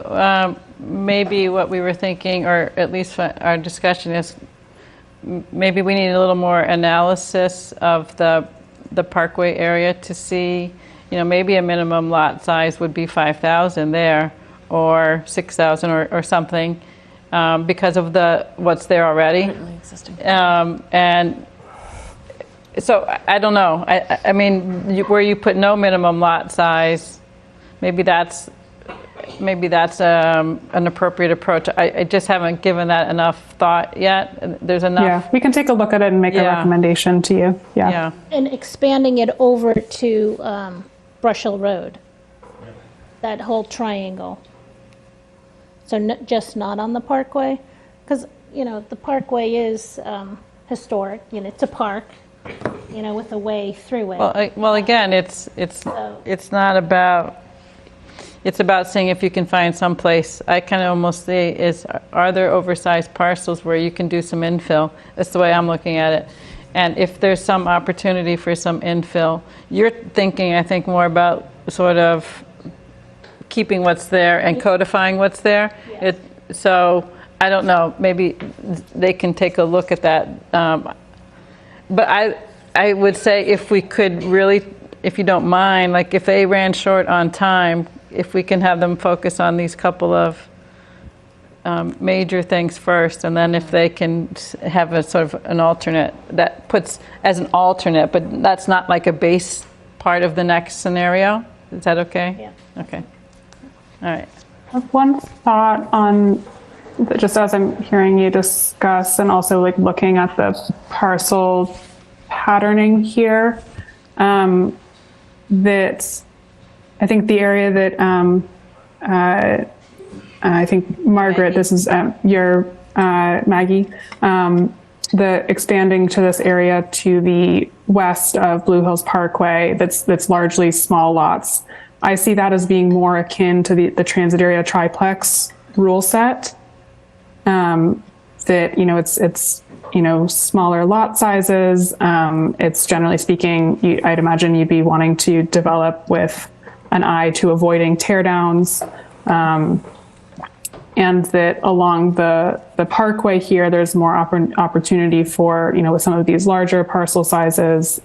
maybe what we were thinking, or at least our discussion is, maybe we need a little more analysis of the Parkway area to see, maybe a minimum lot size would be 5,000 there, or 6,000 or something, because of what's there already. And so I don't know. I mean, where you put no minimum lot size, maybe that's an appropriate approach. I just haven't given that enough thought yet. There's enough. Yeah, we can take a look at it and make a recommendation to you. Yeah. And expanding it over to Brush Hill Road, that whole triangle. So just not on the Parkway, because the Parkway is historic. It's a park, with a way through it. Well, again, it's not about. It's about seeing if you can find some place. I kind of almost say are there oversized parcels where you can do some infill? That's the way I'm looking at it. And if there's some opportunity for some infill, you're thinking, I think, more about sort of keeping what's there and codifying what's there. Yes. So I don't know, maybe they can take a look at that. But I would say if we could really, if you don't mind, like if they ran short on time, if we can have them focus on these couple of major things first, and then if they can have a sort of an alternate that puts as an alternate, but that's not like a base part of the next scenario. Is that okay? Yeah. Okay. All right. I have one thought on, just as I'm hearing you discuss, and also like looking at the parcel patterning here, that I think the area that I think Margaret, this is your Maggie, the expanding to this area to the west of Blue Hills Parkway, that's largely small lots. I see that as being more akin to the transit area triplex rule set. That, it's smaller lot sizes. It's generally speaking, I'd imagine you'd be wanting to develop with an eye to avoiding tear downs. And that along the parkway here, there's more opportunity for, with some of these larger parcel sizes,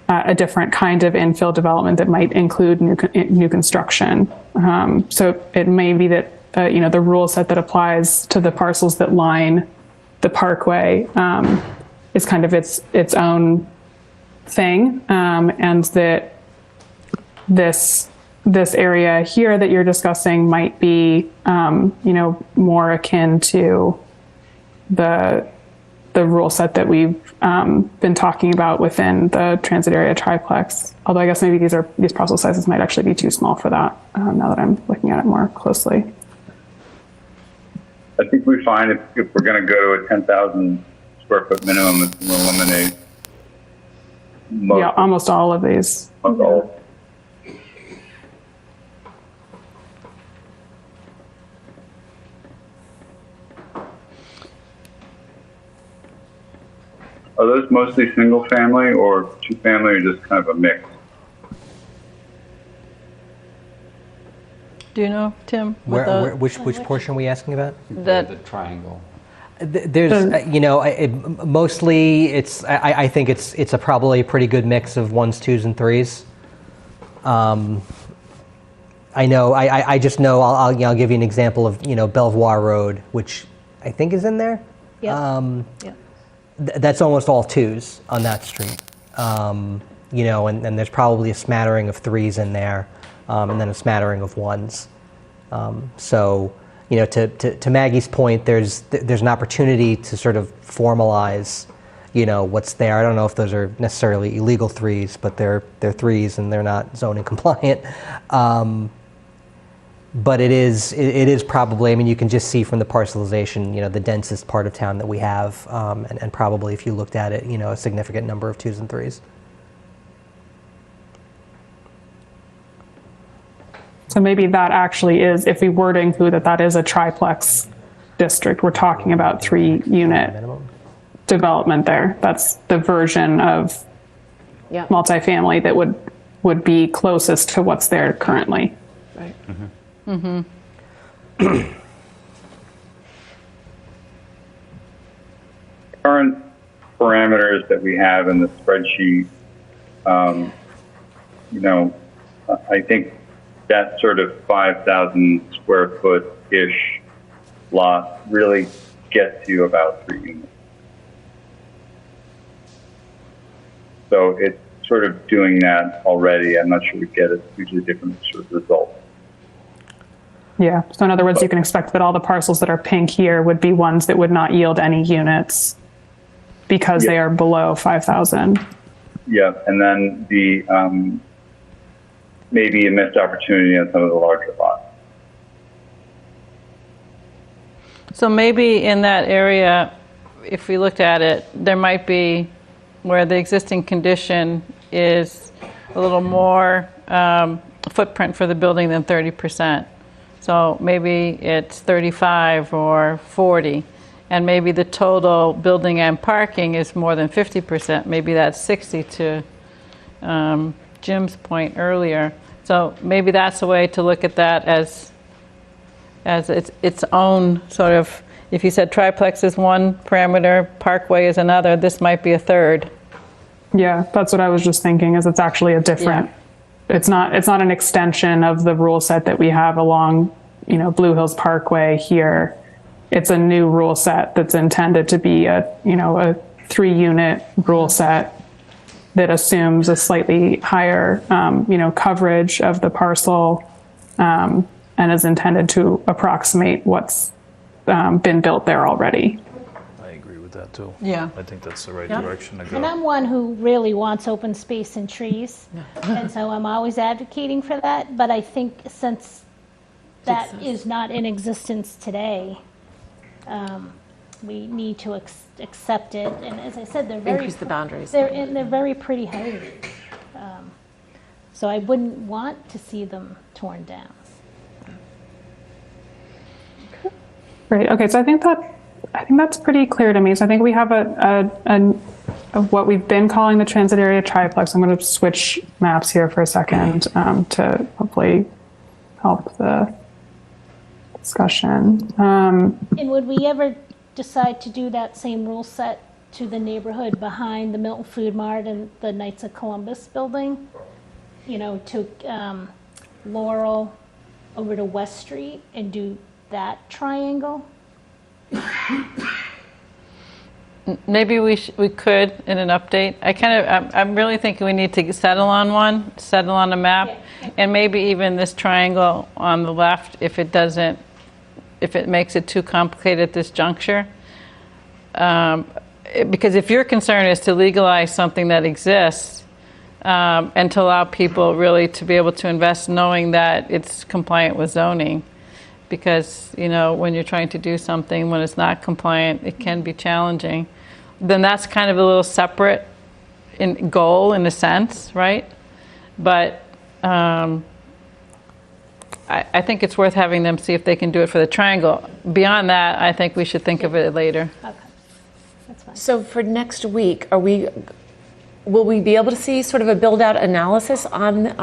a different kind of infill development that might include new construction. So it may be that, the rule set that applies to the parcels that line the parkway is kind of its own thing, and that this area here that you're discussing might be, more akin to the rule set that we've been talking about within the transit area triplex. Although I guess maybe these parcel sizes might actually be too small for that. Now that I'm looking at it more closely. I think we find if we're going to go to a 10,000 square foot minimum, it's going to eliminate almost all of these. Almost all. Are those mostly single family or two family, or just kind of a mix? Do you know, Tim? Which portion are we asking about? The triangle. There's, mostly it's. I think it's probably a pretty good mix of 1s, 2s, and 3s. I know. I just know. I'll give you an example of Belvoir Road, which I think is in there. Yeah. That's almost all 2s on that street. And there's probably a smattering of 3s in there, and then a smattering of 1s. So, to Maggie's point, there's an opportunity to sort of formalize, what's there. I don't know if those are necessarily illegal 3s, but they're 3s and they're not zoning compliant. But it is probably, you can just see from the parcelization, the densest part of town that we have, and probably if you looked at it, a significant number of 2s and 3s. So maybe that actually is, if we were to include that is a triplex district, we're talking about 3-unit development there. That's the version of multifamily that would be closest to what's there currently. Right. Mm-hmm. Current parameters that we have in the spreadsheet, I think that sort of 5,000 square foot-ish lot really gets you about 3 units. So it's sort of doing that already. I'm not sure we get a hugely different sort of result. Yeah, so in other words, you can expect that all the parcels that are pink here would be ones that would not yield any units because they are below 5,000. Yeah, and then the maybe a missed opportunity on some of the larger lots. So maybe in that area, if we looked at it, there might be where the existing condition is a little more footprint for the building than 30%. So maybe it's 35 or 40, and maybe the total building and parking is more than 50%. Maybe that's 60 to Jim's point earlier. So maybe that's a way to look at that as its own sort of, if you said triplex is one parameter, parkway is another, this might be a third. Yeah, that's what I was just thinking, is it's actually a different, it's not an extension of the rule set that we have along, Blue Hills Parkway here. It's a new rule set that's intended to be a 3-unit rule set that assumes a slightly higher, coverage of the parcel, and is intended to approximate what's been built there already. I agree with that too. Yeah. I think that's the right direction to go. And I'm one who really wants open space and trees, and so I'm always advocating for that. But I think since that is not in existence today, we need to accept it. And as I said, they're very increase the boundaries. They're very pretty heavy. So I wouldn't want to see them torn down. Great. Okay, so I think that's pretty clear to me. So I think we have what we've been calling the transit area triplex. I'm going to switch maps here for a second to hopefully help the discussion. And would we ever decide to do that same rule set to the neighborhood behind the Milton Food Mart and the Knights of Columbus building? You know, to Laurel over to West Street and do that triangle? Maybe we could in an update. I'm really thinking we need to settle on a map, and maybe even this triangle on the left if it makes it too complicated at this juncture. Because if your concern is to legalize something that exists and to allow people really to be able to invest knowing that it's compliant with zoning, because when you're trying to do something when it's not compliant, it can be challenging, then that's kind of a little separate goal in a sense, right? But I think it's worth having them see if they can do it for the triangle. Beyond that, I think we should think of it later. Okay, that's fine. So for next week, will we be able to see sort of a build-out analysis on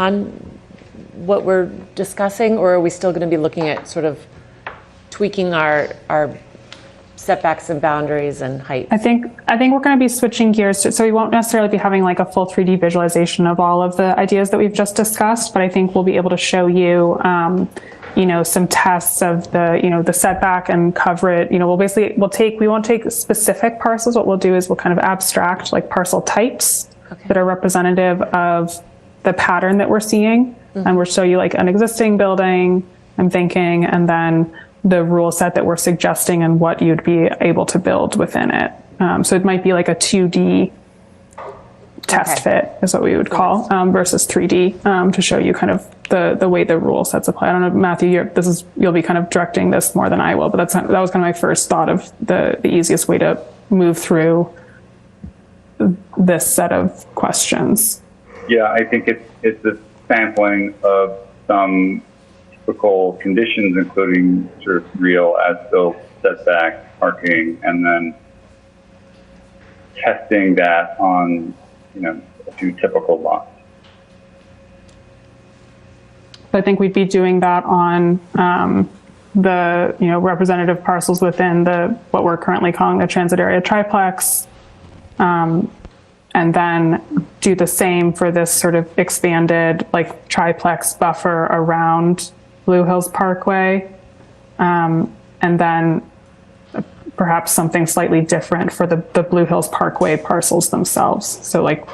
what we're discussing, or are we still going to be looking at sort of tweaking our setbacks and boundaries and height? I think we're going to be switching gears so we won't necessarily be having like a full 3D visualization of all of the ideas that we've just discussed, but I think we'll be able to show you some tests of the setback and cover it. We won't take specific parcels. What we'll do is we'll kind of abstract like parcel types that are representative of the pattern that we're seeing. And we'll show you like an existing building, I'm thinking, and then the rule set that we're suggesting and what you'd be able to build within it. So it might be like a 2D test fit is what we would call versus 3D to show you kind of the way the rule sets apply. I don't know, Matthew, you'll be kind of directing this more than I will, but that was kind of my first thought of the easiest way to move through this set of questions. Yeah, I think it's a sampling of some typical conditions, including sort of real as-built setback, parking, and then testing that on, a few typical lots. I think we'd be doing that on the representative parcels within what we're currently calling the transit area triplex, and then do the same for this sort of expanded like triplex buffer around Blue Hills Parkway, and then perhaps something slightly different for the Blue Hills Parkway parcels themselves. So like,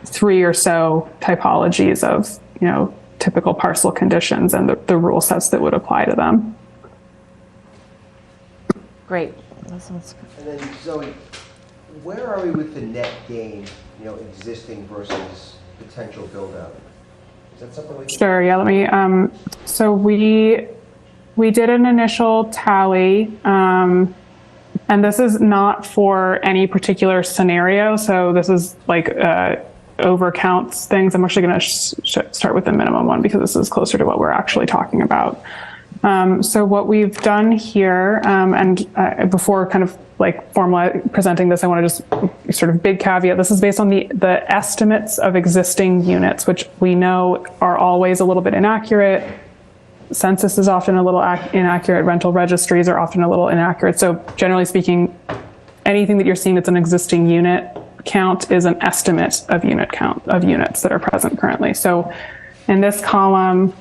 3 or so typologies of, typical parcel conditions and the rule sets that would apply to them. Great. That sounds good. And then Zoe, where are we with the net gain, existing versus potential build out? Is that something we can... Sure, yeah, let me, so we did an initial tally, and this is not for any particular scenario. So this is like overcounts things. I'm actually going to start with the minimum one because this is closer to what we're actually talking about. So what we've done here, and before kind of like presenting this, I want to just sort of big caveat. This is based on the estimates of existing units, which we know are always a little bit inaccurate. Census is often a little inaccurate. Rental registries are often a little inaccurate. So generally speaking, anything that you're seeing that's an existing unit count is an estimate of unit count of units that are present currently. So in this column,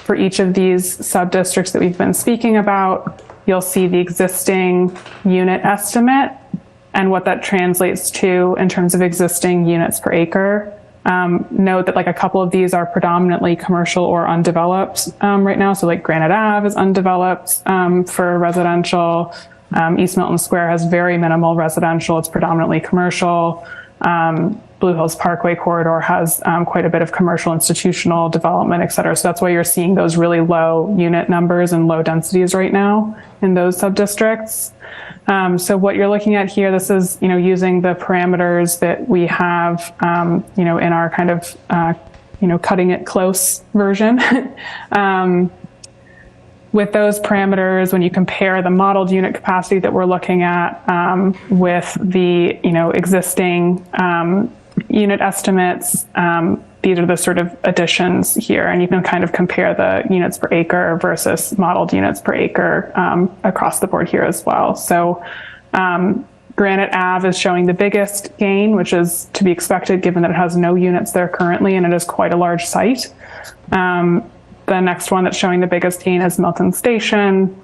for each of these sub-districts that we've been speaking about, you'll see the existing unit estimate and what that translates to in terms of existing units per acre. Note that like a couple of these are predominantly commercial or undeveloped right now. So like Granite Ave is undeveloped for residential. East Milton Square has very minimal residential. It's predominantly commercial. Blue Hills Parkway corridor has quite a bit of commercial institutional development, et cetera. So that's why you're seeing those really low unit numbers and low densities right now in those subdistricts. So what you're looking at here, this is, using the parameters that we have, in our kind of, cutting it close version. With those parameters, when you compare the modeled unit capacity that we're looking at with the existing unit estimates, these are the sort of additions here, and you can kind of compare the units per acre versus modeled units per acre across the board here as well. So Granite Ave is showing the biggest gain, which is to be expected given that it has no units there currently and it is quite a large site. The next one that's showing the biggest gain is Milton Station,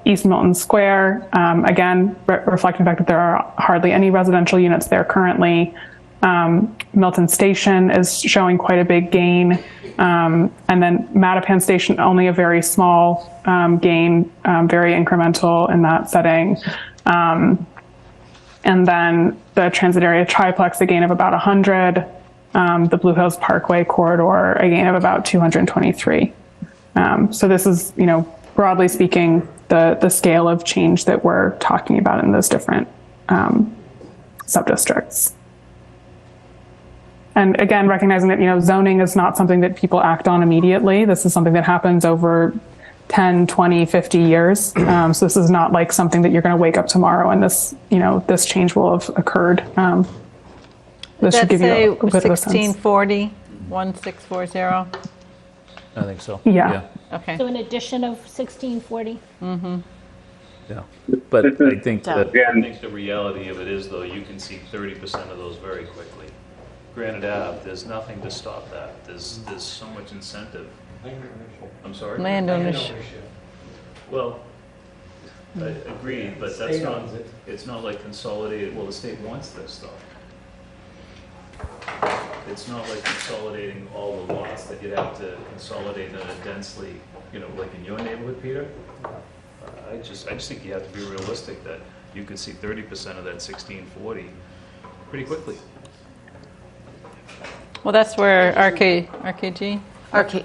East Milton Square. Again, reflecting the fact that there are hardly any residential units there currently. Milton Station is showing quite a big gain. And then Mattapan Station, only a very small gain, very incremental in that setting. And then the transit area triplex, a gain of about 100. The Blue Hills Parkway corridor, a gain of about 223. So this is, broadly speaking, the scale of change that we're talking about in those different subdistricts. And again, recognizing that, zoning is not something that people act on immediately. This is something that happens over 10, 20, 50 years. So this is not like something that you're going to wake up tomorrow and this, this change will have occurred. This should give you a bit of a sense. 1640, 1640? I think so. Yeah. Okay. So an addition of 1640. Mm-hmm. Yeah. But I think the reality of it is, though, you can see 30% of those very quickly. Granite Ave, there's nothing to stop that. There's so much incentive. I'm sorry? Land ownership. Well, I agree, but that's not, it's not like consolidated, well, the state wants this stuff. It's not like consolidating all the lots that you'd have to consolidate in a densely, like in your neighborhood, Peter. I just think you have to be realistic that you could see 30% of that 1640 pretty quickly. Well, that's where RKG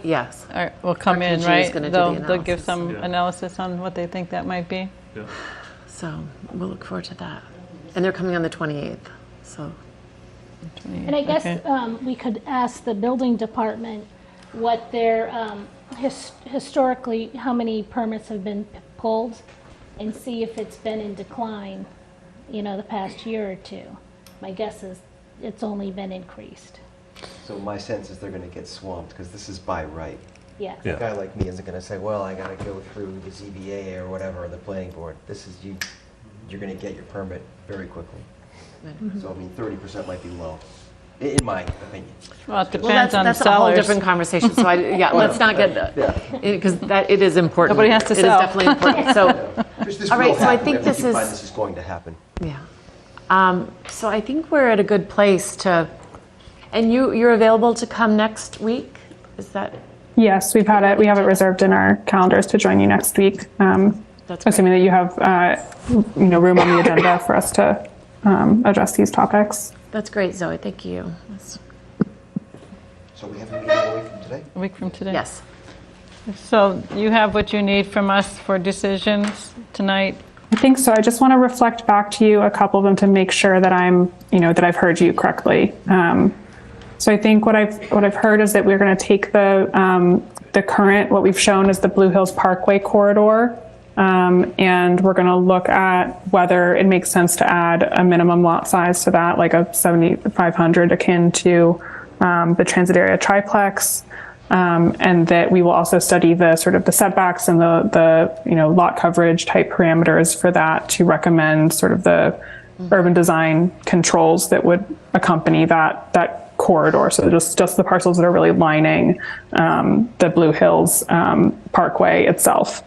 yes. will come in, RKG is right? gonna do the They'll give analysis. some analysis on what they think that might be. Yeah. So we'll look forward to that. And they're coming on the 28th, so. And I guess we could ask the building department what their, historically, how many permits have been pulled and see if it's been in decline, the past year or two. My guess is it's only been increased. So my sense is they're going to get swamped because this is by right. Yeah. A guy like me isn't going to say, well, I got to go through the ZBA or whatever, or the planning board. This is you're going to get your permit very quickly. Mm-hmm. So, 30% might be low, in my opinion. Well, it depends on the that's a whole sellers. different conversation. So let's not get because it is important. Nobody has to It sell. is definitely important. So, all right. So I think this is going to happen. Yeah. So I think we're at a good place to. And you're available to come next week? Is that? Yes, we have it reserved in our calendars to join you next week. Assuming that you have, room on the agenda for us to address these topics. That's great, Zoe. Thank you. So we have a meeting a week from today? A week from today? Yes. So you have what you need from us for decisions tonight? I think so. I just want to reflect back to you a couple of them to make sure that that I've heard you correctly. So I think what I've heard is that we're going to take the current, what we've shown as the Blue Hills Parkway corridor, and we're going to look at whether it makes sense to add a minimum lot size to that, like a 7,500 akin to the transit area triplex, and that we will also study the sort of the setbacks and the lot coverage type parameters for that to recommend sort of the urban design controls that would accompany that corridor. So just the parcels that are really lining the Blue Hills Parkway itself.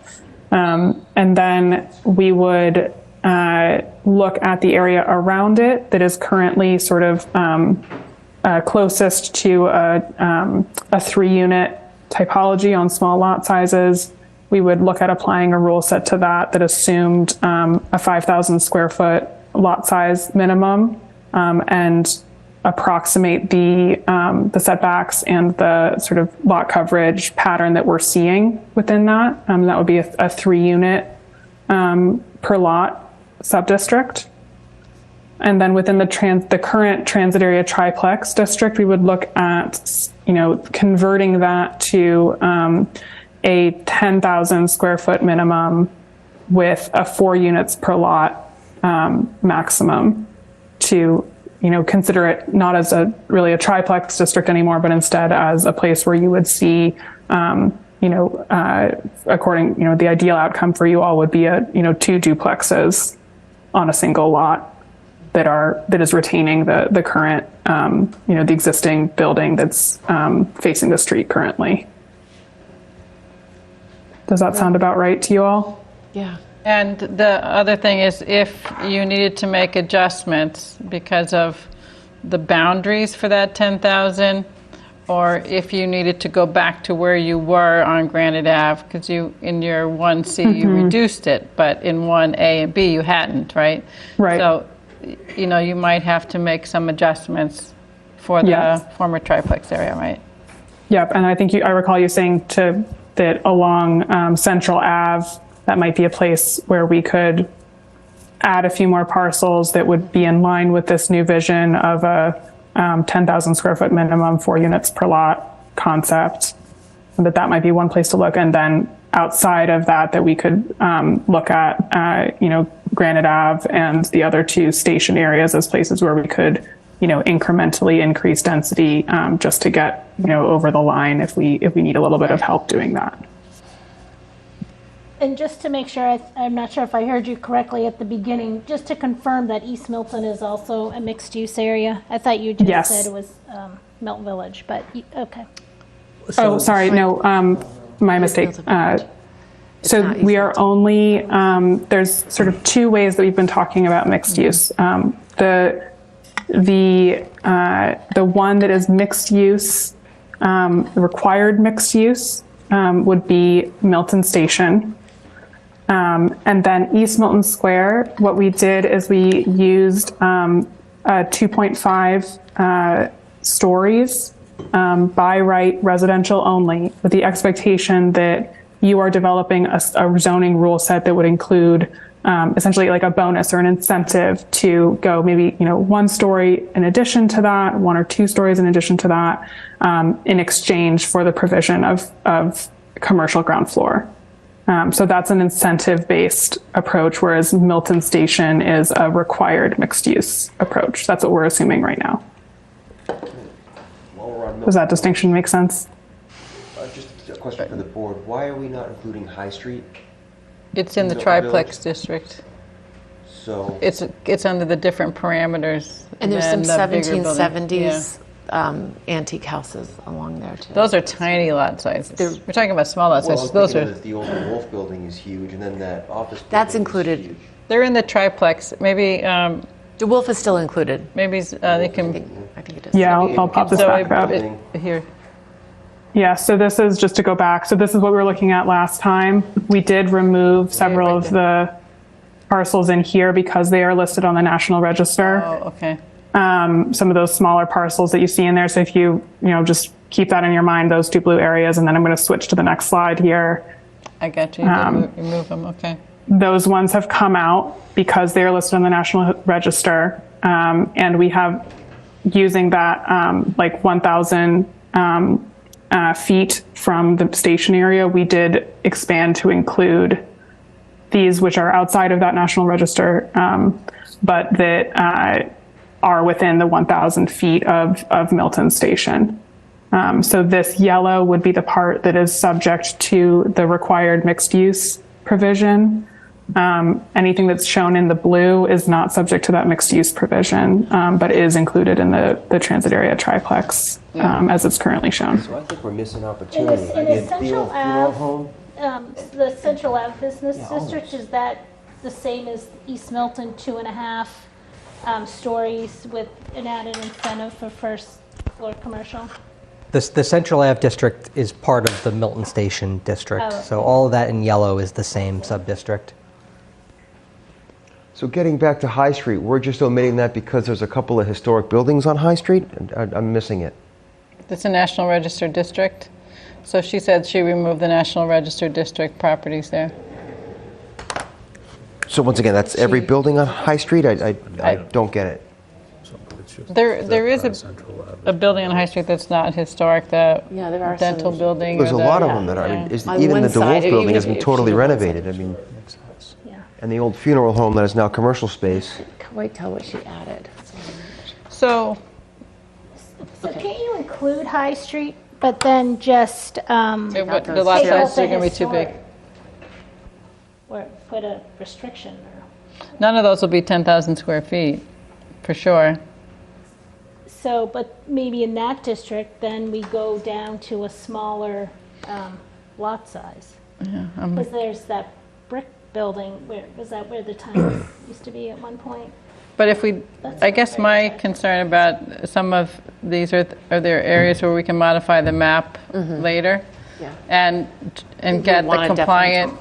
And then we would look at the area around it that is currently sort of closest to a 3-unit typology on small lot sizes. We would look at applying a rule set to that assumed a 5,000 square foot lot size minimum and approximate the setbacks and the sort of lot coverage pattern that we're seeing within that. That would be a 3-unit per lot subdistrict. And then within the current transit area triplex district, we would look at, converting that to a 10,000 square foot minimum with a 4 units per lot maximum to, consider it not as really a triplex district anymore, but instead as a place where you would see, according, the ideal outcome for you all would be 2 duplexes on a single lot that is retaining the current, the existing building that's facing the street currently. Does that sound about right to you all? Yeah. And the other thing is, if you needed to make adjustments because of the boundaries for that 10,000, or if you needed to go back to where you were on Granite Ave, because in your 1C you reduced it, but in 1A and B you hadn't, right? Right. So, you might have to make some adjustments for the former triplex area, right? Yep, and I think I recall you saying that along Central Ave, that might be a place where we could add a few more parcels that would be in line with this new vision of a 10,000 square foot minimum, 4 units per lot concept. And that might be one place to look. And then outside of that we could look at, Granite Ave and the other 2 station areas as places where we could, incrementally increase density just to get, over the line if we need a little bit of help doing that. And just to make sure, I'm not sure if I heard you correctly at the beginning, just to confirm that East Milton is also a mixed-use area. I thought you just said it was Milton Village, but okay. Oh, sorry, no, my mistake. So we are only, there's sort of 2 ways that we've been talking about mixed use. The one that is mixed use, required mixed use, would be Milton Station. And then East Milton Square, what we did is we used 2.5 stories by right residential only, with the expectation that you are developing a zoning rule set that would include essentially like a bonus or an incentive to go maybe 1 story in addition to that, 1 or 2 stories in addition to that, in exchange for the provision of commercial ground floor. So that's an incentive-based approach, whereas Milton Station is a required mixed-use approach. That's what we're assuming right now. Does that distinction make sense? Just a question for the board. Why are we not including High Street? It's in the triplex district. So it's under the different parameters. And there's some the bigger building. 1770s antique houses along there too. Those are tiny lot sizes. We're talking about small lot sizes. Those are. The old Wolf building is huge, and then that office. That's included. They're in the triplex. Maybe. The Wolf is still included. Maybe they can. I think it is. Yeah, I'll pop this back up. Here. Yeah, so this is just to go back. So this is what we were looking at last time. We did remove several of the parcels in here because they are listed on the National Register. Oh, okay. Some of those smaller parcels that you see in there. So if you just keep that in your mind, those 2 blue areas, and then I'm going to switch to the next slide here. I got you. Remove them. Okay. Those ones have come out because they are listed on the National Register, and we have using that like 1,000 feet from the station area. We did expand to include these, which are outside of that National Register, but that are within the 1,000 feet of Milton Station. So this yellow would be the part that is subject to the required mixed use provision. Anything that's shown in the blue is not subject to that mixed use provision, but is included in the transit area triplex as it's currently shown. So I think we're missing opportunity. In the Central Ave, the Central Ave Business District, is that the same as East Milton, 2.5 stories with an added incentive for first floor commercial? The Central Ave district is part of the Milton Station district, Oh, okay. so all of that in yellow is the same sub-district. So getting back to High Street, we're just omitting that because there's a couple of historic buildings on High Street? I'm missing it. It's a National Register district. So she said she removed the National Register district properties there. So once again, that's every building on High Street? I don't get it. There is a building on High Street that's not historic, the Yeah, there are dental some. building. There's a or the- lot of them that are. I mean, On even one the side, DeWolf building even has if been you- totally if you- renovated. I mean, and the old funeral home that is now commercial space. Can't wait till what she added. So, So can't you include High Street, but then just, the lot Take out sizes the are going to be too big. historic. Or put a restriction or? None of those will be 10,000 square feet, for sure. So, but maybe in that district, then we go down to a smaller lot size. Yeah, Because there's that brick building, was that where the town used to be at one point? But if we, I guess my concern about some of these are there areas where we can modify the map later? Yeah. And You get the wanna definitely compliant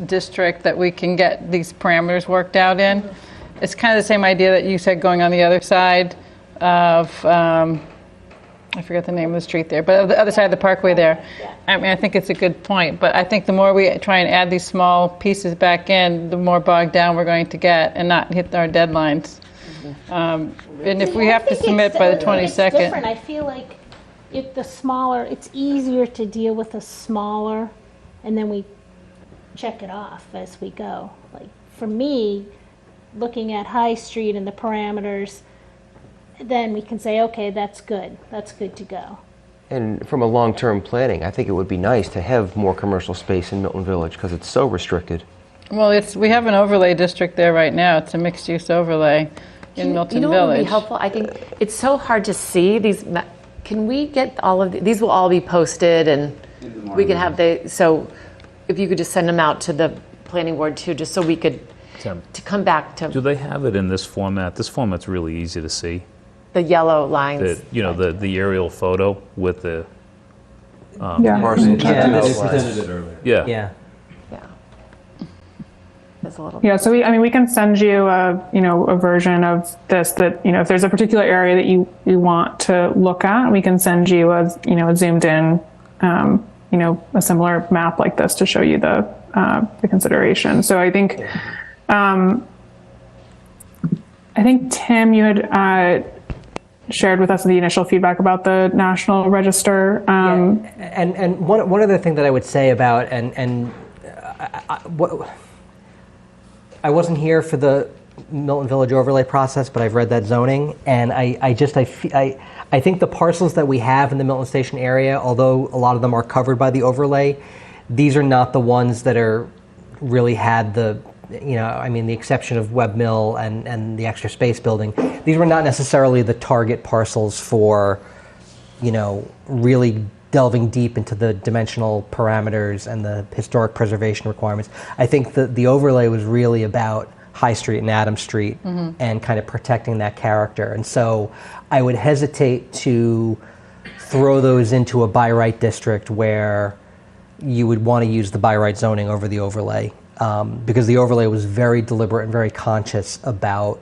district that we can get these parameters worked out in. It's kind of the same idea that you said going on the other side of, I forget the name of the street there, but the other side of the parkway there. I mean, I think it's a good point, but I think the more we try and add these small pieces back in, the more bogged down we're going to get and not hit our deadlines. And if we have to submit by the I think it's different. 22nd. I feel like if the smaller, it's easier to deal with a smaller, and then we check it off as we go. Like, for me, looking at High Street and the parameters, then we can say, okay, that's good to go. And from a long-term planning, I think it would be nice to have more commercial space in Milton Village because it's so restricted. Well, we have an overlay district there right now. It's a mixed-use overlay in Milton You know what would be Village. helpful? I think it's so hard to see these. Can we get all of these? Will all be posted, and we can have so if you could just send them out to the planning board too, just so we could Tim, to come back to do they have it in this format? This format's really easy to see. the yellow lines. The aerial photo with the Yeah. parcel. Yeah, presented it earlier. Yeah. Yeah. It's a little. Yeah, so we can send you a version of this that, if there's a particular area that you want to look at, we can send you a zoomed in, a similar map like this to show you the consideration. So I think Tim, you had shared with us the initial feedback about the National Register. And one other thing that I would say about I wasn't here for the Milton Village overlay process, but I've read that zoning, and I think the parcels that we have in the Milton Station area, although a lot of them are covered by the overlay, these are not the ones that are really had the exception of Webb Mill and the extra space building. These were not necessarily the target parcels for, really delving deep into the dimensional parameters and the historic preservation requirements. I think the overlay was really about High Street and Adam Street and kind of protecting that character. And so I would hesitate to throw those into a by right district where you would want to use the by right zoning over the overlay. Because the overlay was very deliberate and very conscious about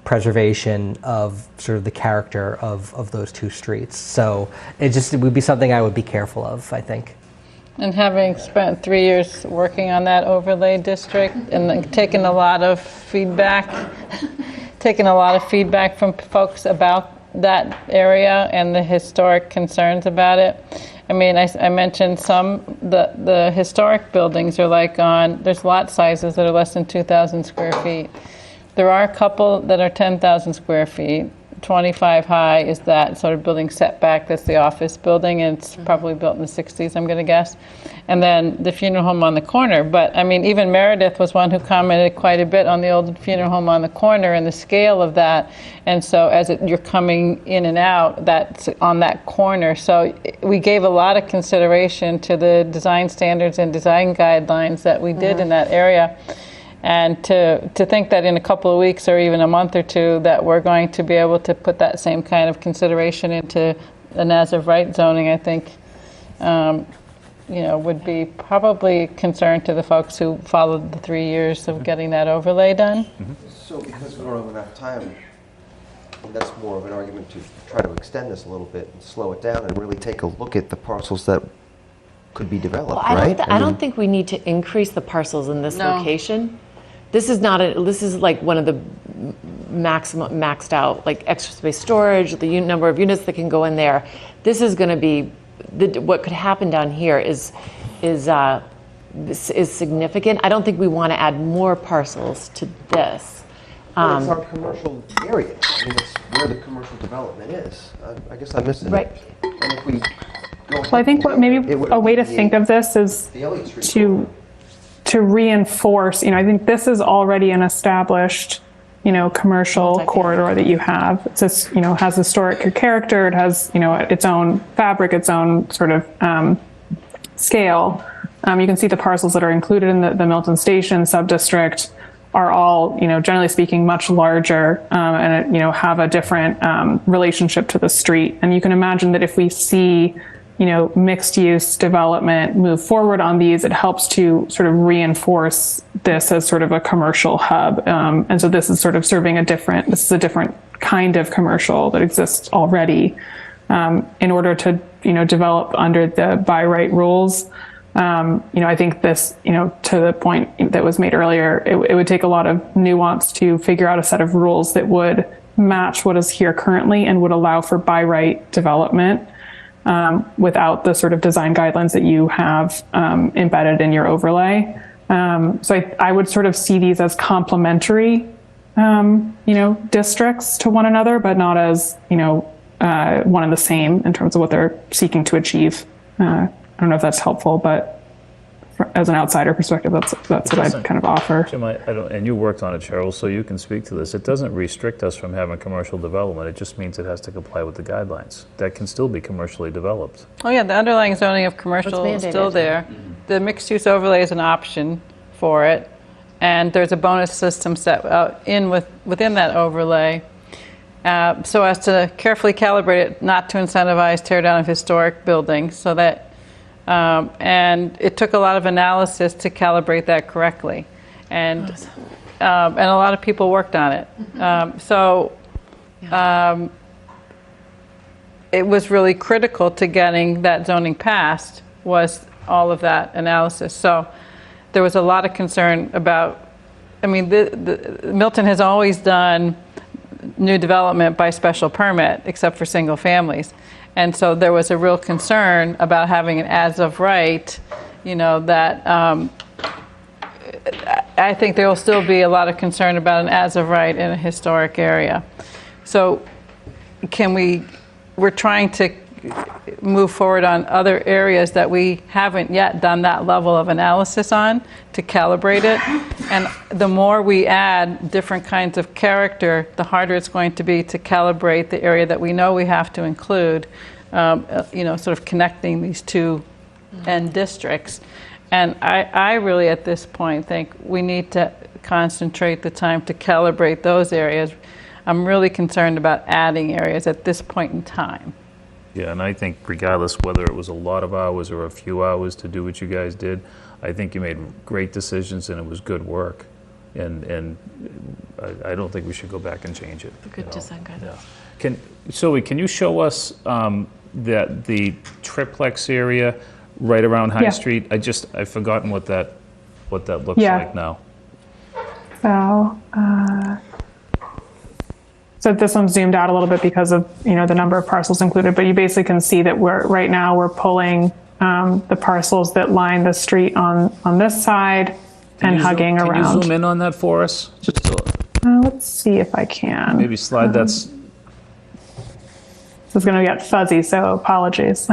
preservation of sort of the character of those two streets. So it would be something I would be careful of, I think. And having spent 3 years working on that overlay district and taking a lot of feedback from folks about that area and the historic concerns about it. I mean, I mentioned the historic buildings are there's lot sizes that are less than 2,000 square feet. There are a couple that are 10,000 square feet. 25 high is that sort of building setback. That's the office building, and it's probably built in the 60s, I'm going to guess. And then the funeral home on the corner. But, I mean, even Meredith was one who commented quite a bit on the old funeral home on the corner and the scale of that. And so you're coming in and out, that's on that corner. So we gave a lot of consideration to the design standards and design guidelines that we did in that area. And to think that in a couple of weeks or even a month or two that we're going to be able to put that same kind of consideration into an as of right zoning, I think would be probably concern to the folks who followed the 3 years of getting that overlay done. So because we don't have enough time, and that's more of an argument to try to extend this a little bit and slow it down and really take a look at the parcels that could be developed, Well, right? I don't think we need to increase the parcels in this No. location. This is not this is like one of the maxed out, like extra space storage, the number of units that can go in there. This is going to be, what could happen down here is significant. I don't think we want to add more parcels to this. Well, it's our commercial area. I mean, it's where the commercial development is. I guess I missed it. Right. And if we go Well, I think maybe a way to think of this is the Elliott Street to reinforce, I think this is already an established, commercial corridor that you have. It's just, has historic character. It has, its own fabric, its own sort of scale. You can see the parcels that are included in the Milton Station subdistrict are all, generally speaking, much larger and, have a different relationship to the street. And you can imagine that if we see, mixed use development move forward on these, it helps to sort of reinforce this as sort of a commercial hub. And so this is sort of serving a different kind of commercial that exists already in order to, develop under the by right rules. I think this, to the point that was made earlier, it would take a lot of nuance to figure out a set of rules that would match what is here currently and would allow for by right development without the sort of design guidelines that you have embedded in your overlay. So I would sort of see these as complementary, districts to one another, but not as, one and the same in terms of what they're seeking to achieve. I don't know if that's helpful, but as an outsider perspective, that's what I'd kind of offer. Jim, I don't, and you worked on it, Cheryl, so you can speak to this. It doesn't restrict us from having commercial development. It just means it has to comply with the guidelines. That can still be commercially developed. Oh yeah, the underlying zoning of commercial is still there. The mixed-use overlay is an option for it, and there's a bonus system set within that overlay so as to carefully calibrate it not to incentivize tear down of historic buildings, so that and it took a lot of analysis to calibrate that correctly, and a lot of people worked on it. It was really critical to getting that zoning passed, was all of that analysis. So there was a lot of concern about, Milton has always done new development by special permit, except for single families. And so there was a real concern about having an as of right, that I think there will still be a lot of concern about an as of right in a historic area. So we're trying to move forward on other areas that we haven't yet done that level of analysis on to calibrate it. And the more we add different kinds of character, the harder it's going to be to calibrate the area that we know we have to include, sort of connecting these two end districts. And I really, at this point, think we need to concentrate the time to calibrate those areas. I'm really concerned about adding areas at this point in time. Yeah, and I think regardless whether it was a lot of hours or a few hours to do what you guys did, I think you made great decisions and it was good work. And I don't think we should go back and change it. Good design guidance. Yeah. Can you show us that the triplex area right around High Street? I've forgotten what that looks like now. So this one's zoomed out a little bit because of the number of parcels included, but you basically can see that right now we're pulling the parcels that line the street on this side and hugging around. Can you zoom in on that for us? Just let's see if I can. Maybe slide that. This is going to get fuzzy, so apologies.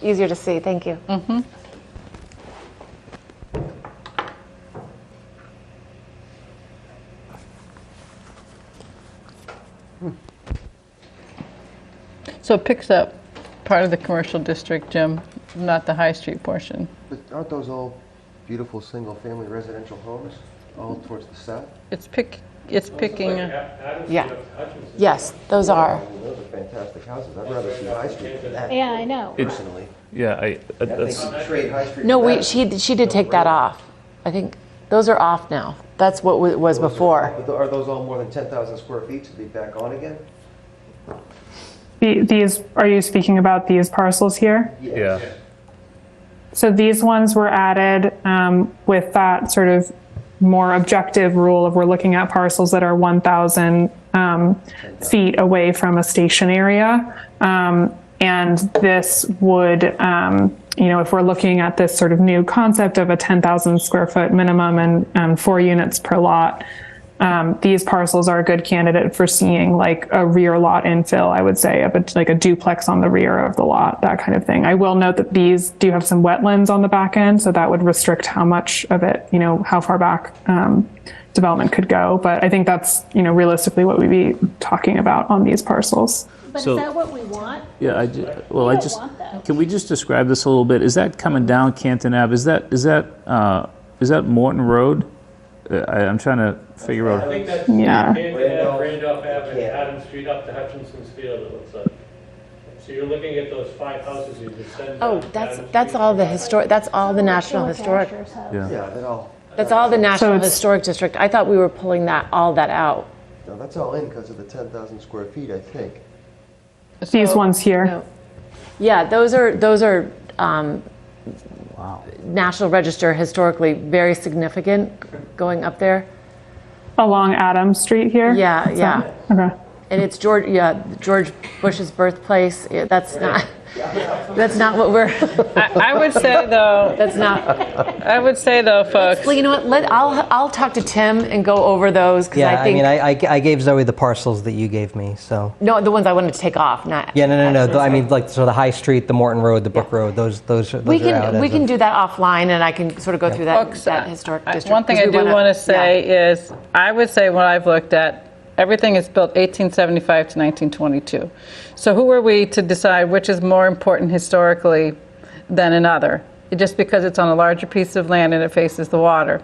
Easier to see. Thank you. Mm-hmm. So it picks up part of the commercial district, Jim, not the High Street portion. But aren't those all beautiful single-family residential homes, all towards the south? It's picking. Yeah. Yes, those are. Those are fantastic houses. I'd rather see High Street than that. Yeah, I know. Personally. Yeah, that's, No, she did take that off. I think those are off now. That's what was before. Are those all more than 10,000 square feet to be back on again? These, are you speaking about these parcels here? yeah. So these ones were added with that sort of more objective rule of we're looking at parcels that are 1,000 feet away from a station area. And this would, if we're looking at this sort of new concept of a 10,000 square foot minimum and 4 units per lot, these parcels are a good candidate for seeing like a rear lot infill, I would say, of like a duplex on the rear of the lot, that kind of thing. I will note that these do have some wetlands on the back end, so that would restrict how much of it, how far back development could go. But I think that's, realistically what we'd be talking about on these parcels. But So- is that what we want? Yeah, We don't want that. Can we just describe this a little bit? Is that coming down Canton Ave? Is that Morton Road? I'm trying to figure out. I think that's Yeah. Randolph Ave, Adams Street up to Hutchinson's Field, it looks like. So you're looking at those 5 houses you just send. Oh, that's all the historic. That's all the National Historic. Yeah. Yeah, that all, That's all the National it's- Historic District. I thought we were pulling all that out. no, that's all in because of the 10,000 square feet, I think. These ones here. No. Yeah, those are National Register historically very significant going up there. Along Adams Street here? Yeah, Is yeah. that- Okay. And it's George Bush's birthplace. Yeah, that's not what we're. I would say though, That's not. I would say though, folks, Well, you know what? I'll talk to Tim and go over those because Yeah, I think I gave Zoe the parcels that you gave me, so. no, the ones I wanted to take off. Not. Yeah, no. I mean, like, so the High Street, the Morton Road, the Brook Road, those are We out can as of- do that offline, and I can sort of go through that, Folks, that historic district. one thing I 'cause we do wanna- want to say is, I would say what I've looked at, everything is built 1875 to 1922. So who are we to decide which is more important historically than another, just because it's on a larger piece of land and it faces the water?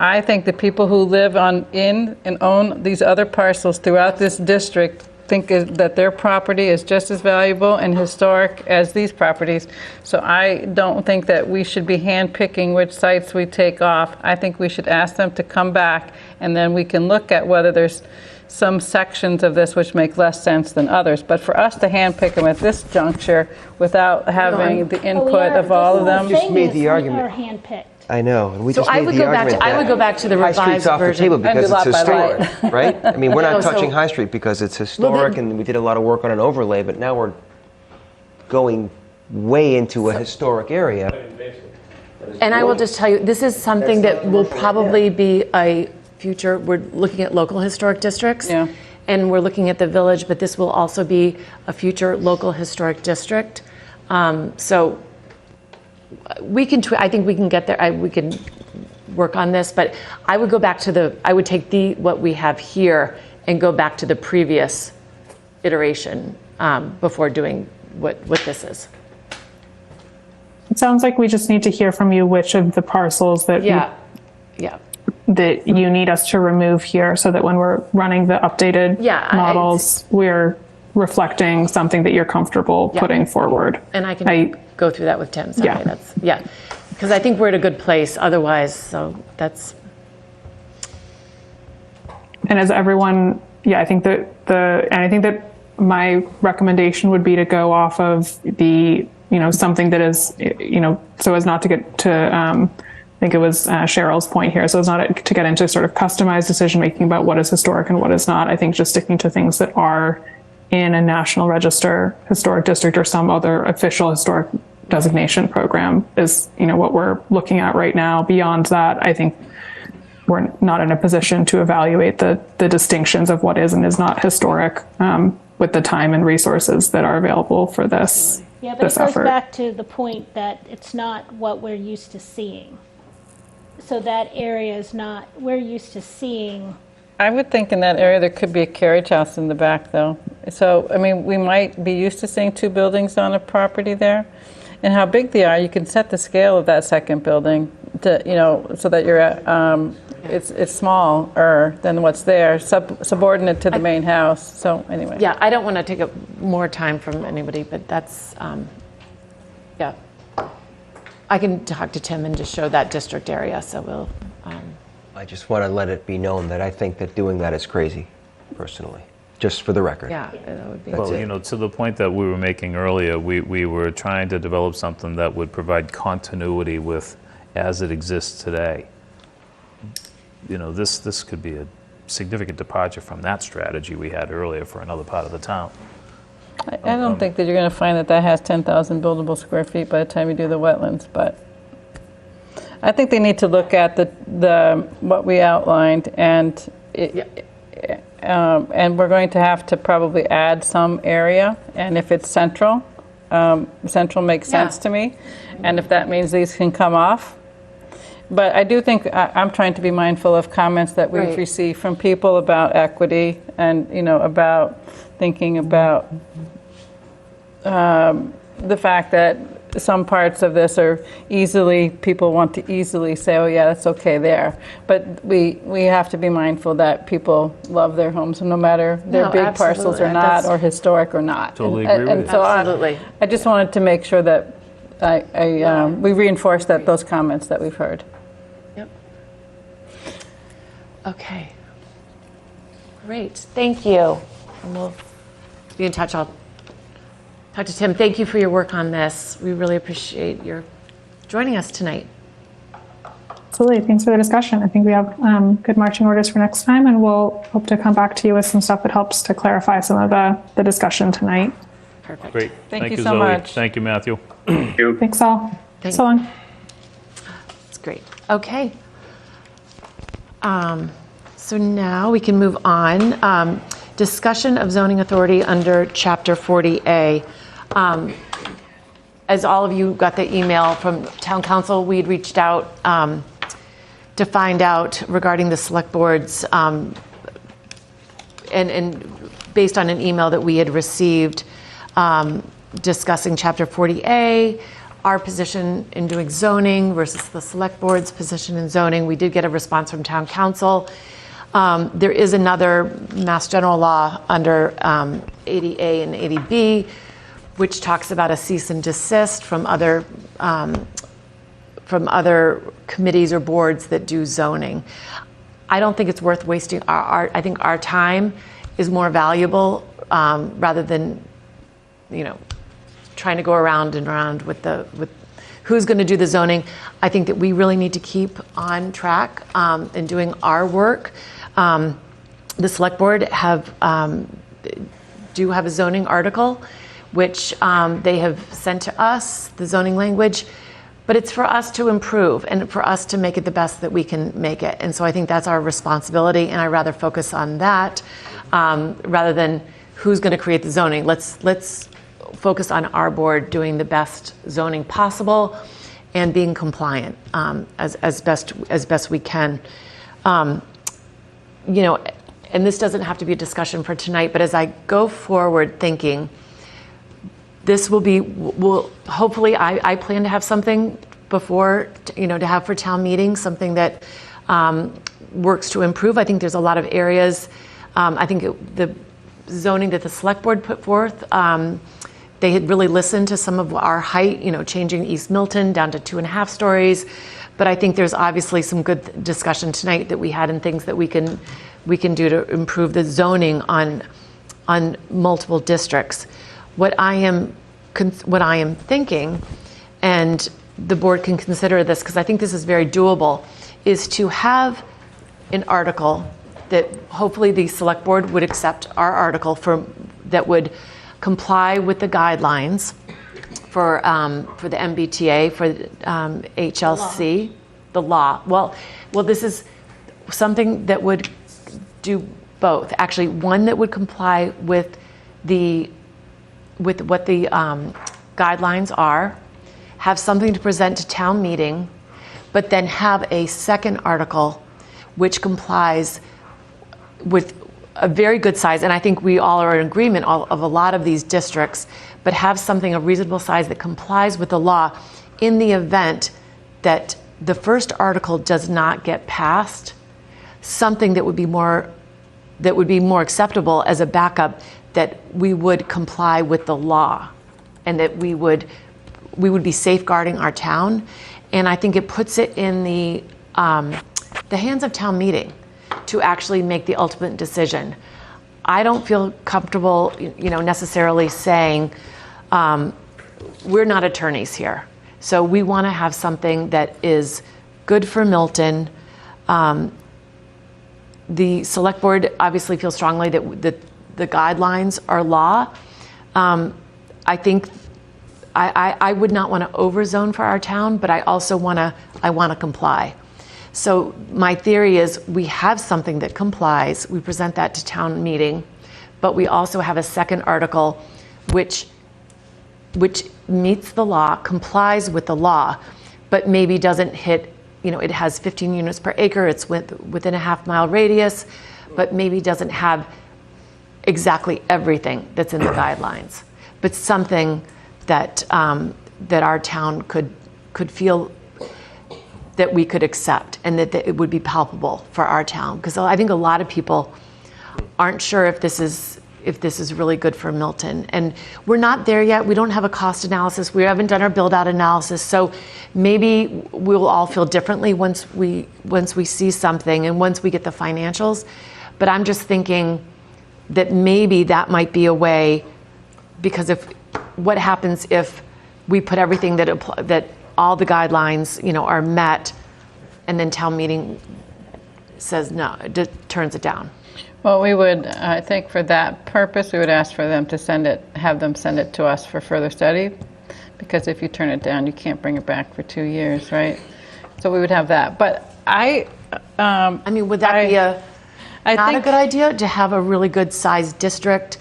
I think the people who live in and own these other parcels throughout this district think that their property is just as valuable and historic as these properties. So I don't think that we should be handpicking which sites we take off. I think we should ask them to come back, and then we can look at whether there's some sections of this which make less sense than others. But for us to handpick them at this juncture without having the input of all of them. Just made the argument. Are handpicked. I know, and we So just I made would the go back argument to I would that go back to the High Street's revised off the version. table because lot it's by lot. historic, right? I mean, we're No, not so- touching High Street because it's historic and we did a lot of work on an overlay, but now we're going way into a historic area. And I will just tell you, this is something that will probably be a future. We're looking at local historic districts. Yeah. And we're looking at the village, but this will also be a future local historic district. So we can, I think we can get there. We can work on this, but I would go back to I would take what we have here and go back to the previous iteration before doing what this is. It sounds like we just need to hear from you which of the parcels that Yeah. that you need us to remove here, so that when we're running the updated models, we're reflecting something that you're comfortable putting forward. And I can go through that with Tim. So because I think we're at a good place otherwise. So that's. And as everyone, I think that my recommendation would be to go off of the, something that is, so as not to get to, I think it was Cheryl's point here, so as not to get into sort of customized decision making about what is historic and what is not. I think just sticking to things that are in a National Register historic district or some other official historic designation program is, what we're looking at right now. Beyond that, I think we're not in a position to evaluate the distinctions of what is and is not historic with the time and resources that are available for this. Yeah, but this it goes effort. back to the point that it's not what we're used to seeing. So that area is not, we're used to seeing. I would think in that area there could be a carriage house in the back, though. So, I mean, we might be used to seeing 2 buildings on a property there. And how big they are, you can set the scale of that second building to, so that you're at, it's smaller than what's there, subordinate to the main house. So anyway. Yeah, I don't want to take up more time from anybody, but that's, I can talk to Tim and just show that district area, so we'll. I just want to let it be known that I think that doing that is crazy, personally, just for the record. Yeah, that would be. Well, you know, to the point that we were making earlier, we were trying to develop something that would provide continuity with as it exists today. You know, this could be a significant departure from that strategy we had earlier for another part of the town. I don't think that you're going to find that has 10,000 buildable square feet by the time you do the wetlands, but I think they need to look at the what we outlined, and and we're going to have to probably add some area, and if it's central, central makes sense to me, and if that means these can come off. But I do think I'm trying to be mindful of comments that we've received from people about equity and, you know, about thinking about the fact that some parts of this are people want to easily say, oh yeah, that's okay there. But we have to be mindful that people love their homes, no matter they're big parcels or not, or historic or not. Totally agree with you. So Absolutely. I just wanted to make sure that we reinforce those comments that we've heard. Yep. Okay. Great. Thank you. And we'll be in touch. I'll talk to Tim. Thank you for your work on this. We really appreciate your joining us tonight. Absolutely. Thanks for the discussion. I think we have good marching orders for next time, and we'll hope to come back to you with some stuff that helps to clarify some of the discussion tonight. Perfect. Great. Thank you so Zoe. much. Thank you, Matthew. Thanks all. So long. That's great. Okay. So now we can move on. Discussion of zoning authority under Chapter 40A. As all of you got the email from Town Council, we had reached out to find out regarding the select boards, and based on an email that we had received discussing Chapter 40A, our position in doing zoning versus the select board's position in zoning. We did get a response from Town Council. There is another Mass General Law under 80A and 80B, which talks about a cease and desist from other committees or boards that do zoning. I don't think it's worth wasting I think our time is more valuable rather than, you know, trying to go around and around with who's going to do the zoning. I think that we really need to keep on track in doing our work. The select board do have a zoning article, which they have sent to us, the zoning language, but it's for us to improve and for us to make it the best that we can make it. And so I think that's our responsibility, and I rather focus on that rather than who's going to create the zoning. Let's focus on our board doing the best zoning possible and being compliant as best we can. You know, and this doesn't have to be a discussion for tonight, but as I go forward thinking, this will hopefully, I plan to have something before, you know, to have for town meeting, something that works to improve. I think there's a lot of areas. I think the zoning that the select board put forth, they had really listened to some of our height, you know, changing East Milton down to 2.5 stories. But I think there's obviously some good discussion tonight that we had and things that we can do to improve the zoning on multiple districts. What I am thinking, and the board can consider this because I think this is very doable, is to have an article that hopefully the select board would accept our article that would comply with the guidelines for the MBTA, for HLC, the law. Well, this is something that would do both. Actually, one that would comply with what the guidelines are, have something to present to town meeting, but then have a second article which complies with a very good size, and I think we all are in agreement of a lot of these districts, but have something of reasonable size that complies with the law in the event that the first article does not get passed, something that would be more acceptable as a backup, that we would comply with the law and that we would we would be safeguarding our town. And I think it puts it in the hands of town meeting to actually make the ultimate decision. I don't feel comfortable, necessarily saying, we're not attorneys here. So we want to have something that is good for Milton. The select board obviously feels strongly that the guidelines are law. I think I would not want to overzone for our town, but I also want to comply. So my theory is we have something that complies. We present that to town meeting, but we also have a second article which meets the law, complies with the law, but maybe doesn't hit, it has 15 units per acre, it's within a half-mile radius, but maybe doesn't have exactly everything that's in the guidelines, but something that that our town could feel that we could accept and that it would be palpable for our town. Because I think a lot of people aren't sure if this is really good for Milton. And we're not there yet. We don't have a cost analysis. We haven't done our build-out analysis. So maybe we'll all feel differently once we see something and once we get the financials. But I'm just thinking that maybe that might be a way, because what happens if we put everything that all the guidelines, are met, and then town meeting says no, turns it down? Well, we would, I think for that purpose, we would ask for them to have them send it to us for further study, because if you turn it down, you can't bring it back for 2 years, right? So we would have that. But would that be not a good idea to have a really good sized district,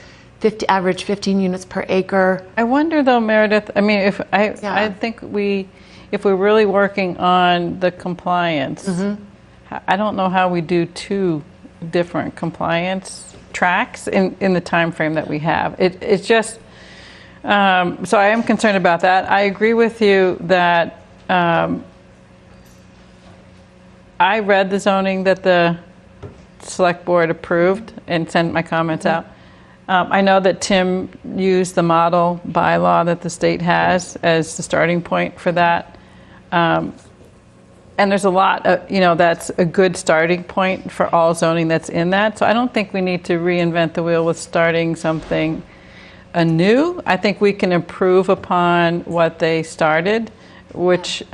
average 15 units per acre? I wonder though, Meredith, I think if we're really working on the compliance, I don't know how we do 2 different compliance tracks in the time frame that we have. It's just, so I am concerned about that. I agree with you that I read the zoning that the select board approved and sent my comments out. I know that Tim used the model bylaw that the state has as the starting point for that. And there's a lot of, that's a good starting point for all zoning that's in that. So I don't think we need to reinvent the wheel with starting something anew. I think we can improve upon what they started, which,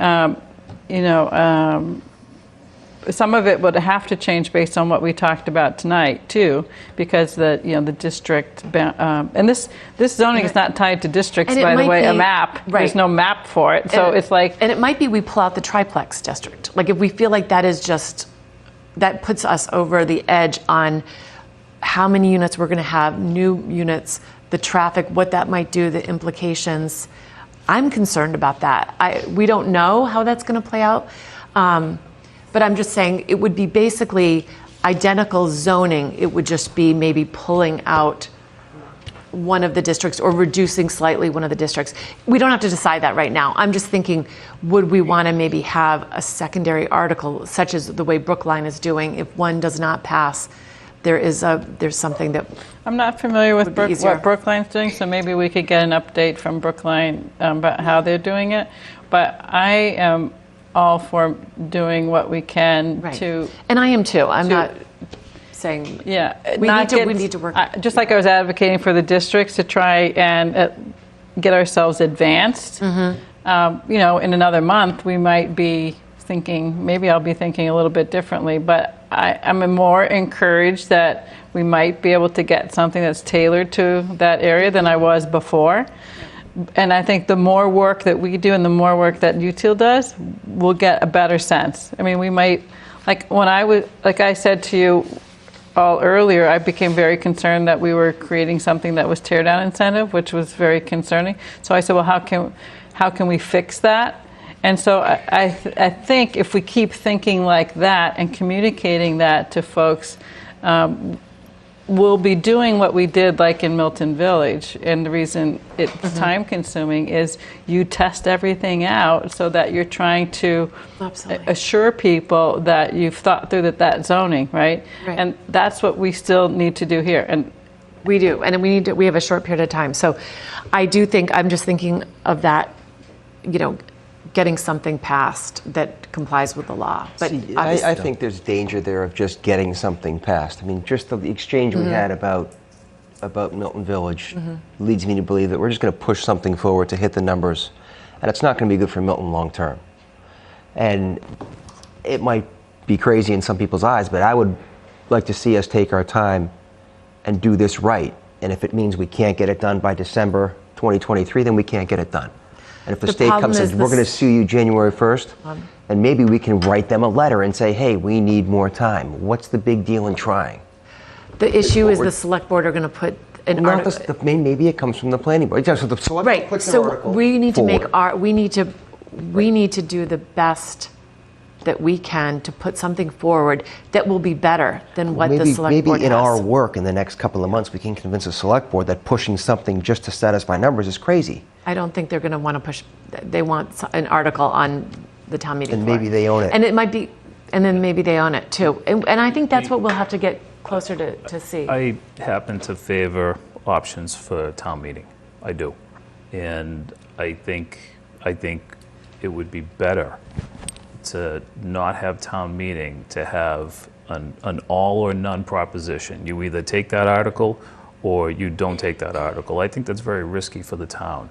some of it would have to change based on what we talked about tonight too, because the district, and this zoning is not tied to districts, by the way, a map. Right. There's no map for it, so it's like. And it might be we pull out the triplex district. Like if we feel like that puts us over the edge on how many units we're going to have, new units, the traffic, what that might do, the implications. I'm concerned about that. We don't know how that's going to play out. But I'm just saying it would be basically identical zoning. It would just be maybe pulling out one of the districts or reducing slightly one of the districts. We don't have to decide that right now. I'm just thinking, would we want to maybe have a secondary article, such as the way Brookline is doing? If one does not pass, there's something that I'm not familiar with what Brookline's doing, so maybe we could get an update from Brookline about how they're doing it. But I am all for doing what we can to. And I am too. I'm not saying. Yeah. We need to work. Just like I was advocating for the districts to try and get ourselves advanced. In another month we might be thinking, maybe I'll be thinking a little bit differently, but I'm more encouraged that we might be able to get something that's tailored to that area than I was before. And I think the more work that we do and the more work that UTIL does, we'll get a better sense. I mean, we might, like I said to you all earlier, I became very concerned that we were creating something that was tear down incentive, which was very concerning. So I said, well, how can we fix that? And so I think if we keep thinking like that and communicating that to folks, we'll be doing what we did like in Milton Village. And the reason it's time consuming is you test everything out so that you're trying to assure people that you've thought through that zoning, right? And that's what we still need to do here. And we do. And we have a short period of time. So I do think, I'm just thinking of that getting something passed that complies with the law. But See, I think there's danger there of just getting something passed. I mean, just the exchange we had about Milton Village leads me to believe that we're just going to push something forward to hit the numbers, and it's not going to be good for Milton long term. And it might be crazy in some people's eyes, but I would like to see us take our time and do this right. And if it means we can't get it done by December 2023, then we can't get it done. And if the state comes and says, we're going to sue you January 1st, and maybe we can write them a letter and say, hey, we need more time. What's the big deal in trying? The issue is the select board are going to put an article. Maybe it comes from the planning board. So the select board puts an article we need to make forward. we need to do the best that we can to put something forward that will be better than what the select board has. Maybe in our work in the next couple of months, we can convince the select board that pushing something just to satisfy numbers is crazy. I don't think they're going to want to push. They want an article on the town meeting And floor. maybe they own it. And it might be, and then maybe they own it too. And I think that's what we'll have to get closer to see. I happen to favor options for town meeting. I do. And I think it would be better to not have town meeting, to have an all or none proposition. You either take that article or you don't take that article. I think that's very risky for the town.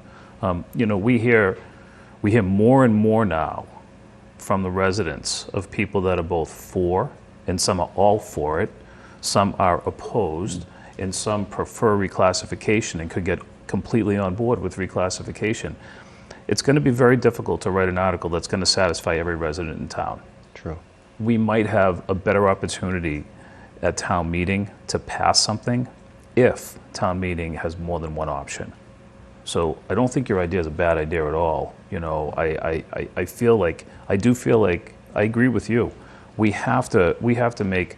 We hear more and more now from the residents of people that are both for, and some are all for it, some are opposed, and some prefer reclassification and could get completely on board with reclassification. It's going to be very difficult to write an article that's going to satisfy every resident in town. True. We might have a better opportunity at town meeting to pass something if town meeting has more than one option. So I don't think your idea is a bad idea at all. I feel like I agree with you. We have to make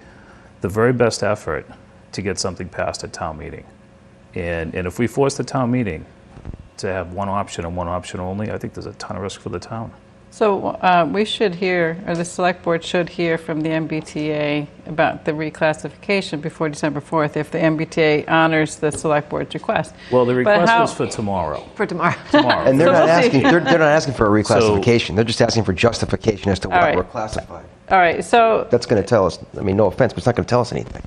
the very best effort to get something passed at town meeting. And if we force the town meeting to have one option and one option only, I think there's a ton of risk for the town. So we should hear, or the select board should hear from the MBTA about the reclassification before December 4th if the MBTA honors the select board's request. Well, the request was for tomorrow. For tomorrow. And they're not asking. They're not asking for a reclassification. They're just asking for justification as to why we're classified. All right. So that's going to tell us. I mean, no offense, but it's not going to tell us anything.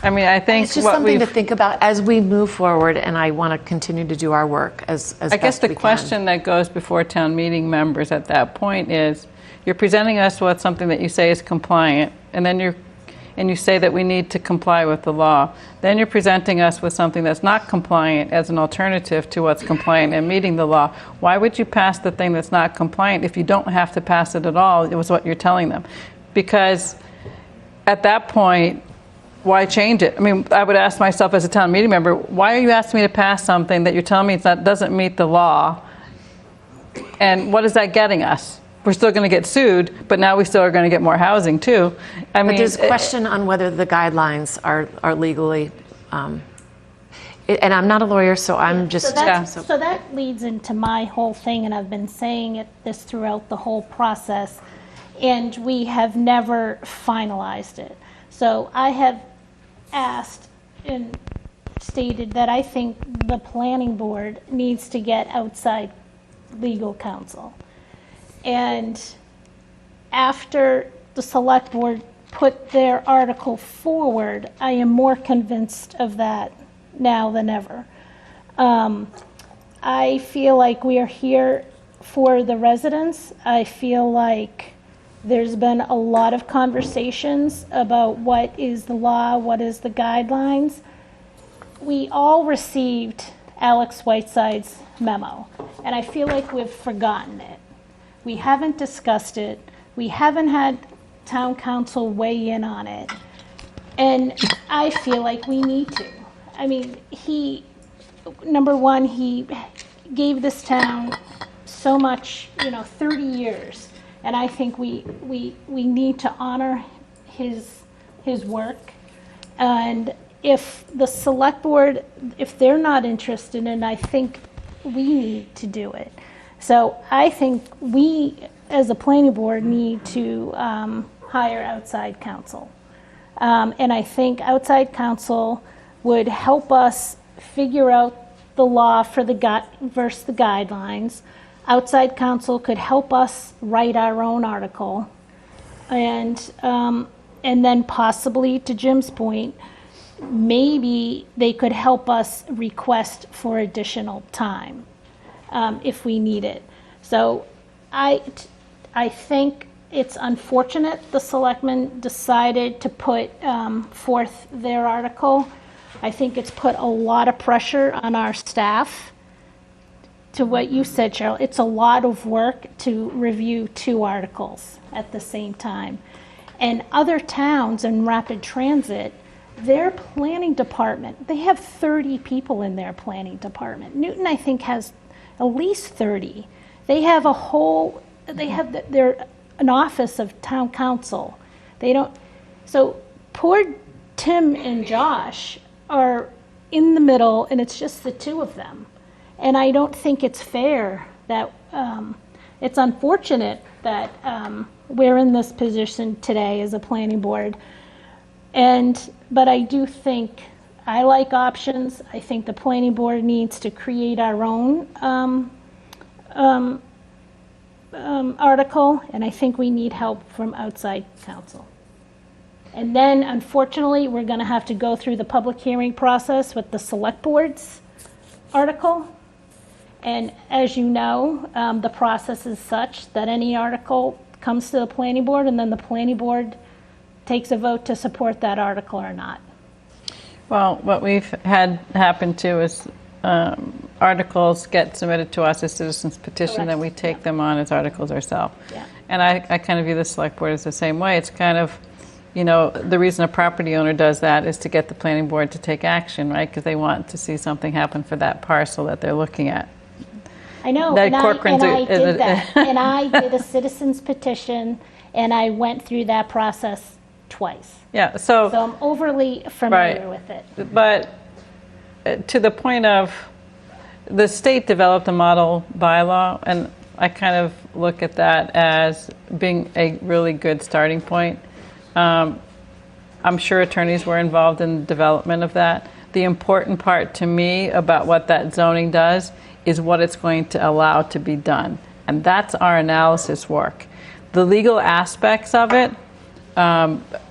I mean, I think it's just something to think about as we move forward, and I want to continue to do our work as I guess the question that goes before town meeting members at that point is, you're presenting us with something that you say is compliant, and then you say that we need to comply with the law. Then you're presenting us with something that's not compliant as an alternative to what's compliant and meeting the law. Why would you pass the thing that's not compliant if you don't have to pass it at all? It was what you're telling them. Because at that point, why change it? I mean, I would ask myself as a town meeting member, why are you asking me to pass something that you're telling me doesn't meet the law? And what is that getting us? We're still going to get sued, but now we still are going to get more housing too. But there's a question on whether the guidelines are legally, and I'm not a lawyer, so I'm just... So that leads into my whole thing, and I've been saying this throughout the whole process, and we have never finalized it. So I have asked and stated that I think the planning board needs to get outside legal counsel. And after the select board put their article forward, I am more convinced of that now than ever. I feel like we are here for the residents. I feel like there's been a lot of conversations about what is the law, what is the guidelines. We all received Alex Whiteside's memo, and I feel like we've forgotten it. We haven't discussed it. We haven't had town council weigh in on it. And I feel like we need to. I mean, number one, he gave this town so much, 30 years. And I think we need to honor his work. And if the select board, if they're not interested in it, I think we need to do it. So I think we, as a planning board, need to hire outside counsel. And I think outside counsel would help us figure out the law for versus the guidelines. outside counsel could help us write our own article, and then possibly, to Jim's point, maybe they could help us request for additional time if we need it. So I think it's unfortunate the selectmen decided to put forth their article. I think it's put a lot of pressure on our staff. To what you said, Cheryl, it's a lot of work to review 2 articles at the same time. And other towns in rapid transit, their planning department, they have 30 people in their planning department. Newton, I think, has at least 30. They have a whole, they're an office of town council. They don't, so poor Tim and Josh are in the middle, and it's just the 2 of them. And I don't think it's fair that, it's unfortunate that we're in this position today as a planning board. But I do think, I like options. I think the planning board needs to create our own article, and I think we need help from outside counsel. And then, unfortunately, we're going to have to go through the public hearing process with the select board's article. And as you know, the process is such that any article comes to the planning board, and then the planning board takes a vote to support that article or not. Well, what we've had happen too is articles get submitted to us as citizens petition, then we take them on as articles ourselves. Yeah. And I kind of view the select board as the same way. It's kind of, you know, the reason a property owner does that is to get the planning board to take action, right? Because they want to see something happen for that parcel that they're looking at. I know, That and I did that. And I did a citizens petition, and I went through that process twice. Yeah, so I'm overly familiar with it. But to the point of, the state developed a model bylaw, and I kind of look at that as being a really good starting point. I'm sure attorneys were involved in the development of that. The important part to me about what that zoning does is what it's going to allow to be done. And that's our analysis work. The legal aspects of it,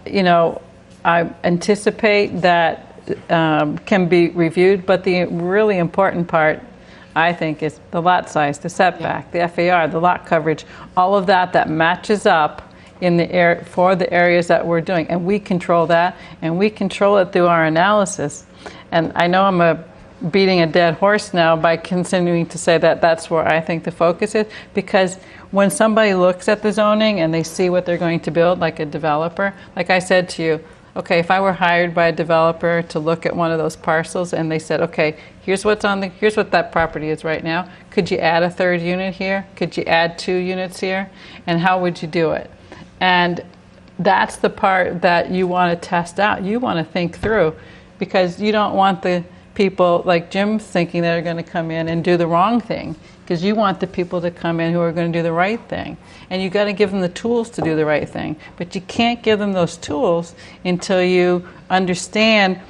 you know, I anticipate that can be reviewed, but the really important part, I think, is the lot size, the setback, the FAR, the lot coverage, all of that that matches up in the for the areas that we're doing. And we control that, and we control it through our analysis. And I know I'm beating a dead horse now by continuing to say that that's where I think the focus is, because when somebody looks at the zoning and they see what they're going to build, like a developer, like I said to you, okay, if I were hired by a developer to look at one of those parcels and they said, okay, here's what that property is right now. Could you add a 3rd unit here? Could you add 2 units here? And how would you do it? And that's the part that you want to test out. You want to think through, because you don't want the people like Jim thinking they're going to come in and do the wrong thing, because you want the people to come in who are going to do the right thing. And you got to give them the tools to do the right thing. But you can't give them those tools until you understand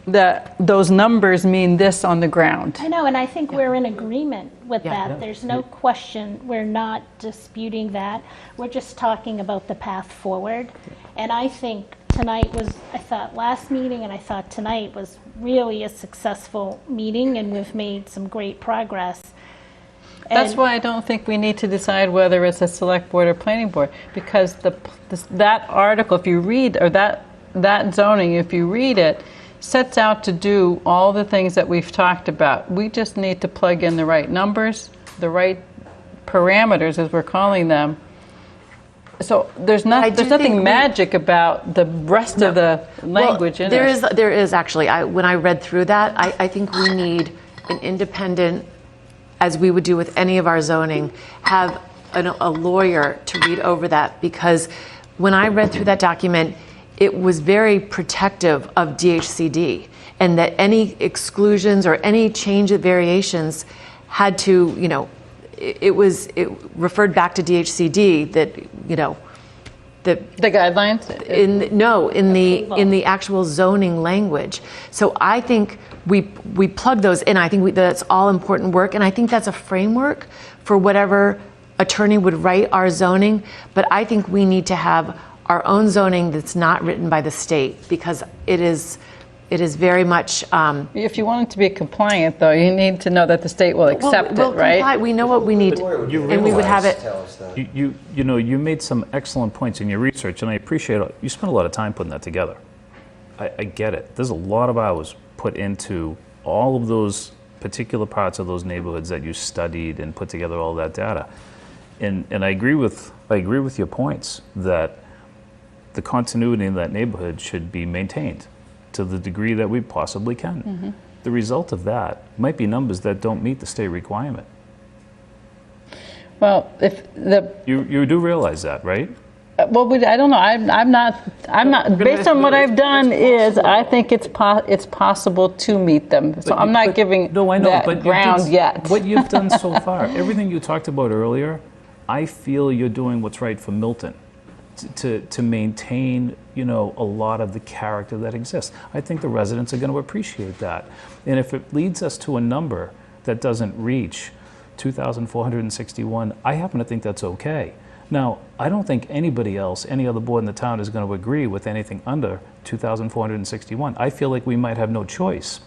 that those numbers mean this on the ground. I know, and I think we're in agreement with that. There's no question. We're not disputing that. We're just talking about the path forward. And I think tonight was, I thought last meeting and I thought tonight was really a successful meeting, and we've made some great progress. That's why I don't think we need to decide whether it's a select board or planning board, because that article, if you read, or that zoning, if you read it, sets out to do all the things that we've talked about. We just need to plug in the right numbers, the right parameters, as we're calling them. So there's nothing magic about the rest of the language in it. There is actually. When I read through that, I think we need an independent, as we would do with any of our zoning, have a lawyer to read over that, because when I read through that document, it was very protective of DHCD, and that any exclusions or any change of variations had to, you know, it referred back to DHCD that, you know, the guidelines? in the actual zoning language. So I think we plug those in. I think that's all important work, and I think that's a framework for whatever attorney would write our zoning. But I think we need to have our own zoning that's not written by the state, because it is very much. If you want it to be compliant, though, you need to know that the state will accept it, right? Comply. We know what we need, and we would have it. You made some excellent points in your research, and I appreciate it. You spent a lot of time putting that together. I get it. There's a lot of hours put into all of those particular parts of those neighborhoods that you studied and put together all that data. And I agree with your points that the continuity in that neighborhood should be maintained to the degree that we possibly can. Mm-hmm. The result of that might be numbers that don't meet the state requirement. Well, if you do realize that, right? Well, I don't know. I'm not. Based on what I've done, I think it's possible to meet them. So I'm not giving that ground yet. What you've done so far, everything you talked about earlier, I feel you're doing what's right for Milton. To maintain, a lot of the character that exists. I think the residents are going to appreciate that. And if it leads us to a number that doesn't reach 2,461, I happen to think that's okay. Now, I don't think anybody else, any other board in the town is going to agree with anything under 2,461. I feel like we might have no choice.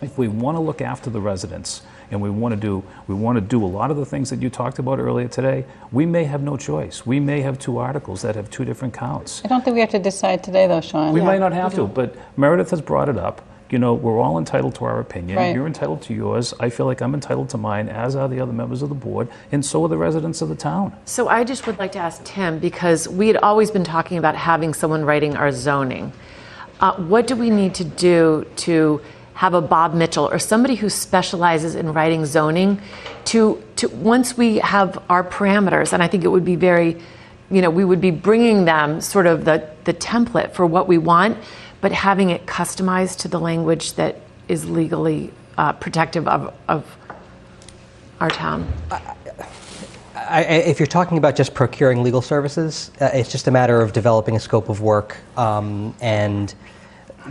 If we want to look after the residents, and we want to do a lot of the things that you talked about earlier today, we may have no choice. We may have two articles that have two different counts. I don't think we have to decide today, though, Sean. We might not have to, but Meredith has brought it up. We're all entitled to our opinion. Right. You're entitled to yours. I feel like I'm entitled to mine, as are the other members of the board, and so are the residents of the town. So I just would like to ask Tim, because we had always been talking about having someone writing our zoning. What do we need to do to have a Bob Mitchell or somebody who specializes in writing zoning to once we have our parameters, and I think it would be very, we would be bringing them sort of the template for what we want, but having it customized to the language that is legally protective of our town. If you're talking about just procuring legal services, it's just a matter of developing a scope of work, and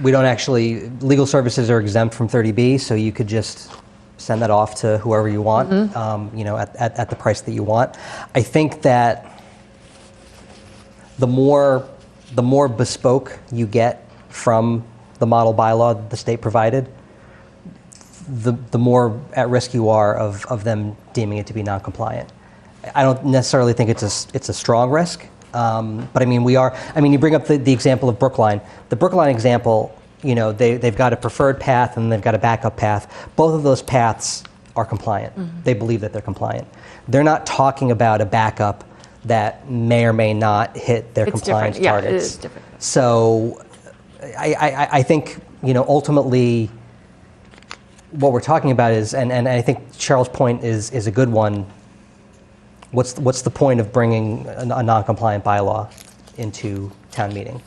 we don't actually, legal services are exempt from 30B, so you could just send that off to whoever you want, at the price that you want. I think that the more bespoke you get from the model bylaw that the state provided, the more at risk you are of them deeming it to be non-compliant. I don't necessarily think it's a strong risk. But you bring up the example of Brookline. The Brookline example, they've got a preferred path and they've got a backup path. Both of those paths are compliant. Mm-hmm. They believe that they're compliant. They're not talking about a backup that may or may not hit their compliance targets. Yeah, it is different. So I think, ultimately what we're talking about is, and I think Cheryl's point is a good one. What's the point of bringing a non-compliant bylaw into town meeting?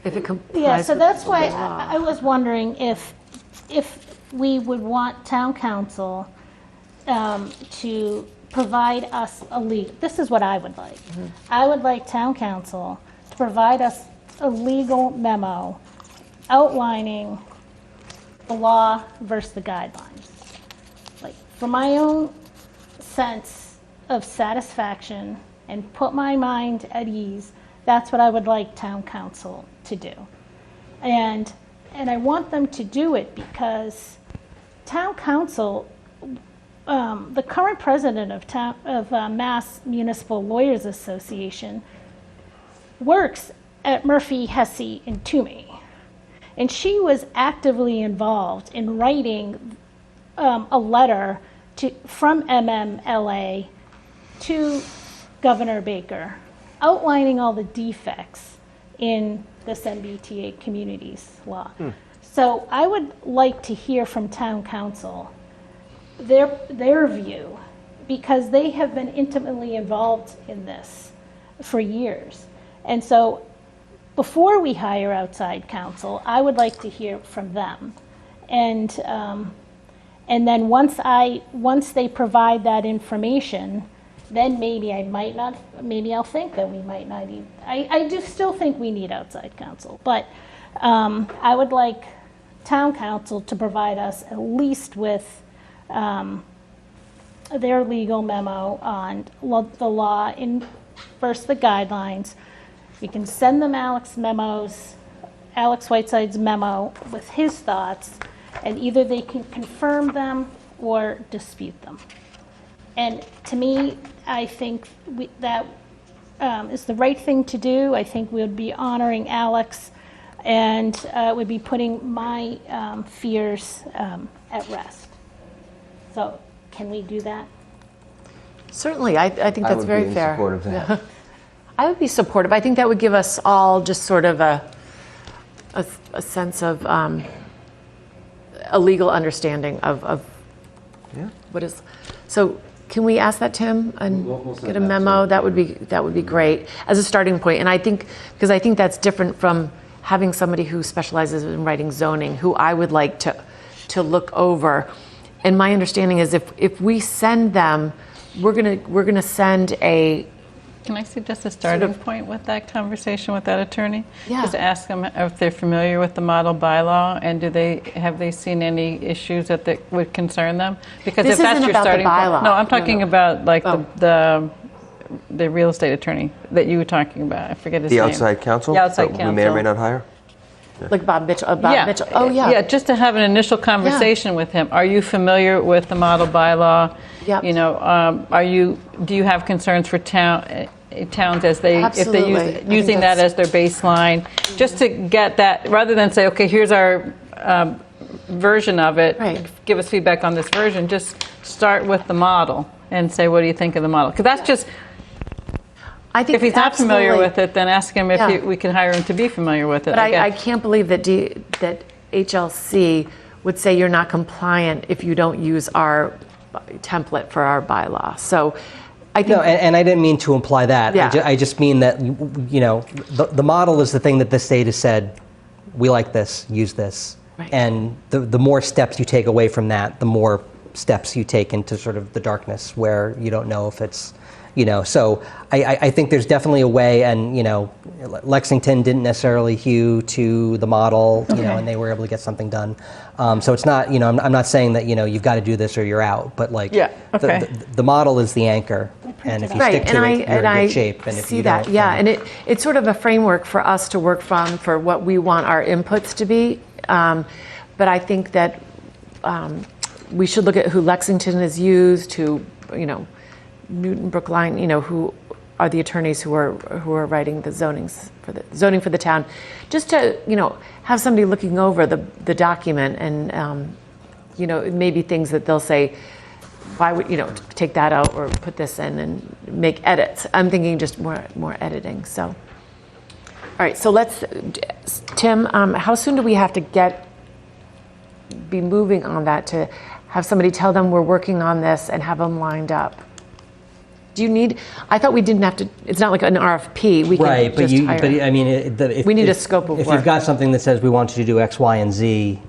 If it yeah, so that's why I was wondering if we would want town council to provide us this is what I would like. Mm-hmm. I would like town council to provide us a legal memo outlining the law versus the guidelines. Like, for my own sense of satisfaction and put my mind at ease, that's what I would like town council to do. And I want them to do it because town council, the current president of Mass Municipal Lawyers Association, works at Murphy, Hesse, and Toomey. And she was actively involved in writing a letter from MMLA to Governor Baker, outlining all the defects in this MBTA communities law. So I would like to hear from town council their view, because they have been intimately involved in this for years. And so before we hire outside counsel, I would like to hear from them. And then once they provide that information, then maybe I'll think that we might not need, I do still think we need outside counsel, but I would like town council to provide us at least with their legal memo on the law in first the guidelines. We can send them Alex Whiteside's memo with his thoughts, and either they can confirm them or dispute them. And to me, I think that is the right thing to do. I think we would be honoring Alex, and it would be putting my fears at rest. So can we do that? Certainly, I think that's very fair. I would be in support of that. I would be supportive. I think that would give us all just sort of a sense of a legal understanding of what is. So can we ask that, Tim, and We'll send get a that memo? to- That would be great as a starting point. And I think because I think that's different from having somebody who specializes in writing zoning, who I would like to look over. And my understanding is if we send them, we're gonna send a. Can I suggest a starting point with that conversation with that attorney? Yeah. Just ask them if they're familiar with the model bylaw, and have they seen any issues that would concern them? Because This if that's isn't your about the starting bylaw. point. No, I'm talking No. about like the real estate attorney that you were talking about. I forget his The name. outside counsel? The outside that counsel. we may or may not hire? Like Bob Mitchell. Mitchell. Oh, yeah. Yeah, just to have an initial conversation with him. Are you familiar with the model bylaw? Yep. You know, do you have concerns for towns as they, if they Absolutely. I think using that that's- as their baseline? Just to get that, rather than say, okay, here's our version of it. Right. Give us feedback on this version. Just start with the model and say, what do you think of the model? Because that's just. I think If he's not familiar absolutely. with it, then ask him if we can hire him to be familiar with it. But I guess. can't believe that that HLC would say you're not compliant if you don't use our template for our bylaw. So I think. No, and I didn't mean to imply that. Yeah. I just mean that, you know, the model is the thing that the state has said, we like this, use this. Right. And the more steps you take away from that, the more steps you take into sort of the darkness where you don't know if it's, you know. So I think there's definitely a way, and, you know, Lexington didn't necessarily hew to the model, you know, and they were able to get something done. So it's not, you know, I'm not saying that, you know, you've got to do this or you're out, but like the model is the anchor. And if you stick to it, you're in good shape. And if see you that, don't, yeah, then- and it's sort of a framework for us to work from for what we want our inputs to be. But I think that we should look at who Lexington has used, who, you know, Newton, Brookline, you know, who are the attorneys who are writing the zoning for the town, just to, you know, have somebody looking over the document, and you know, it may be things that they'll say, why would, you know, take that out or put this in and make edits. I'm thinking just more editing. So, all right, so Tim, how soon do we have to be moving on that to have somebody tell them we're working on this and have them lined up? Do you need? I thought we didn't have to. It's not like an RFP. We can right, but just hire. but I mean, if, We need a if- scope of If work. you've got something that says we want you to do X, Y, and Z,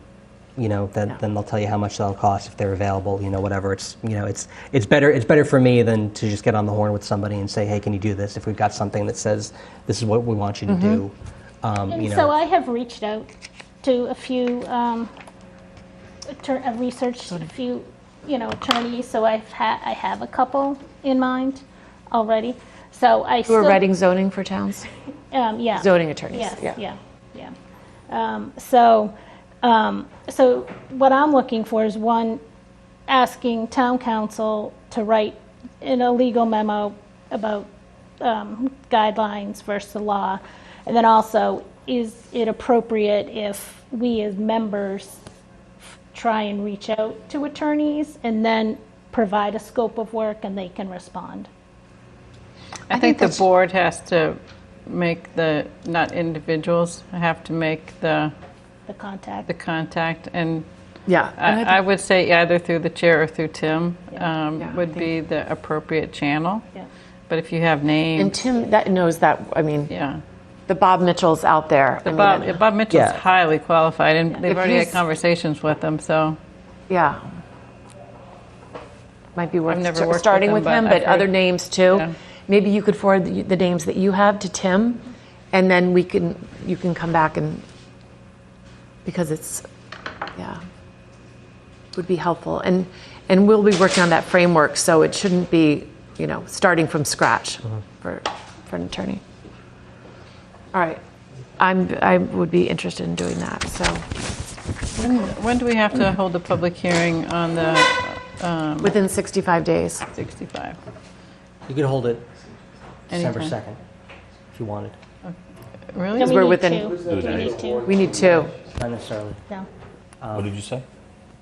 you know, then they'll tell you how much that'll cost if they're available. You know, whatever. It's, you know, it's better for me than to just get on the horn with somebody and say, hey, can you do this? If we've got something that says this is what we want you to do, And you know. so I have reached out to a few, I've researched a few, you know, attorneys. So I have a couple in mind already. So I Who are writing zoning for towns? Yeah. Zoning attorneys. Yes, yeah. So what I'm looking for is, one, asking town council to write in a legal memo about guidelines versus the law. And then also, is it appropriate if we as members try and reach out to attorneys and then provide a scope of work and they can respond? I think the board has to make not individuals, have to make the contact, and yeah, I would say either through the chair or through Tim would be the appropriate channel. Yeah. But if you have names. And Tim that knows that, I mean, the Bob Mitchell's out there. Bob Mitchell's highly qualified, and they've If already had he's- conversations with him, so. Yeah. might be worth never worked starting with with him, him, but but I've other heard- names too. Yeah. Maybe you could forward the names that you have to Tim, and then you can come back and, because it's, yeah, would be helpful. And we'll be working on that framework, so it shouldn't be, starting from scratch for an attorney. All right. I would be interested in doing that, so. When do we have to hold the public hearing on the Within 65 days. 65? You could hold it December Anytime. 2nd if you wanted. Really? No, we We're need within- two. Do we need two? We need two. Not necessarily. No. What did you say?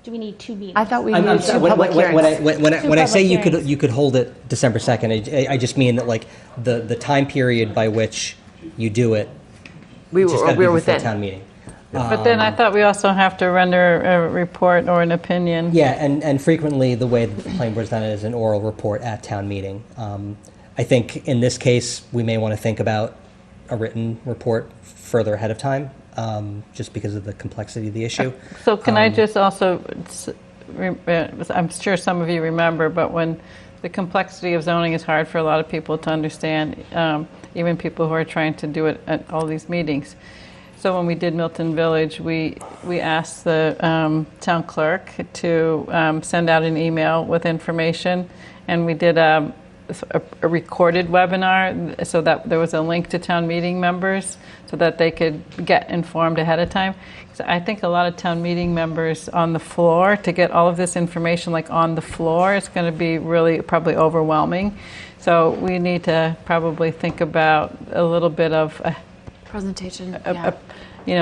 Do we need two meetings? I thought we I'm needed two sorry, public hearings. when I say public hearings. you could hold it December 2nd, I just mean that like the time period by which you do it, We it's just gotta be were before within. town meeting. But then I thought we also have to render a report or an opinion. Yeah, and frequently the way that the planning board's done it is an oral report at town meeting. I think in this case, we may want to think about a written report further ahead of time, just because of the complexity of the issue. So can I just also, I'm sure some of you remember, but when the complexity of zoning is hard for a lot of people to understand, even people who are trying to do it at all these meetings. So when we did Milton Village, we asked the town clerk to send out an email with information, and we did a recorded webinar so that there was a link to town meeting members so that they could get informed ahead of time. So I think a lot of town meeting members on the floor, to get all of this information like on the floor, it's going to be really probably overwhelming. So we need to probably think about a little bit of a Presentation,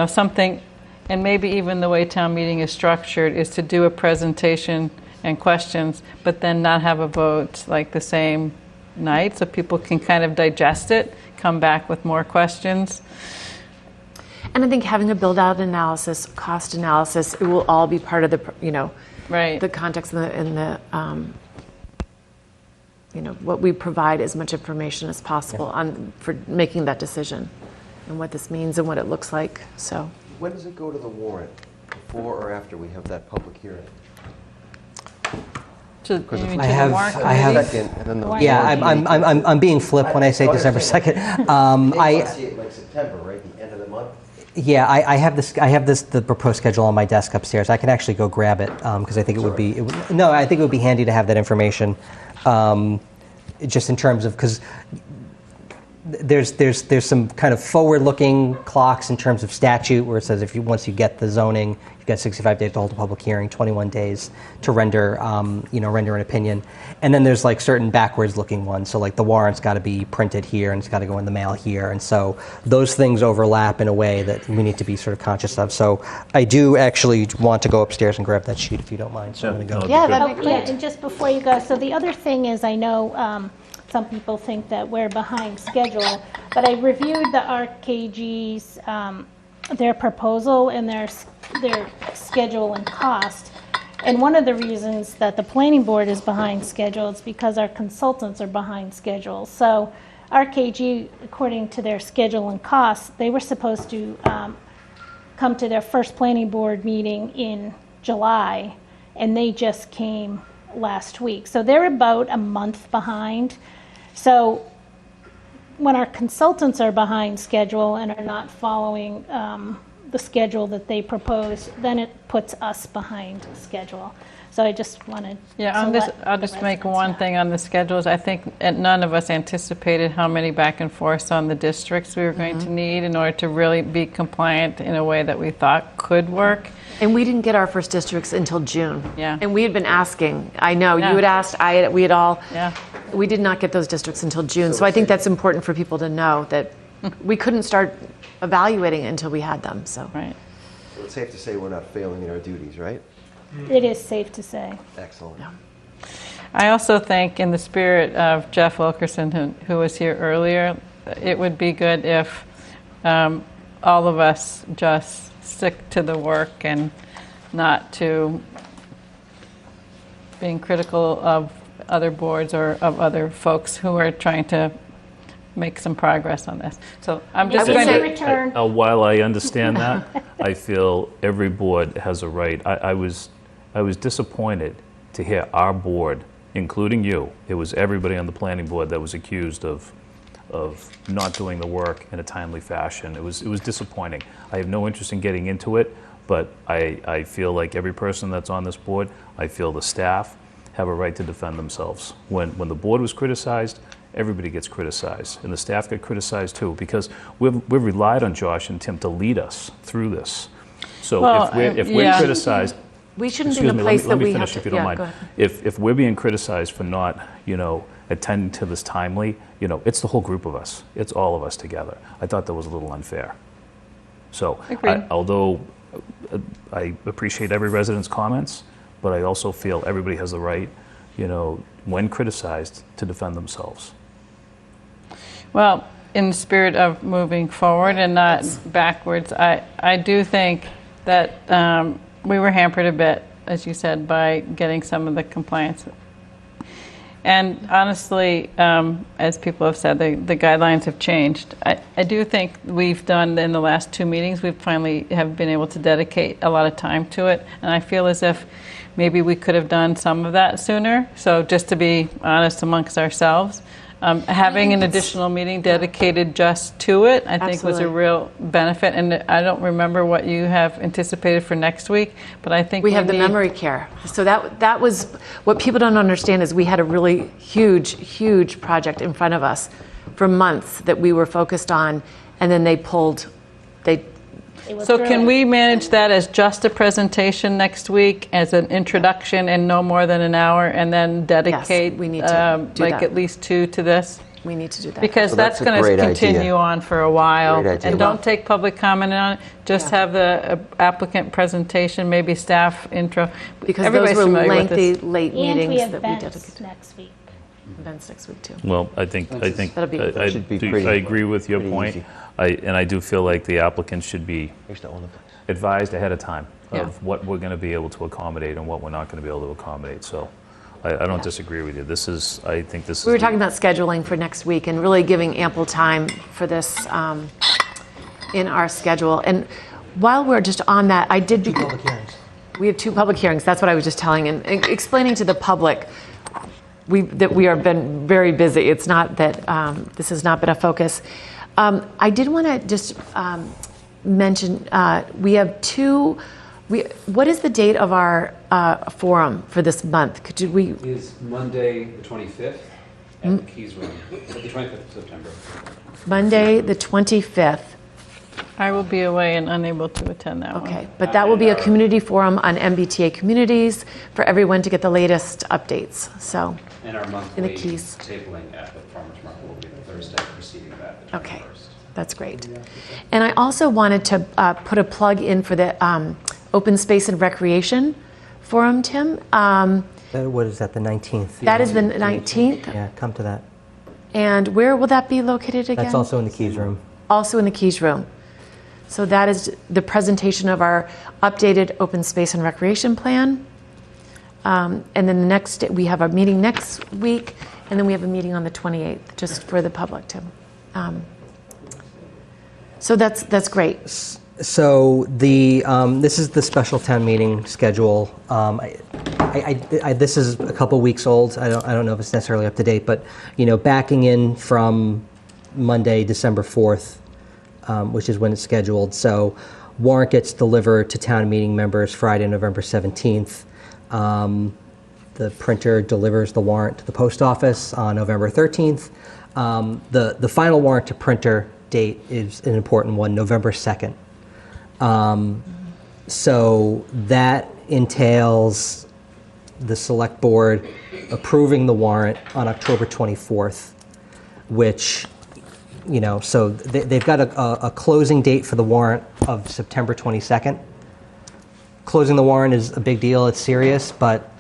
something, and maybe even the way town meeting is structured is to do a presentation and questions, but then not have a vote like the same night, so people can kind of digest it, come back with more questions. And I think having a build-out analysis, cost analysis, it will all be part of the, right, the context and the what we provide as much information as possible for making that decision, and what this means and what it looks like. So. When does it go to the warrant? Before or after we have that public hearing? Second, and then the warrant. I'm being flip when I say December 2nd. I see it like September, right, the end of the month? Yeah, I have the proposed schedule on my desk upstairs. I can actually go grab it because I think I think it would be handy to have that information, just in terms of, because there's some kind of forward-looking clocks in terms of statute where it says once you get the zoning, you've got 65 days to hold a public hearing, 21 days to render an opinion, and then there's like certain backwards-looking ones. So like the warrant's got to be printed here and it's got to go in the mail here, and so those things overlap in a way that we need to be sort of conscious of. So I do actually want to go upstairs and grab that sheet if you don't mind. So I'm going to go. Yeah, that'd be great. Yeah, and just before you go, so the other thing is, I know some people think that we're behind schedule, but I reviewed the RKG's, their proposal and their schedule and cost. And one of the reasons that the planning board is behind schedule is because our consultants are behind schedule. So RKG, according to their schedule and cost, they were supposed to come to their first planning board meeting in July, and they just came last week. So they're about a month behind. So when our consultants are behind schedule and are not following the schedule that they propose, then it puts us behind schedule. So I just wanted I'll just make one thing on the schedules. I think none of us anticipated how many back and forths on the districts we were going to need in order to really be compliant in a way that we thought could work. And we didn't get our first districts until June. Yeah. And we had been asking. I know you had asked. We had all. Yeah. We did not get those districts until June. So I think that's important for people to know that we couldn't start evaluating it until we had them. So. Right. So it's safe to say we're not failing in our duties, right? It is safe to say. Excellent. Yeah. I also think, in the spirit of Jeff Wilkerson, who was here earlier, it would be good if all of us just stick to the work and not to being critical of other boards or of other folks who are trying to make some progress on this. So I'm just going to return. While I understand that, I feel every board has a right. I was disappointed to hear our board including you. It was everybody on the planning board that was accused of not doing the work in a timely fashion. It was disappointing. I have no interest in getting into it, but I feel like every person that's on this board, I feel the staff have a right to defend themselves. When the board was criticized, everybody gets criticized, and the staff get criticized too, because we've relied on Josh and Tim to lead us through this. So if we're criticized, we shouldn't be in a place that we have to. Let me finish if you don't mind. If we're being criticized for not, attending to this timely, it's the whole group of us. It's all of us together. I thought that was a little unfair. So, although I appreciate every resident's comments, but I also feel everybody has the right, when criticized, to defend themselves. Well, in the spirit of moving forward and not backwards, I do think that we were hampered a bit, as you said, by getting some of the compliance. And honestly, as people have said, the guidelines have changed. I do think we've done, in the last 2 meetings, we finally have been able to dedicate a lot of time to it. And I feel as if maybe we could have done some of that sooner. So just to be honest amongst ourselves, having an additional meeting dedicated just to it, I think was a real benefit. And I don't remember what you have anticipated for next week, but I think we have the memory care. So that was what people don't understand is we had a really huge project in front of us for months that we were focused on, and then they pulled. So can we manage that as just a presentation next week, as an introduction and no more than an hour, and then dedicate we need to do that. At least 2 to this? We need to do that. Because that's going to continue on for a while. Great idea. And don't take public comment on it. Just have the applicant presentation, maybe staff intro. Because everybody's those were familiar with lengthy, this. late And meetings we have that we events dedicated. next week. Events next week too. Well, I think I agree with your point. easy. I do feel like the applicants should be advised ahead of time of what we're going to be able to accommodate and what we're not going to be able to accommodate. So I don't disagree with you. I think this is. We were talking about scheduling for next week and really giving ample time for this in our schedule. And while we're just on that, I did. 2 public hearings. We have 2 public hearings. That's what I was just telling and explaining to the public. That we have been very busy. It's not that this has not been a focus. I did want to just mention we have 2. What is the date of our forum for this month? Could we? Is Monday the 25th at the Keys Room, the 25th of September. Monday the 25th. I will be away and unable to attend that one. Okay, but that will be a community forum on MBTA communities for everyone to get the latest updates. So. And our monthly in the Keys. tabling at the Farmers Market will be the Thursday preceding that. Okay, that's great. And I also wanted to put a plug in for the Open Space and Recreation Forum, Tim. What is that, the 19th? That is the 19th. Yeah, come to that. And where will that be located again? That's also in the Keys Room. Also in the Keys Room. So that is the presentation of our updated Open Space and Recreation Plan. And then we have a meeting next week, and then we have a meeting on the 28th, just for the public, Tim. So that's great. So this is the special town meeting schedule. This is a couple weeks old. I don't know if it's necessarily up to date, but backing in from Monday, December 4th, which is when it's scheduled. So warrant gets delivered to town meeting members Friday, November 17th. The printer delivers the warrant to the post office on November 13th. The final warrant to printer date is an important one, November 2nd. So that entails the select board approving the warrant on October 24th, which, so they've got a closing date for the warrant of September 22nd. Closing the warrant is a big deal, it's serious, but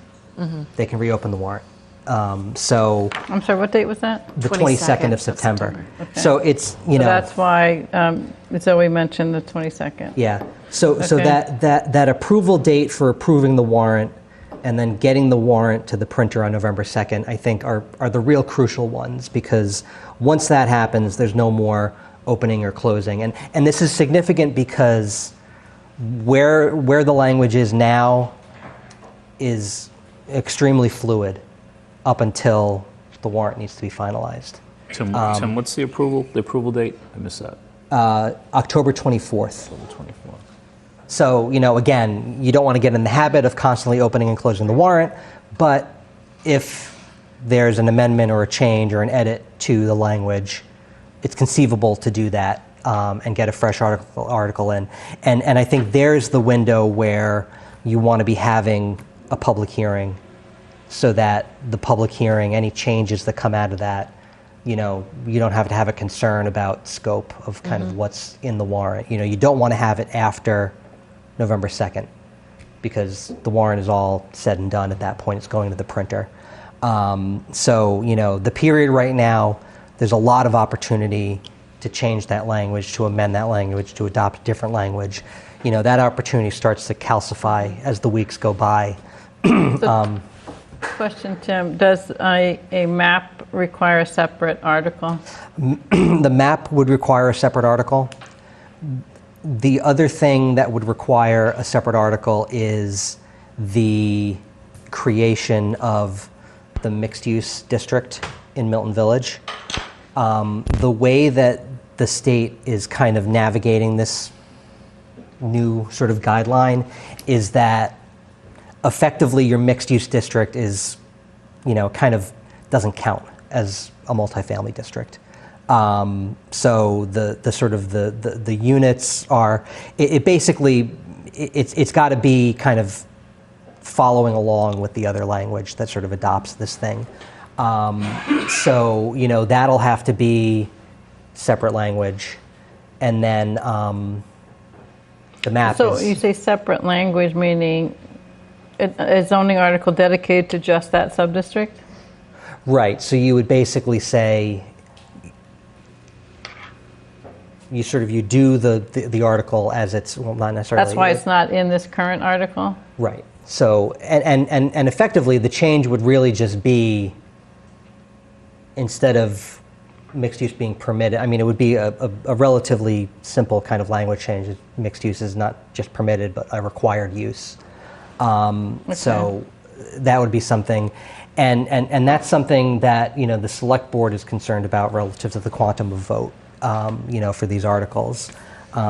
they can reopen the warrant. So I'm sorry, what date was that? The 22nd of September. Okay. So it's, So that's why Zoe mentioned the 22nd. Yeah. So that approval date for approving the warrant and then getting the warrant to the printer on November 2nd, I think are the real crucial ones, because once that happens, there's no more opening or closing. And this is significant because where the language is now is extremely fluid. up until the warrant needs to be finalized. Tim, what's the approval date? I missed that. October 24th. October 24th. So, again, you don't want to get in the habit of constantly opening and closing the warrant, but if there's an amendment or a change or an edit to the language, it's conceivable to do that and get a fresh article in. And I think there's the window where you want to be having a public hearing so that the public hearing, any changes that come out of that, you don't have to have a concern about scope of kind of what's in the warrant. You don't want to have it after November 2nd because the warrant is all said and done at that point. It's going to the printer. So, the period right now, there's a lot of opportunity to change that language, to amend that language, to adopt a different language. That opportunity starts to calcify as the weeks go by. Question, Tim, does a map require a separate article? The map would require a separate article. The other thing that would require a separate article is the creation of the mixed-use district in Milton Village. The way that the state is kind of navigating this new sort of guideline is that effectively your mixed-use district is, kind of doesn't count as a multifamily district. So the sort of the units are, it basically, it's got to be kind of following along with the other language that sort of adopts this thing. So, that'll have to be separate language. And then the map So is... you say separate language, meaning a zoning article dedicated to just that subdistrict? Right, so you would basically say, you do the article as it's, well, not necessarily... That's why it's not in this current article? Right. So, and effectively, the change would really just be, instead of mixed use being permitted, it would be a relatively simple kind of language change. Mixed use is not just permitted, but a required use. So that would be something, and that's something that, the select board is concerned about relative to the quantum of vote, for these articles.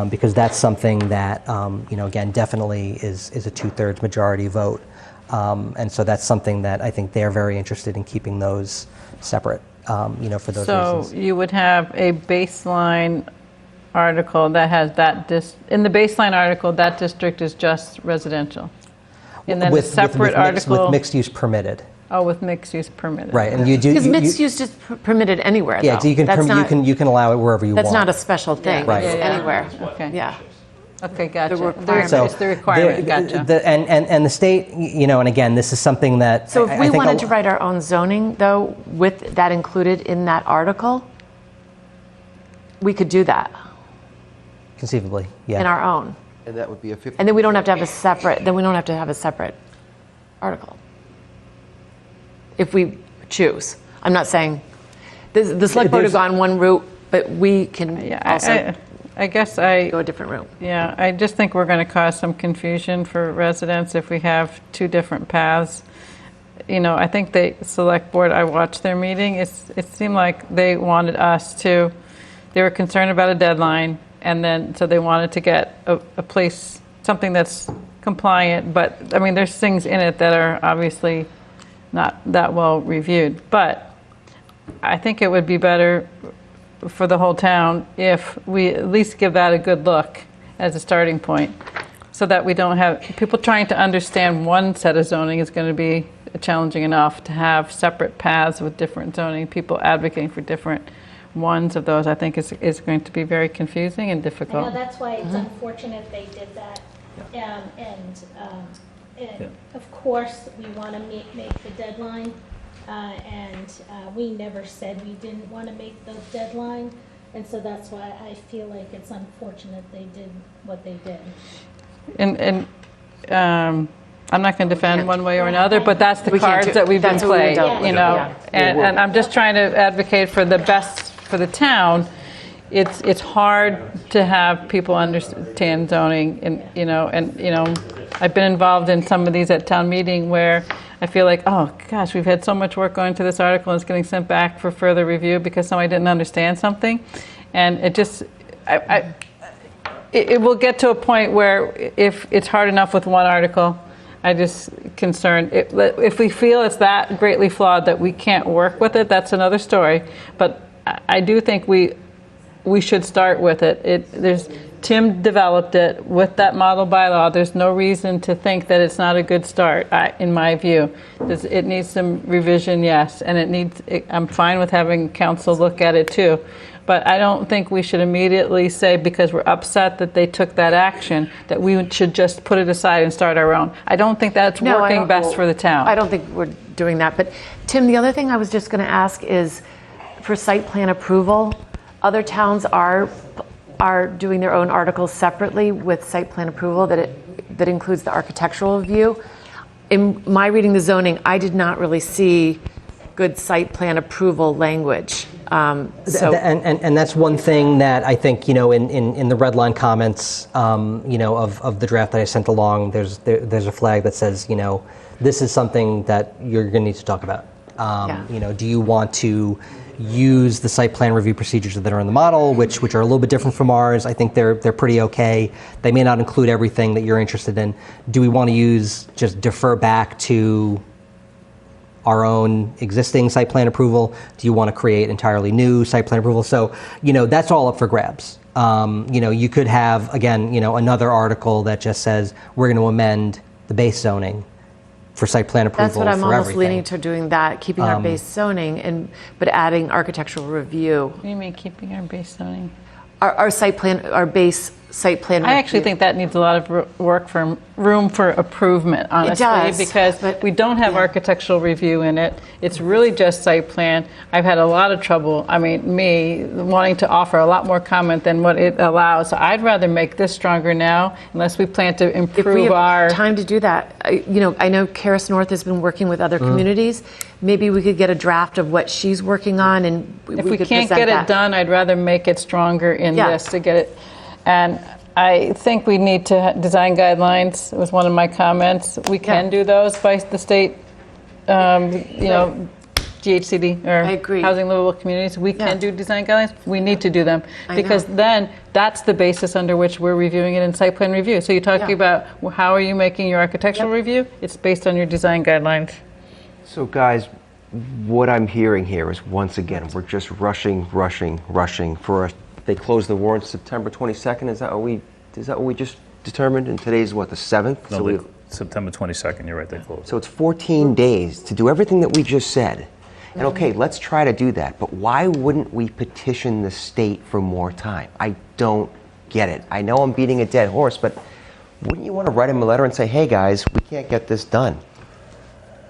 Because that's something that, again, definitely is a 2/3 majority vote. And so that's something that I think they're very interested in keeping those separate, for those reasons. So you would have a baseline article that has that, in the baseline article, that district is just residential. And then a separate article. With mixed use permitted. Oh, with mixed use permitted. Right, and you do... Because mixed use is permitted anywhere, though. Yeah, so you can allow it wherever you want. That's not a special thing. Right. It's anywhere. Okay. Yeah. Okay, gotcha. The requirement. So it's the requirement, gotcha. And the state, and again, this is something that... So if I we think wanted to write our own zoning, though, with that included in that article, we could do that Conceivably, yeah. in our own. And that would be a 50. And then we don't have to have a separate article. If we choose. I'm not saying, the select board has gone one route, but we can also I guess go a different route. Yeah, I just think we're going to cause some confusion for residents if we have two different paths. I think the select board, I watched their meeting, it seemed like they wanted they were concerned about a deadline, and then, so they wanted to get a place, something that's compliant, but, there's things in it that are obviously not that well reviewed. But I think it would be better for the whole town if we at least give that a good look as a starting point, so that we don't have people trying to understand one set of zoning is going to be challenging enough. To have separate paths with different zoning, people advocating for different ones of those, I think is going to be very confusing and difficult. I know, that's why it's unfortunate they did that. And of course, we want to make the deadline. And we never said we didn't want to make the deadline. And so that's why I feel like it's unfortunate they did what they did. And I'm not going to defend one way or another, but that's the cards that we've been played, And I'm just trying to advocate for the best for the town. It's hard to have people understand zoning, and I've been involved in some of these at town meeting where I feel like, oh gosh, we've had so much work going into this article and it's getting sent back for further review because somebody didn't understand something. And it just, it will get to a point where if it's hard enough with one article, I just concerned, if we feel it's that greatly flawed that we can't work with it, that's another story. But I do think we should start with it. Tim developed it with that model bylaw. There's no reason to think that it's not a good start, in my view. It needs some revision, yes, and I'm fine with having council look at it too. But I don't think we should immediately say, because we're upset that they took that action, that we should just put it aside and start our own. I don't think that's working best for the town. I don't think we're doing that. But Tim, the other thing I was just going to ask is, for site plan approval, other towns are doing their own articles separately with site plan approval that includes the architectural review. In my reading the zoning, I did not really see good site plan approval language. And that's one thing that I think, in the red line comments, of the draft that I sent along, there's a flag that says, this is something that you're going to need to talk about. Do you want to use the site plan review procedures that are in the model, which are a little bit different from ours? I think they're pretty okay. They may not include everything that you're interested in. Do we want to just defer back to our own existing site plan approval? Do you want to create entirely new site plan approval? So, that's all up for grabs. You could have, again, another article that just says we're going to amend the base zoning for site plan approval. That's what I'm for almost everything. leaning to doing that, keeping our base zoning, but adding architectural review. What do you mean keeping our base zoning? Our site plan, our base site plan. I actually think that needs a lot of work for room for improvement, honestly, because we don't have architectural review in it. It's really just site plan. I've had a lot of trouble, me wanting to offer a lot more comment than what it allows. So I'd rather make this stronger now, unless we plan to improve if we have our time to do that. I know Karis North has been working with other communities. Maybe we could get a draft of what she's working on, and if we could can't present get that. it done, I'd rather make it stronger in this to get it. And I think we need to design guidelines. It was one of my comments. We can do those by the state, GHCD or Housing Livable Communities. We can do design guidelines. We need to do them because then that's the basis under which we're reviewing it in site plan review. So you're talking about how are you making your architectural review? It's based on your design guidelines. So guys, what I'm hearing here is, once again, we're just rushing for they close the warrant September 22nd. Is that what we just determined? And today's what, the 7th? No, September 22nd, you're right, they closed. So it's 14 days to do everything that we just said. And okay, let's try to do that. But why wouldn't we petition the state for more time? I don't get it. I know I'm beating a dead horse, but wouldn't you want to write them a letter and say, hey guys, we can't get this done?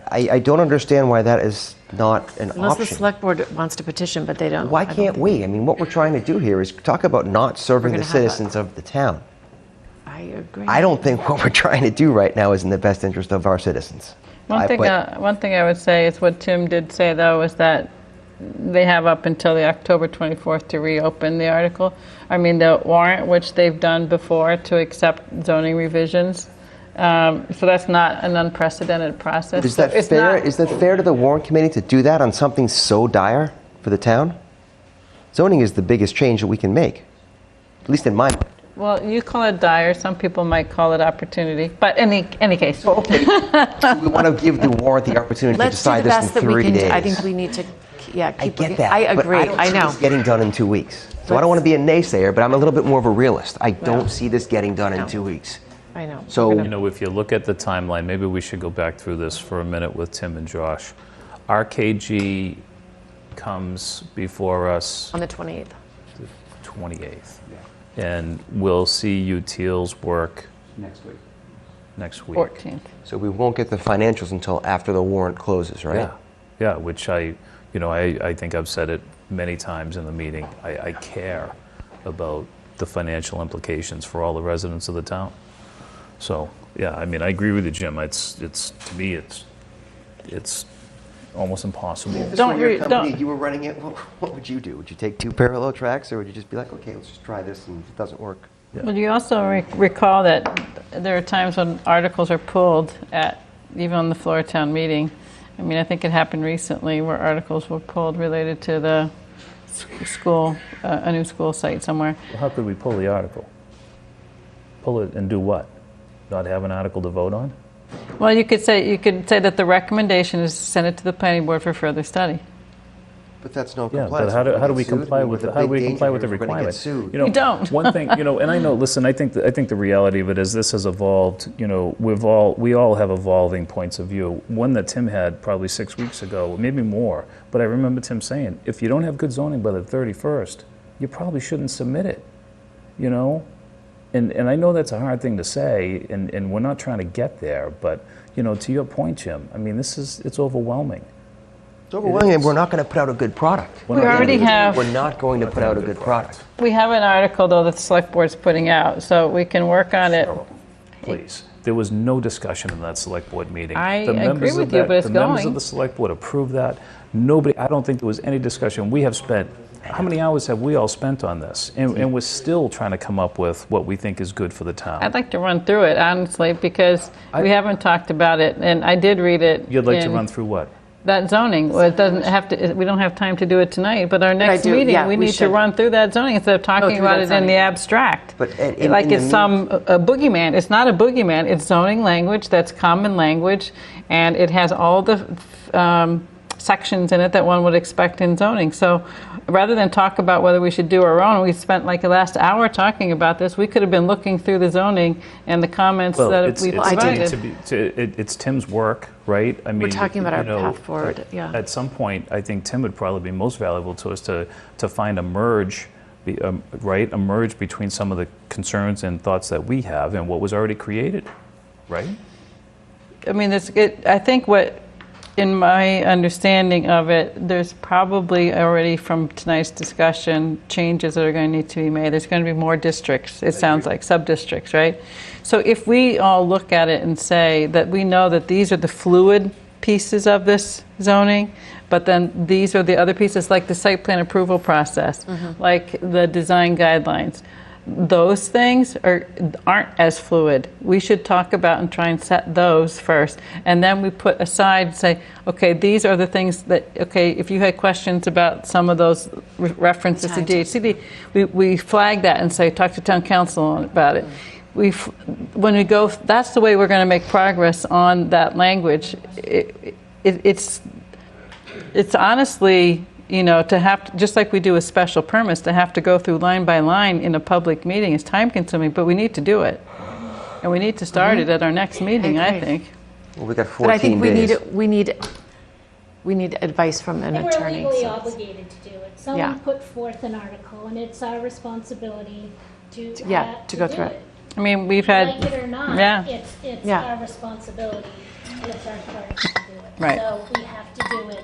I don't understand why that is not an option. Unless the select board wants to petition, but they don't. Why can't we? What we're trying to do here is talk about not serving the citizens of the town. I agree. I don't think what we're trying to do right now is in the best interest of our citizens. One thing I would say is what Tim did say, though, is that they have up until the October 24th to reopen the the warrant, which they've done before to accept zoning revisions. So that's not an unprecedented process. Is that fair? Is that fair to the warrant committee to do that on something so dire for the town? Zoning is the biggest change that we can make, at least in my mind. Well, you call it dire. Some people might call it opportunity. But in any case. Okay. So we want to give the warrant the opportunity to decide this in 3 days. I think we need to, keep I get that. I agree. But I don't see this getting done in 2 weeks. So I don't want to be a naysayer, but I'm a little bit more of a realist. I don't see this getting done in 2 weeks. I know. So, if you look at the timeline, maybe we should go back through this for a minute with Tim and Josh. RKG comes before us on the 28th. The 28th. Yeah. And we'll see Util's work next week. 14th. So we won't get the financials until after the warrant closes, right? Yeah, which I think I've said it many times in the meeting. I care about the financial implications for all the residents of the town. So, I agree with you, Jim. It's to me, it's almost impossible. If this were your company, you were running it, what would you do? Would you take 2 parallel tracks, or would you just be like, okay, let's just try this, and if it doesn't work? Well, you also recall that there are times when articles are pulled at, even on the floor of town meeting. I mean, I think it happened recently where articles were pulled related to the school, a new school site somewhere. Well, how could we pull the article? Pull it and do what? Not have an article to vote on? Well, you could say that the recommendation is to send it to the planning board for further study. But that's no Yeah, compliance. but how do we comply with the how do we big comply with the danger is we're gonna get requirement? sued. We don't. One thing, and I know. Listen, I think the reality of it is this has evolved. We all have evolving points of view. One that Tim had probably 6 weeks ago, maybe more. But I remember Tim saying, if you don't have good zoning by the 31st, you probably shouldn't submit it. And I know that's a hard thing to say, and we're not trying to get there. But to your point, Jim, I mean, it's overwhelming. It's overwhelming, and we're not going to put out a good product. We already have. We're not going to put out a good product. We have an article, though, that the select board's putting out, so we can work on it. Please. There was no discussion in that select board meeting. I agree with you, but it's The members going. of the select board approved that. Nobody, I don't think there was any discussion. We have spent, how many hours have we all spent on this? And we're still trying to come up with what we think is good for the town. I'd like to run through it, honestly, because we haven't talked about it, and I did read it. You'd like to run through what? That zoning. Well, it doesn't have to. We don't have time to do it tonight, but our next do. meeting, Yeah, we we need to should. run through that zoning instead of talking through about that it in zoning. the abstract. But Like it's a boogeyman. It's not a boogeyman. It's zoning language that's common language, and it has all the sections in it that one would expect in zoning. So rather than talk about whether we should do our own, we spent like the last hour talking about this. We could have been looking through the zoning and the comments that we provided. It's Tim's work, right? I mean, We're talking about our path forward, yeah. At some point, I think Tim would probably be most valuable to us to find a merge, right? A merge between some of the concerns and thoughts that we have and what was already created, right? I mean, I think in my understanding of it, there's probably already from tonight's discussion changes that are going to need to be made. There's going to be more districts, it sounds like, sub-districts, right? So if we all look at it and say that we know that these are the fluid pieces of this zoning, but then these are the other pieces, like the site plan approval process, like the design guidelines. Those things aren't as fluid. We should talk about and try and set those first. And then we put aside and say, okay, these are the things that, okay, if you had questions about some of those references to DHCD, we flag that and say, talk to town council about it. When we go, that's the way we're going to make progress on that language. It's honestly, to have to, just like we do with special permits, to have to go through line by line in a public meeting is time consuming, but we need to do it. And we need to start it at our next meeting, I think. Well, we got 14 But I think days. we need advice from an And attorney. we're legally so- obligated to do it. Someone Yeah. put forth an article, and it's our responsibility to go through it. I mean, we've had, Like it or not, yeah. it's Yeah. our responsibility. It's our part to do it. Right. So we have to do it.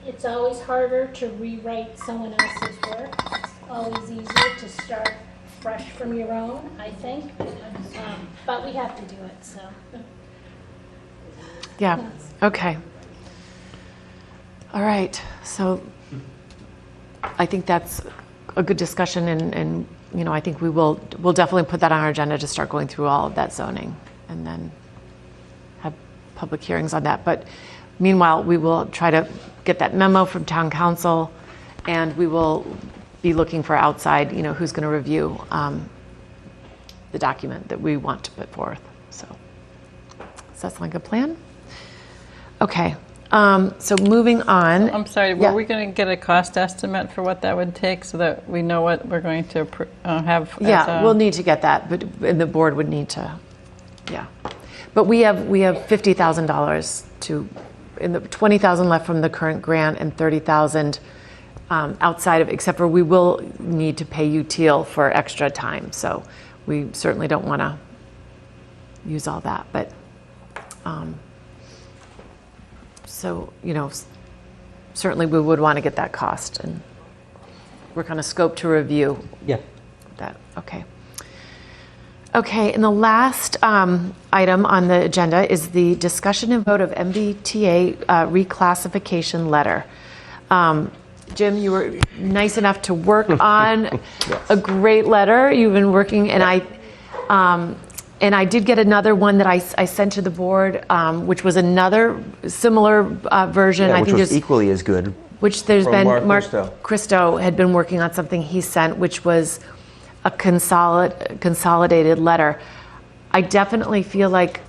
It's always harder to rewrite someone else's work. It's always easier to start fresh from your own, I think. But we have to do it, so. Yeah, okay. All right, so I think that's a good discussion, and I think we'll definitely put that on our agenda to start going through all of that zoning and then have public hearings on that. But meanwhile, we will try to get that memo from town council, and we will be looking for outside, who's going to review the document that we want to put forth. So does that sound like a plan? Okay, so moving on. I'm sorry, were we going to get a cost estimate for what that would take so that we know what we're going to have? Yeah, we'll need to get that, and the board would need to, yeah. But we have $50,000 in the $20,000 left from the current grant and $30,000 outside of, except for we will need to pay UTIL for extra time. So we certainly don't want to use all that, but so, certainly we would want to get that cost, and we're kind of scope to review. Yeah. That, okay. Okay, and the last item on the agenda is the discussion and vote of MBTA reclassification letter. Jim, you were nice enough to work on a great letter. You've been working, and I did get another one that I sent to the board, which was another similar version. Yeah, which was equally as good. Which there's From been, Mark Christo had been working on something he sent, which was a consolidated letter. I definitely feel like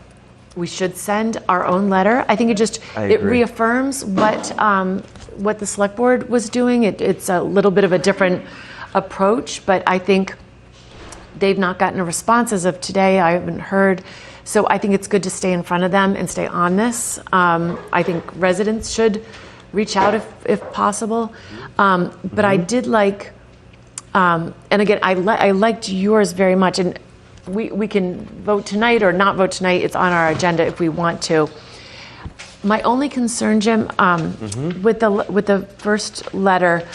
we should send our own letter. I think it reaffirms what the select board was doing. It's a little bit of a different approach, but I think they've not gotten a response as of today. I haven't heard. So I think it's good to stay in front of them and stay on this. I think residents should reach out if possible. But I did like, and again, I liked yours very much. And we can vote tonight or not vote tonight. It's on our agenda if we want to. My only concern, Jim, with the first letter,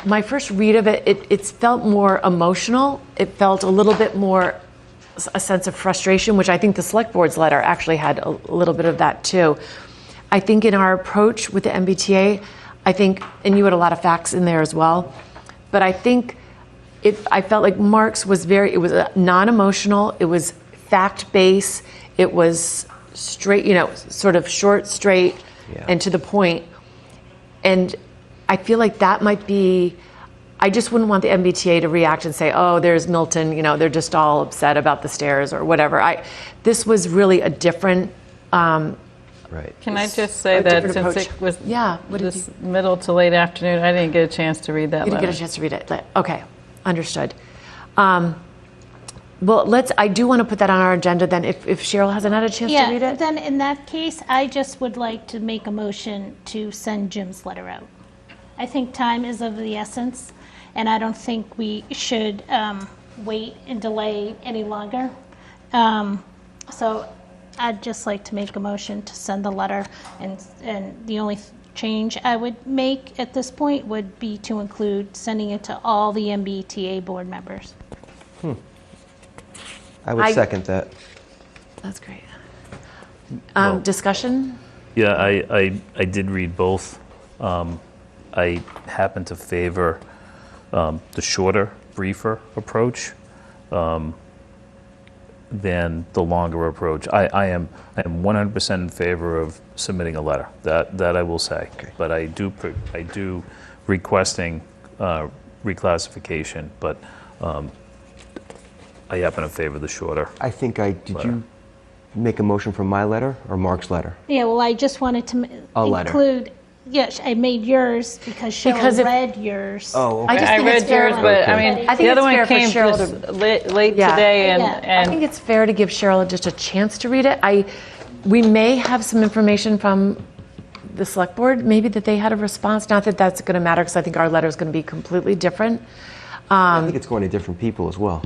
my first read of it felt more emotional. It felt a little bit more a sense of frustration, which I think the select board's letter actually had a little bit of that too. I think in our approach with the MBTA, and you had a lot of facts in there as well, but I think I felt like Mark's was it was non-emotional, it was fact-based, it was straight, sort of short, straight, and to the point. And I feel like that might be, I just wouldn't want the MBTA to react and say, oh, there's Milton, they're just all upset about the stairs or whatever. This was really a different, right. Can I just say that since it was this middle to late afternoon, I didn't get a chance to read that letter. You didn't get a chance to read it. Okay, understood. Well, I do want to put that on our agenda then, if Cheryl hasn't had a chance to read it. Then in that case, I just would like to make a motion to send Jim's letter out. I think time is of the essence, and I don't think we should wait and delay any longer. So I'd just like to make a motion to send the letter, and the only change I would make at this point would be to include sending it to all the MBTA board members. I would second that. That's great. Discussion? Yeah, I did read both. I happen to favor the shorter, briefer approach than the longer approach. I am 100% in favor of submitting a letter. That I will say. Okay. But I do requesting reclassification. But I happen to favor the shorter. I think did you make a motion for my letter or Mark's letter? Yeah, well, I just wanted to include. Yes, I made yours because Cheryl read yours. Oh, okay. I read yours, but I think the other one came just late today, and I think it's fair to give Cheryl just a chance to read it. We may have some information from the select board, maybe that they had a response. Not that that's going to matter, because I think our letter is going to be completely different. I think it's going to different people as well.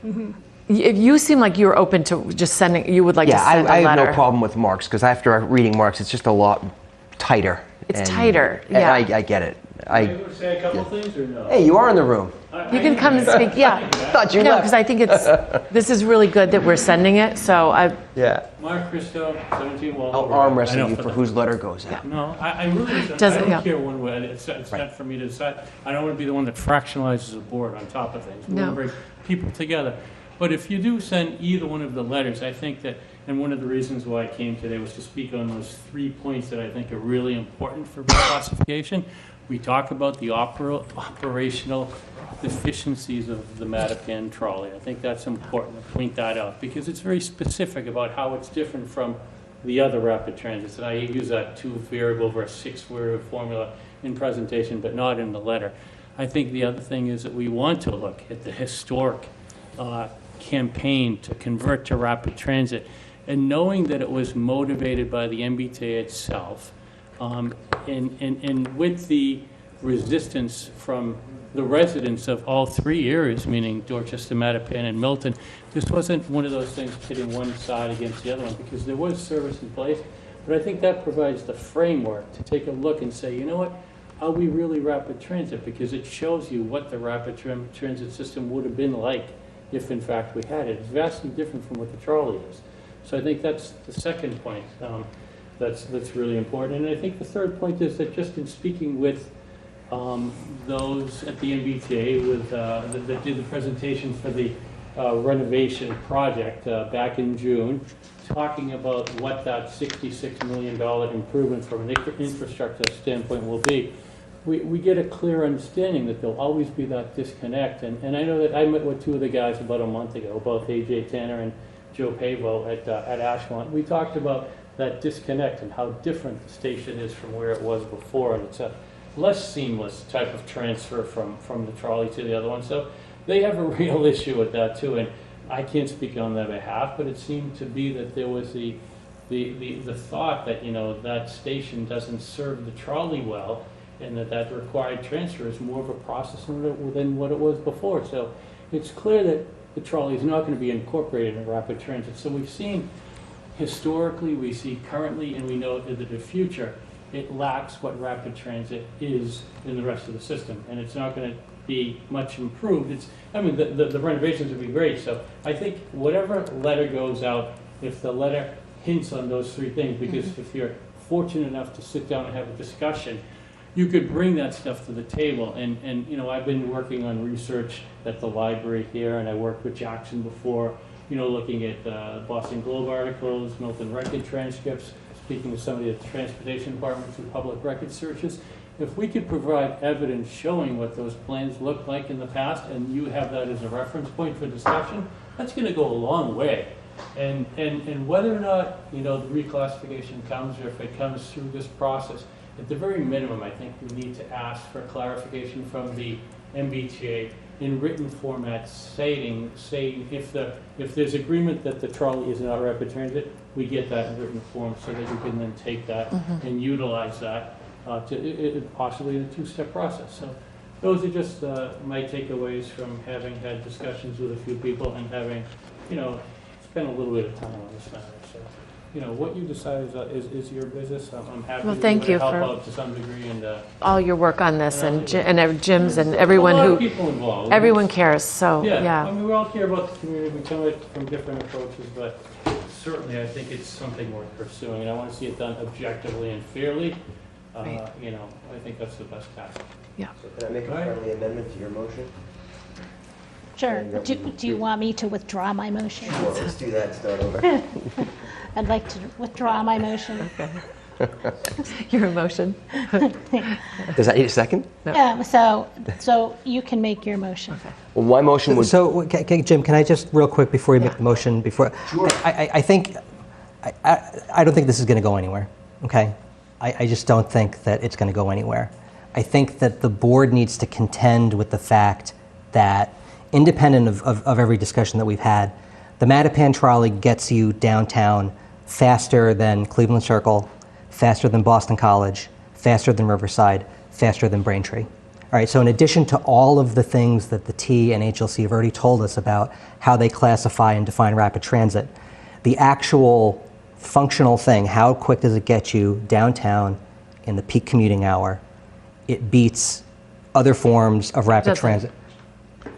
Mm-hmm. You seem like you were open to just sending. You would like to send a letter. I have no problem with Mark's, because after reading Mark's, it's just a lot tighter. It's tighter. Yeah, I get it. Can I say a couple things or no? Hey, you are in the room. You can come and speak. Yeah. Thought you no, left. because I think this is really good that we're sending it. So Mark Christo, 17 Walter. I'll arm wrestle you for whose letter goes out. No, I really don't care one way. It's not for me to decide. I don't want to be the one that fractionalizes the board on top of things. We want to bring people together. But if you do send either one of the letters, I think that, and one of the reasons why I came today was to speak on those 3 points that I think are really important for reclassification. We talk about the operational deficiencies of the Mattapan trolley. I think that's important to point that out, because it's very specific about how it's different from the other rapid transits. And I use that 2-variable versus 6-variable formula in presentation, but not in the letter. I think the other thing is that we want to look at the historic campaign to convert to rapid transit, and knowing that it was motivated by the MBTA itself, and with the resistance from the residents of all 3 areas, meaning Dorchester, Mattapan, and Milton, this wasn't one of those things pitting one side against the other one, because there was service in place. But I think that provides the framework to take a look and say, you know what, are we really rapid transit? Because it shows you what the rapid transit system would have been like if in fact we had it. It's vastly different from what the trolley is. So I think that's the second point. that's really important. And I think the third point is that just in speaking with those at the MBTA that did the presentation for the renovation project back in June, talking about what that $66 million improvement from an infrastructure standpoint will be, we get a clear understanding that there'll always be that disconnect. And I know that I met with two of the guys about a month ago, both AJ Tanner and Joe Pavo at Ashmont. We talked about that disconnect and how different the station is from where it was before, and it's a less seamless type of transfer from the trolley to the other one. So they have a real issue with that too, and I can't speak on their behalf, but it seemed to be that there was the thought that, you know, that station doesn't serve the trolley well, and that required transfer is more of a process than what it was before. So it's clear that the trolley is not going to be incorporated in rapid transit. So we've seen historically, we see currently, and we know that in the future, it lacks what rapid transit is in the rest of the system, and it's not going to be much improved. I mean, the renovations would be great. So I think whatever letter goes out, if the letter hints on those three things, because if you're fortunate enough to sit down and have a discussion, you could bring that stuff to the table. And you know, I've been working on research at the library here, and I worked with Jackson before, you know, looking at Boston Globe articles, Milton record transcripts, speaking with somebody at the Transportation Department through public record searches. If we could provide evidence showing what those plans looked like in the past, and you have that as a reference point for discussion, that's going to go a long way. And whether or not, you know, the reclassification comes, or if it comes through this process, at the very minimum, I think we need to ask for clarification from the MBTA in written format, saying if there's agreement that the trolley is not rapid transit, we get that in written form so that we can then take that and utilize that to possibly in a two-step process. So those are just my takeaways from having had discussions with a few people and having, you know, spent a little bit of time on this matter. So, you know, what you decide is your business. I'm happy to help out to some degree, and all your work on this, and Jim's, and everyone everyone cares. So yeah. I mean, we all care about the community. We come at it from different approaches, but certainly I think it's something worth pursuing, and I want to see it done objectively and fairly. You know, I think that's the best task. Yeah. So can I make a friendly amendment to your motion? Sure. Do you want me to withdraw my motion? Sure, let's do that and start over. I'd like to withdraw my motion. Okay. Your motion. Does that need a second? No. So you can make your motion. Okay. Well, my motion would... So, Jim, can I just real quick before you make the motion, Sure. I think, I don't think this is going to go anywhere, okay? I just don't think that it's going to go anywhere. I think that the board needs to contend with the fact that, independent of every discussion that we've had, the Mattapan trolley gets you downtown faster than Cleveland Circle, faster than Boston College, faster than Riverside, faster than Braintree. All right, so in addition to all of the things that the T and HLC have already told us about how they classify and define rapid transit, the actual functional thing, how quick does it get you downtown in the peak commuting hour, it beats other forms of rapid transit.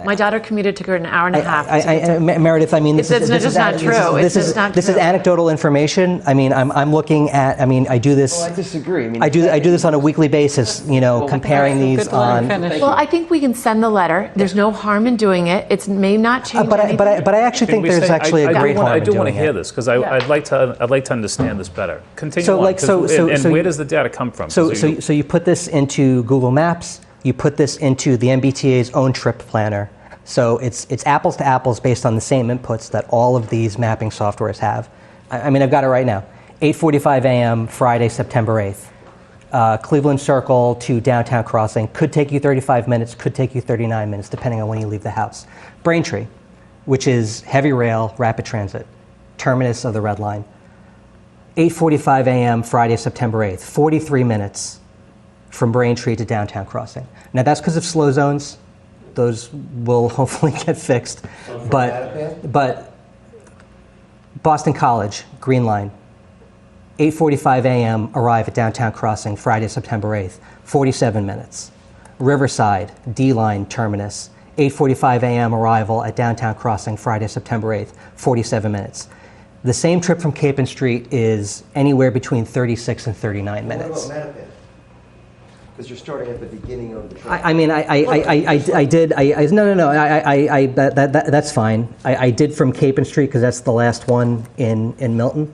My daughter commuted, took her an hour and a half. Meredith, I mean, this is not true. This is anecdotal information. I mean, I'm looking at. I mean, I do this. Well, I disagree. I mean, I do this on a weekly basis. You know, comparing these on. Well, I think we can send the letter. There's no harm in doing it. It may not change anything. But I actually think there's actually a great harm in doing it. I do want to hear this because I'd like to understand this better. Continue on. And where does the data come from? So you put this into Google Maps. You put this into the MBTA's own trip planner. So it's apples to apples based on the same inputs that all of these mapping softwares have. I mean, I've got it right now. 8:45 a.m. Friday, September 8th. Cleveland Circle to Downtown Crossing could take you 35 minutes, could take you 39 minutes, depending on when you leave the house. Braintree, which is heavy rail, rapid transit, terminus of the Red Line. 8:45 a.m. Friday, September 8th. 43 minutes from Braintree to Downtown Crossing. Now that's because of slow zones. Those will hopefully get fixed. But Boston College, Green Line, 8:45 a.m. arrive at Downtown Crossing, Friday, September 8th, 47 minutes. Riverside, D-Line terminus, 8:45 a.m. arrival at Downtown Crossing, Friday, September 8th, 47 minutes. The same trip from Capon Street is anywhere between 36 and 39 minutes. What about Mattapan? Because you're starting at the beginning of the train. That's fine. I did from Capon Street because that's the last one in Milton.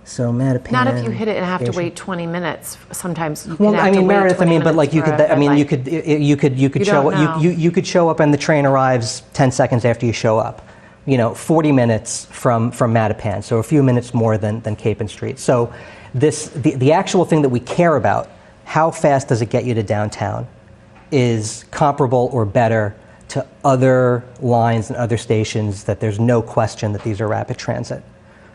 So Mattapan. Not if you hit it and have to wait 20 minutes. Sometimes you Well, could have I to mean, wait Meredith. 20 But like minutes you for could. a I mean, red you light. could You show don't up. know. You could show up and the train arrives 10 seconds after you show up. 40 minutes from Mattapan. So a few minutes more than Capon Street. So the actual thing that we care about, how fast does it get you to downtown, is comparable or better to other lines and other stations that there's no question that these are rapid transit.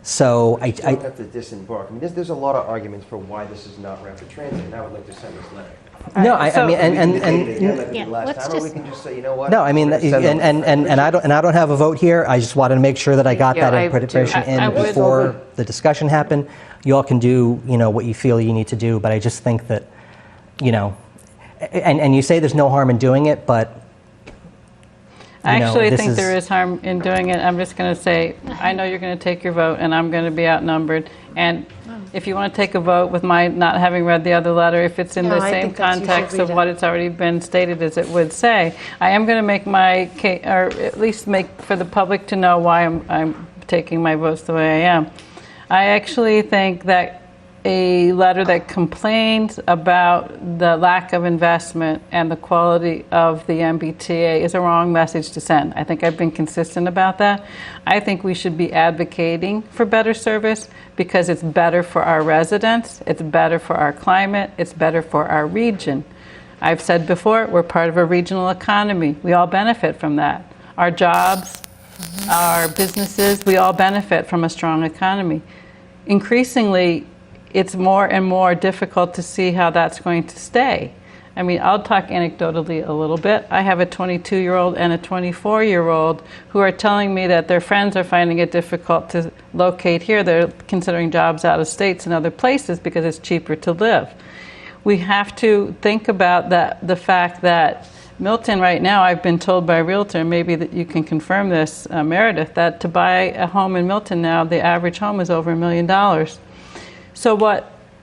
So You don't have to disembark. I mean, there's a lot of arguments for why this is not rapid transit, and I would like to send this letter. No, I mean, Or we can just say, you know what? No, I mean, we're gonna send and I don't have a vote here. I just wanted to make sure that I got Yeah, that I do. information I in would- before the discussion happened. You all can do, what you feel you need to do, but I just think that, and you say there's no harm in doing it, but I actually this think is- there is harm in doing it. I'm just going to say, I know you're going to take your vote, and I'm going to be outnumbered. And if you want to take a vote with my not having read the other letter, if it's in No, the I same think that you should context of read what it. it's already been stated as it would say, I am going to make my case, or at least make for the public to know why I'm taking my votes the way I am. I actually think that a letter that complains about the lack of investment and the quality of the MBTA is a wrong message to send. I think I've been consistent about that. I think we should be advocating for better service because it's better for our residents, it's better for our climate, it's better for our region. I've said before, we're part of a regional economy. We all benefit from that. Our jobs, our businesses, we all benefit from a strong economy. Increasingly, it's more and more difficult to see how that's going to stay. I mean, I'll talk anecdotally a little bit. I have a 22-year-old and a 24-year-old who are telling me that their friends are finding it difficult to locate here. They're considering jobs out of states and other places because it's cheaper to live. We have to think about the fact that Milton right now, I've been told by a realtor, maybe that you can confirm this, Meredith, that to buy a home in Milton now, the average home is over $1 million. So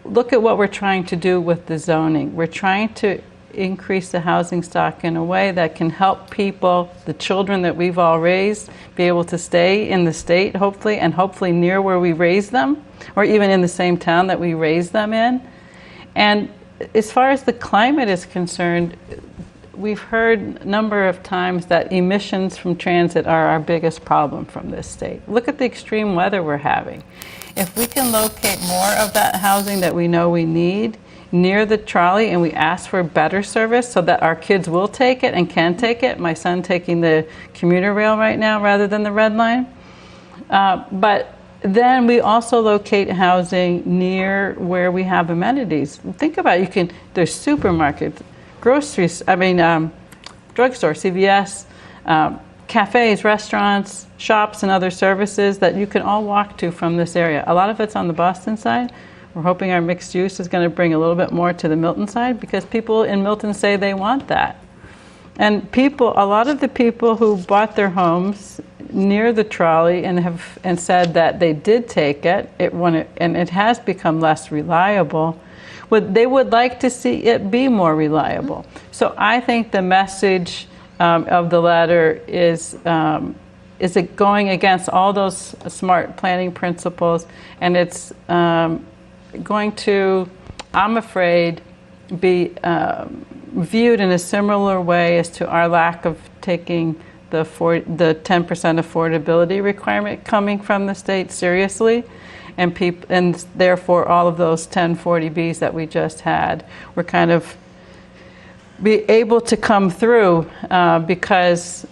look at what we're trying to do with the zoning. We're trying to increase the housing stock in a way that can help people, the children that we've all raised, be able to stay in the state, hopefully, and hopefully near where we raised them, or even in the same town that we raised them in. And as far as the climate is concerned, we've heard a number of times that emissions from transit are our biggest problem from this state. Look at the extreme weather we're having. If we can locate more of that housing that we know we need near the trolley and we ask for better service so that our kids will take it and can take it, my son taking the commuter rail right now rather than the red line, but then we also locate housing near where we have amenities. Think about it, there's supermarkets, groceries, drugstore, CVS, cafes, restaurants, shops, and other services that you can all walk to from this area. A lot of it's on the Boston side. We're hoping our mixed use is going to bring a little bit more to the Milton side because people in Milton say they want that. And a lot of the people who bought their homes near the trolley and said that they did take it, and it has become less reliable, they would like to see it be more reliable. So I think the message of the letter is it going against all those smart planning principles, and it's going to, I'm afraid, be viewed in a similar way as to our lack of taking the 10% affordability requirement coming from the state seriously, and therefore all of those 1040Bs that we just had were kind of be able to come through because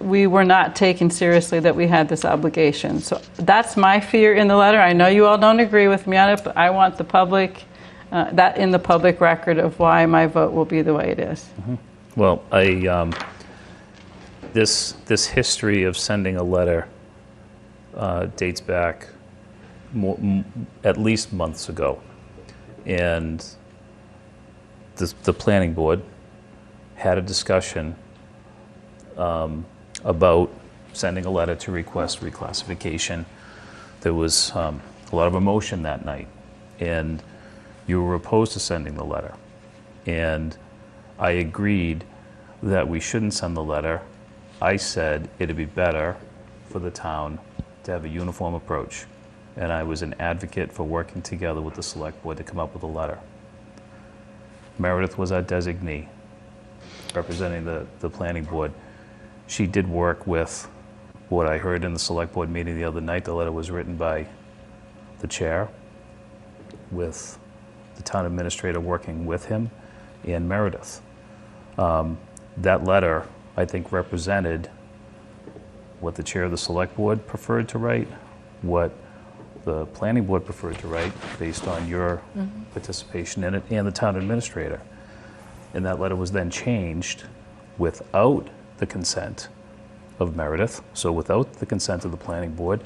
we were not taken seriously that we had this obligation. So that's my fear in the letter. I know you all don't agree with me on it, but I want the public, that in the public record of why my vote will be the way it is. Mm-hmm. Well, this history of sending a letter dates back at least months ago. And the planning board had a discussion about sending a letter to request reclassification there was a lot of emotion that night, and you were opposed to sending the letter. And I agreed that we shouldn't send the letter. I said it'd be better for the town to have a uniform approach. And I was an advocate for working together with the select board to come up with a letter. Meredith was our designee, representing the planning board. She did work with what I heard in the select board meeting the other night. The letter was written by the chair, with the town administrator working with him, and Meredith. That letter, I think, represented what the chair of the select board preferred to write, what the planning board preferred to write, based on your participation in it, and the town administrator. And that letter was then changed without the consent of Meredith, so without the consent of the planning board.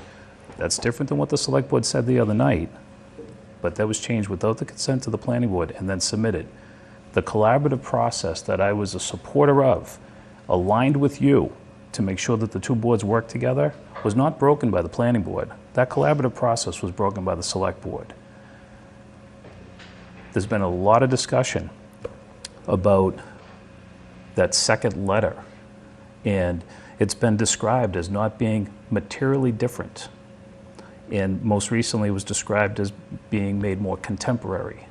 That's different than what the select board said the other night, but that was changed without the consent of the planning board and then submitted. The collaborative process that I was a supporter of, aligned with you to make sure that the two boards work together, was not broken by the planning board. That collaborative process was broken by the select board. There's been a lot of discussion about that second letter, and it's been described as not being materially different, and most recently it was described as being made more contemporary.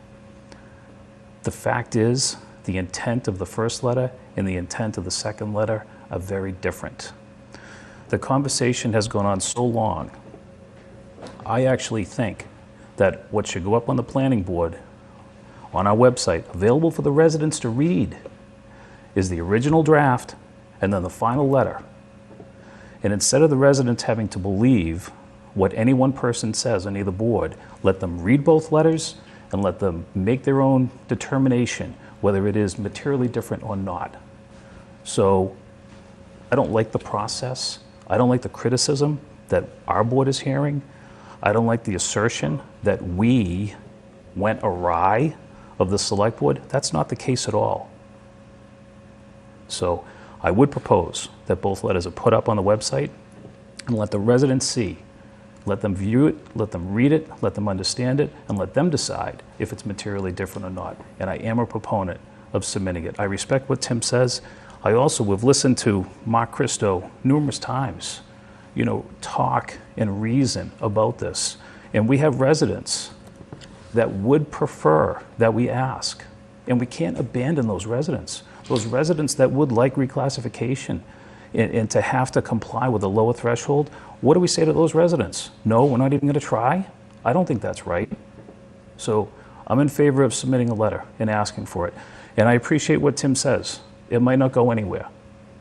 The fact is, the intent of the first letter and the intent of the second letter are very different. The conversation has gone on so long. I actually think that what should go up on the planning board, on our website, available for the residents to read, is the original draft and then the final letter. And instead of the residents having to believe what any one person says on either board, let them read both letters and let them make their own determination whether it is materially different or not. So I don't like the process. I don't like the criticism that our board is hearing. I don't like the assertion that we went awry of the select board. That's not the case at all. So I would propose that both letters are put up on the website and let the residents see. Let them view it, let them read it, let them understand it, and let them decide if it's materially different or not. And I am a proponent of submitting it. I respect what Tim says. I also have listened to Mark Christo numerous times, talk and reason about this. And we have residents that would prefer that we ask. And we can't abandon those residents. Those residents that would like reclassification and to have to comply with a lower threshold, what do we say to those residents? No, we're not even going to try? I don't think that's right. So I'm in favor of submitting a letter and asking for it. And I appreciate what Tim says. It might not go anywhere.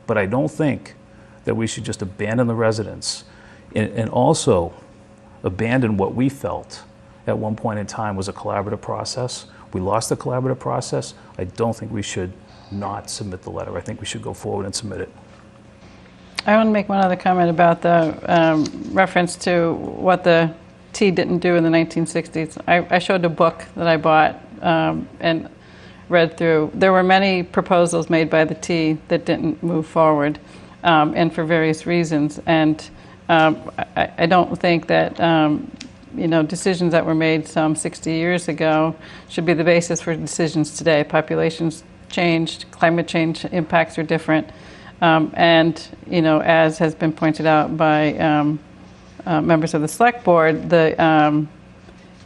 But I don't think that we should just abandon the residents and also abandon what we felt at one point in time was a collaborative process. We lost the collaborative process. I don't think we should not submit the letter. I think we should go forward and submit it. I want to make one other comment about the reference to what the T didn't do in the 1960s. I showed a book that I bought and read through. There were many proposals made by the T that didn't move forward, and for various reasons. And I don't think that decisions that were made some 60 years ago should be the basis for decisions today. Populations changed, climate change impacts are different. And, as has been pointed out by members of the select board, unfortunately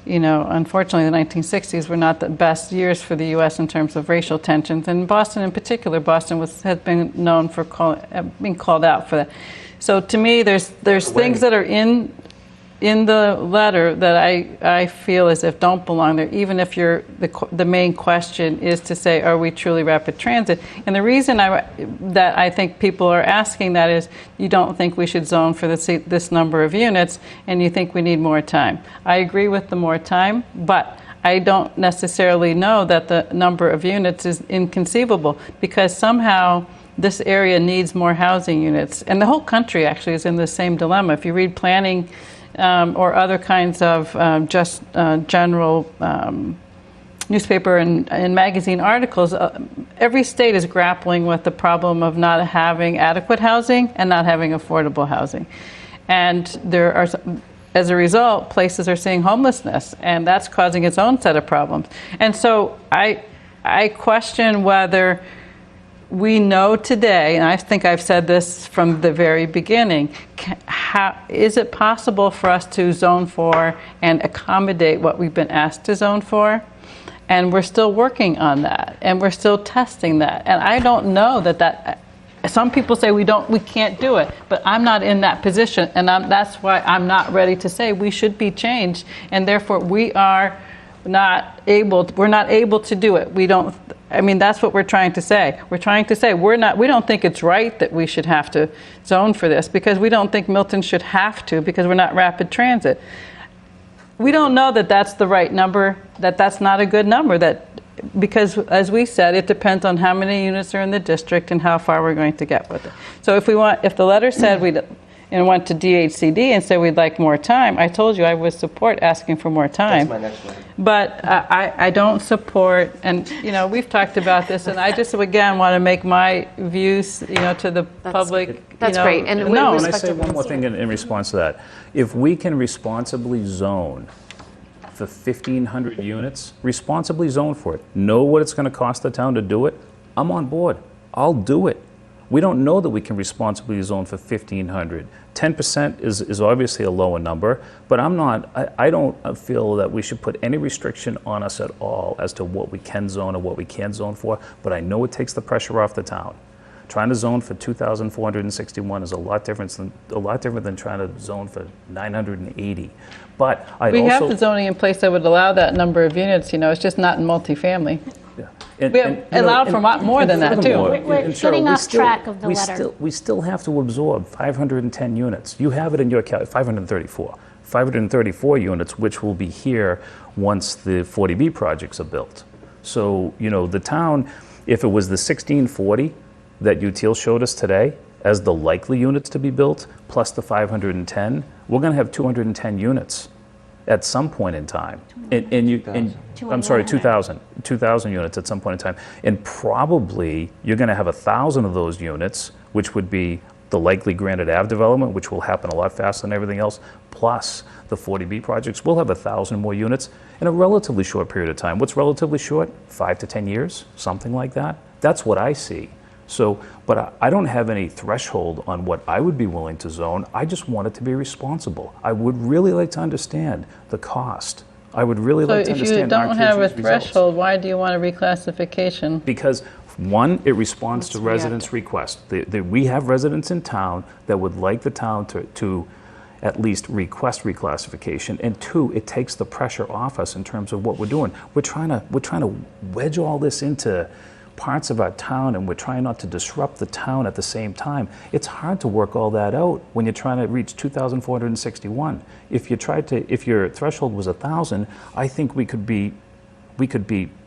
the 1960s were not the best years for the U.S. in terms of racial tensions. And Boston in particular, has been known for being called out for that. So to me, there's things that are in the letter that I feel as if don't belong there, even if the main question is to say, are we truly rapid transit? And the reason that I think people are asking that is you don't think we should zone for this number of units, and you think we need more time. I agree with the more time, but I don't necessarily know that the number of units is inconceivable, because somehow this area needs more housing units. And the whole country actually is in the same dilemma. If you read planning or other kinds of general newspaper and magazine articles, every state is grappling with the problem of not having adequate housing and not having affordable housing. And there are as a result, places are seeing homelessness, and that's causing its own set of problems. And so I question whether we know today, and I think I've said this from the very beginning, how is it possible for us to zone for and accommodate what we've been asked to zone for? And we're still working on that, and we're still testing that. And I don't know that some people say we can't do it, but I'm not in that position, and that's why I'm not ready to say we should be changed, and therefore we're not able to do it. That's what we're trying to say. We're trying to say we don't think it's right that we should have to zone for this, because we don't think Milton should have to, because we're not rapid transit. We don't know that that's the right number, that's not a good number, because as we said, it depends on how many units are in the district and how far we're going to get with it. So if the letter said went to DHCD and said we'd like more time, I told you I would support asking for more time. That's my next letter. But I don't support, and we've talked about this, and I just again want to make my views to the public. That's great. And Can I say one more thing in response to that? If we can responsibly zone for 1,500 units, responsibly zone for it, know what it's going to cost the town to do it, I'm on board. I'll do it. We don't know that we can responsibly zone for 1,500. 10% is obviously a lower number, but I don't feel that we should put any restriction on us at all as to what we can zone or what we can't zone for, but I know it takes the pressure off the town. Trying to zone for 2,461 is a lot different than trying to zone for 980. But we have the zoning in place that would allow that number of units. It's just not in multifamily. Yeah. We have allowed for more than that too. We're getting off track of the letter. We still have to absorb 510 units. You have it in your 534 units, which will be here once the 40B projects are built. So the town, if it was the 1640 that UTIL showed us today as the likely units to be built, plus the 510, we're going to have 210 units at some point in time. I'm sorry, 2,000 units at some point in time. And probably you're going to have 1,000 of those units, which would be the likely Granite Ave development, which will happen a lot faster than everything else, plus the 40B projects. We'll have 1,000 more units in a relatively short period of time. What's relatively short? 5 to 10 years, something like that. That's what I see. So, but I don't have any threshold on what I would be willing to zone. I just want it to be responsible. I would really like to understand the cost. I would really like to understand our So if you don't have a threshold, why do you want a reclassification? Because one, it responds to residents' requests. We have residents in town that would like the town to at least request reclassification, and two, it takes the pressure off us in terms of what we're doing. We're trying to wedge all this into parts of our town, and we're trying not to disrupt the town at the same time. It's hard to work all that out when you're trying to reach 2,461. If your threshold was 1,000, I think we could be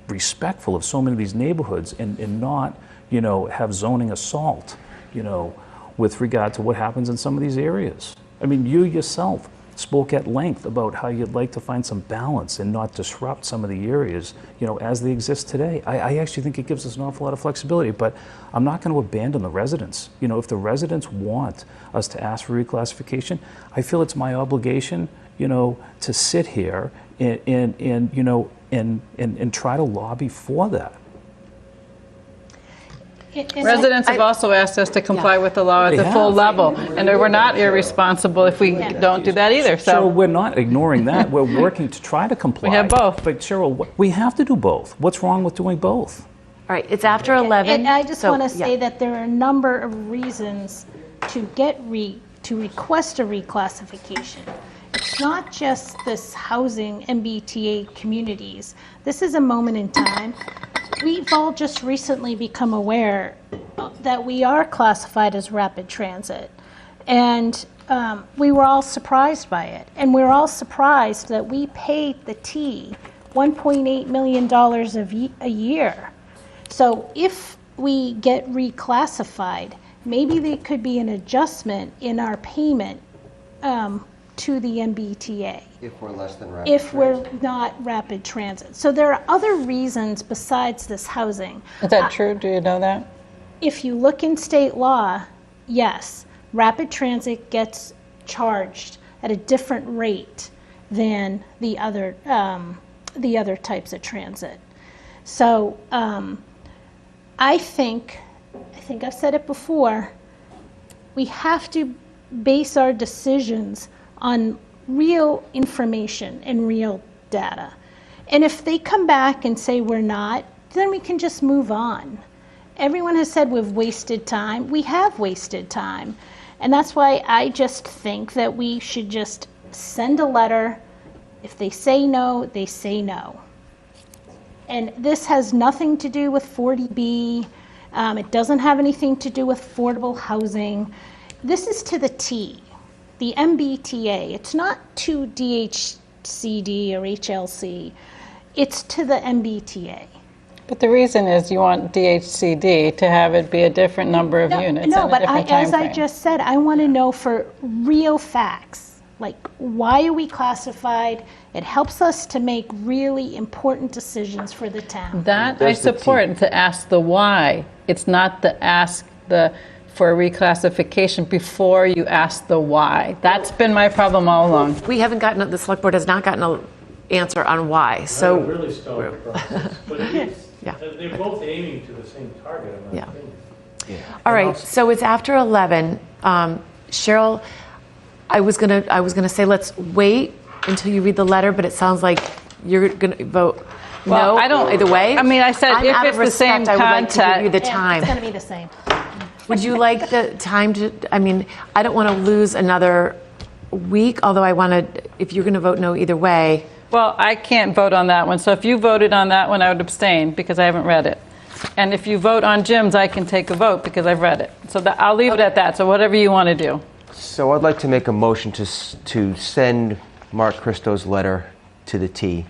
respectful of so many of these neighborhoods and not, have zoning assault, with regard to what happens in some of these areas. I mean, you yourself spoke at length about how you'd like to find some balance and not disrupt some of the areas, as they exist today. I actually think it gives us an awful lot of flexibility, but I'm not going to abandon the residents. If the residents want us to ask for reclassification, I feel it's my obligation, to sit here and try to lobby for that. Residents have also asked us to comply with the law at the full level, and we're not irresponsible if we don't do that either. So we're not ignoring that. We're working to try to comply. We have both. But Cheryl, we have to do both. What's wrong with doing both? All right, it's after 11. And I just want to say that there are a number of reasons to request a reclassification. It's not just this housing MBTA communities. This is a moment in time. We've all just recently become aware that we are classified as rapid transit. And we were all surprised by it. And we're all surprised that we paid the T $1.8 million a year. So if we get reclassified, maybe there could be an adjustment in our payment to the MBTA. If we're less than rapid if we're not rapid transit. So there are other reasons besides this housing. Is that true? Do you know that? If you look in state law, yes, rapid transit gets charged at a different rate than the other types of transit. So I think I've said it before, we have to base our decisions on real information and real data. And if they come back and say we're not, then we can just move on. Everyone has said we've wasted time. We have wasted time. And that's why I just think that we should just send a letter. If they say no, they say no. And this has nothing to do with 40B. It doesn't have anything to do with affordable housing. This is to the T, the MBTA. It's not to DHCD or HLC. It's to the MBTA. But the reason is you want DHCD to have it be a different number of units. No, and a but different time as I frame. just said, I want to know for real facts. Like, why are we classified? It helps us to make really important decisions for the town. That I support, to ask the why. It's not to ask for a reclassification before you ask the why. That's been my problem all along. We haven't the select board has not gotten an answer on why, so. Really stalled the process, but it is, Yeah. they're both aiming to the same target, in my opinion. All right, so it's after 11. Cheryl, I was gonna say, let's wait until you read the letter, but it sounds like you're gonna vote Well, no I don't- either way. I mean, I said I'm if out it's of the same respect, I would like to give you the Yeah, time. it's going to be the same. Would you like the time to, I mean, I don't want to lose another week, although I want to, if you're going to vote no either way. Well, I can't vote on that one. So if you voted on that one, I would abstain because I haven't read it. And if you vote on Jim's, I can take a vote because I've read it. So I'll leave it at that. So whatever you want to do. So I'd like to make a motion to send Mark Christo's letter to the T,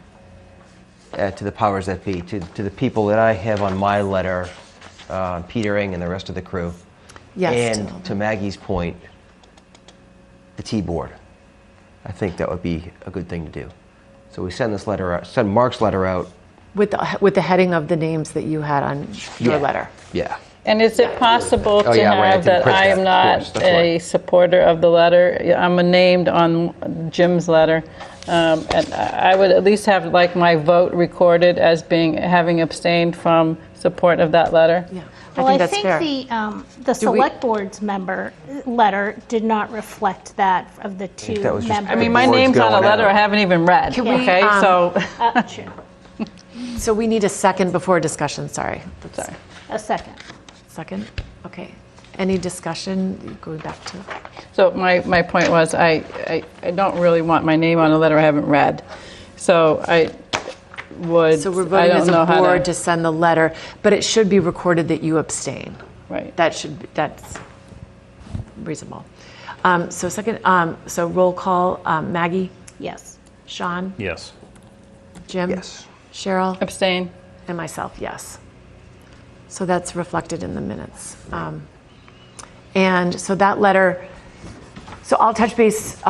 to the powers that be, to the people that I have on my letter, Peter Ing and the rest of the crew. Yes. And to Maggie's point, the T board. I think that would be a good thing to do. So we send this letter out, send Mark's letter out. With the heading of the names that you had on your letter. Yeah. And is it possible Oh, to yeah, right, I have didn't that print I that, am of not course, that's a right. supporter of the letter? I'm named on Jim's letter. And I would at least have like my vote recorded as having abstained from support of that letter. Yeah, Well, I think that's fair. the select board's member letter did not reflect that of the two that was just- members. I mean, my board's name's on a going letter out. I haven't even read. Can we, Okay, so Sure. So we need a second before discussion, sorry. sorry. A second. Second, okay. Any discussion, going back to? So my point was I don't really want my name on a letter I haven't read. So I would. So we're I voting don't as a know how board to send the letter, but it should be recorded that you abstain. Right. That's reasonable. So roll call, Maggie, Yes. Sean, Yes. Jim? Yes. Cheryl? Abstain. And myself, yes. So that's reflected in the minutes. And so that letter, so I'll touch base,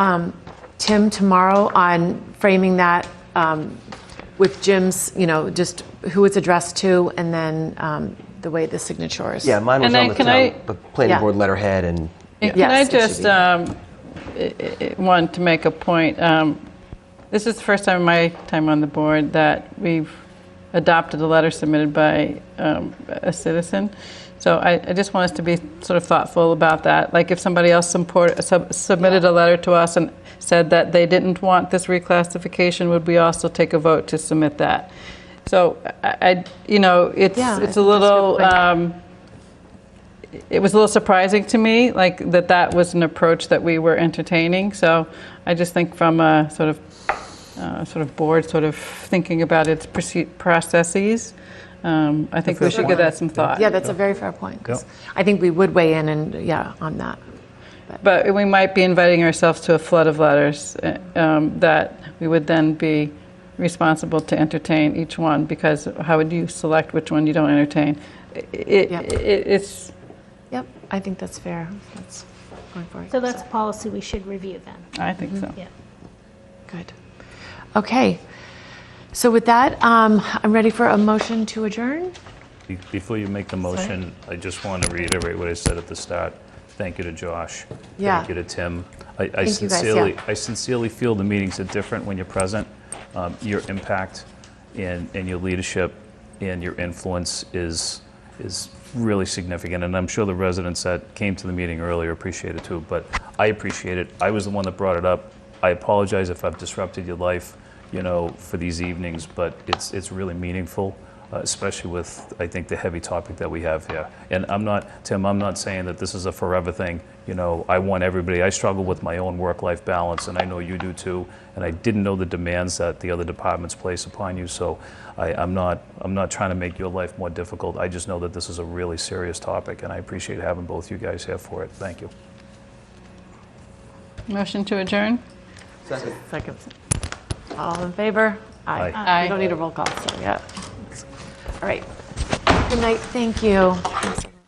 Tim, tomorrow on framing that with Jim's, just who it's addressed to, and then the way the signatures. Yeah, mine was And on then the can planning I- planning Yeah. board letterhead and. Can Yes, I it should just want to make a point? This is the first time in my time on the board that we've adopted a letter submitted by a citizen. So I just want us to be sort of thoughtful about that. Like if somebody else submitted a letter to us and said that they didn't want this reclassification, would we also take a vote to submit that? So it's a little. It was a little surprising to me, like that was an approach that we were entertaining. So I just think from a sort of board sort of thinking about its processes, I think we should give that some thought. Yeah, that's a very fair point. 'Cause I think we would weigh in on that. But we might be inviting ourselves to a flood of letters that we would then be responsible to entertain each one, because how would you select which one you don't entertain? It's. Yep, I think that's fair. That's going for it. So that's a policy we should review then. I think so. Yeah. Good. Okay. So with that, I'm ready for a motion to adjourn. Before you make the motion, I just want to reiterate what I said at the start. Thank you to Josh. Yeah. Thank you to Tim. I Thank you guys, sincerely, yeah. I sincerely feel the meetings are different when you're present. Your impact and your leadership and your influence is really significant, and I'm sure the residents that came to the meeting earlier appreciate it too, but I appreciate it. I was the one that brought it up. I apologize if I've disrupted your life, for these evenings, but it's really meaningful, especially with, I think, the heavy topic that we have here. And Tim, I'm not saying that this is a forever thing. I want everybody, I struggle with my own work-life balance, and I know you do too, and I didn't know the demands that the other departments place upon you, so I'm not trying to make your life more difficult. I just know that this is a really serious topic, and I appreciate having both you guys here for it. Thank you. Motion to adjourn? Second. All in favor? Aye. Aye. We don't need a roll call, so yeah. All right. Good night, thank you. Thanks, everyone.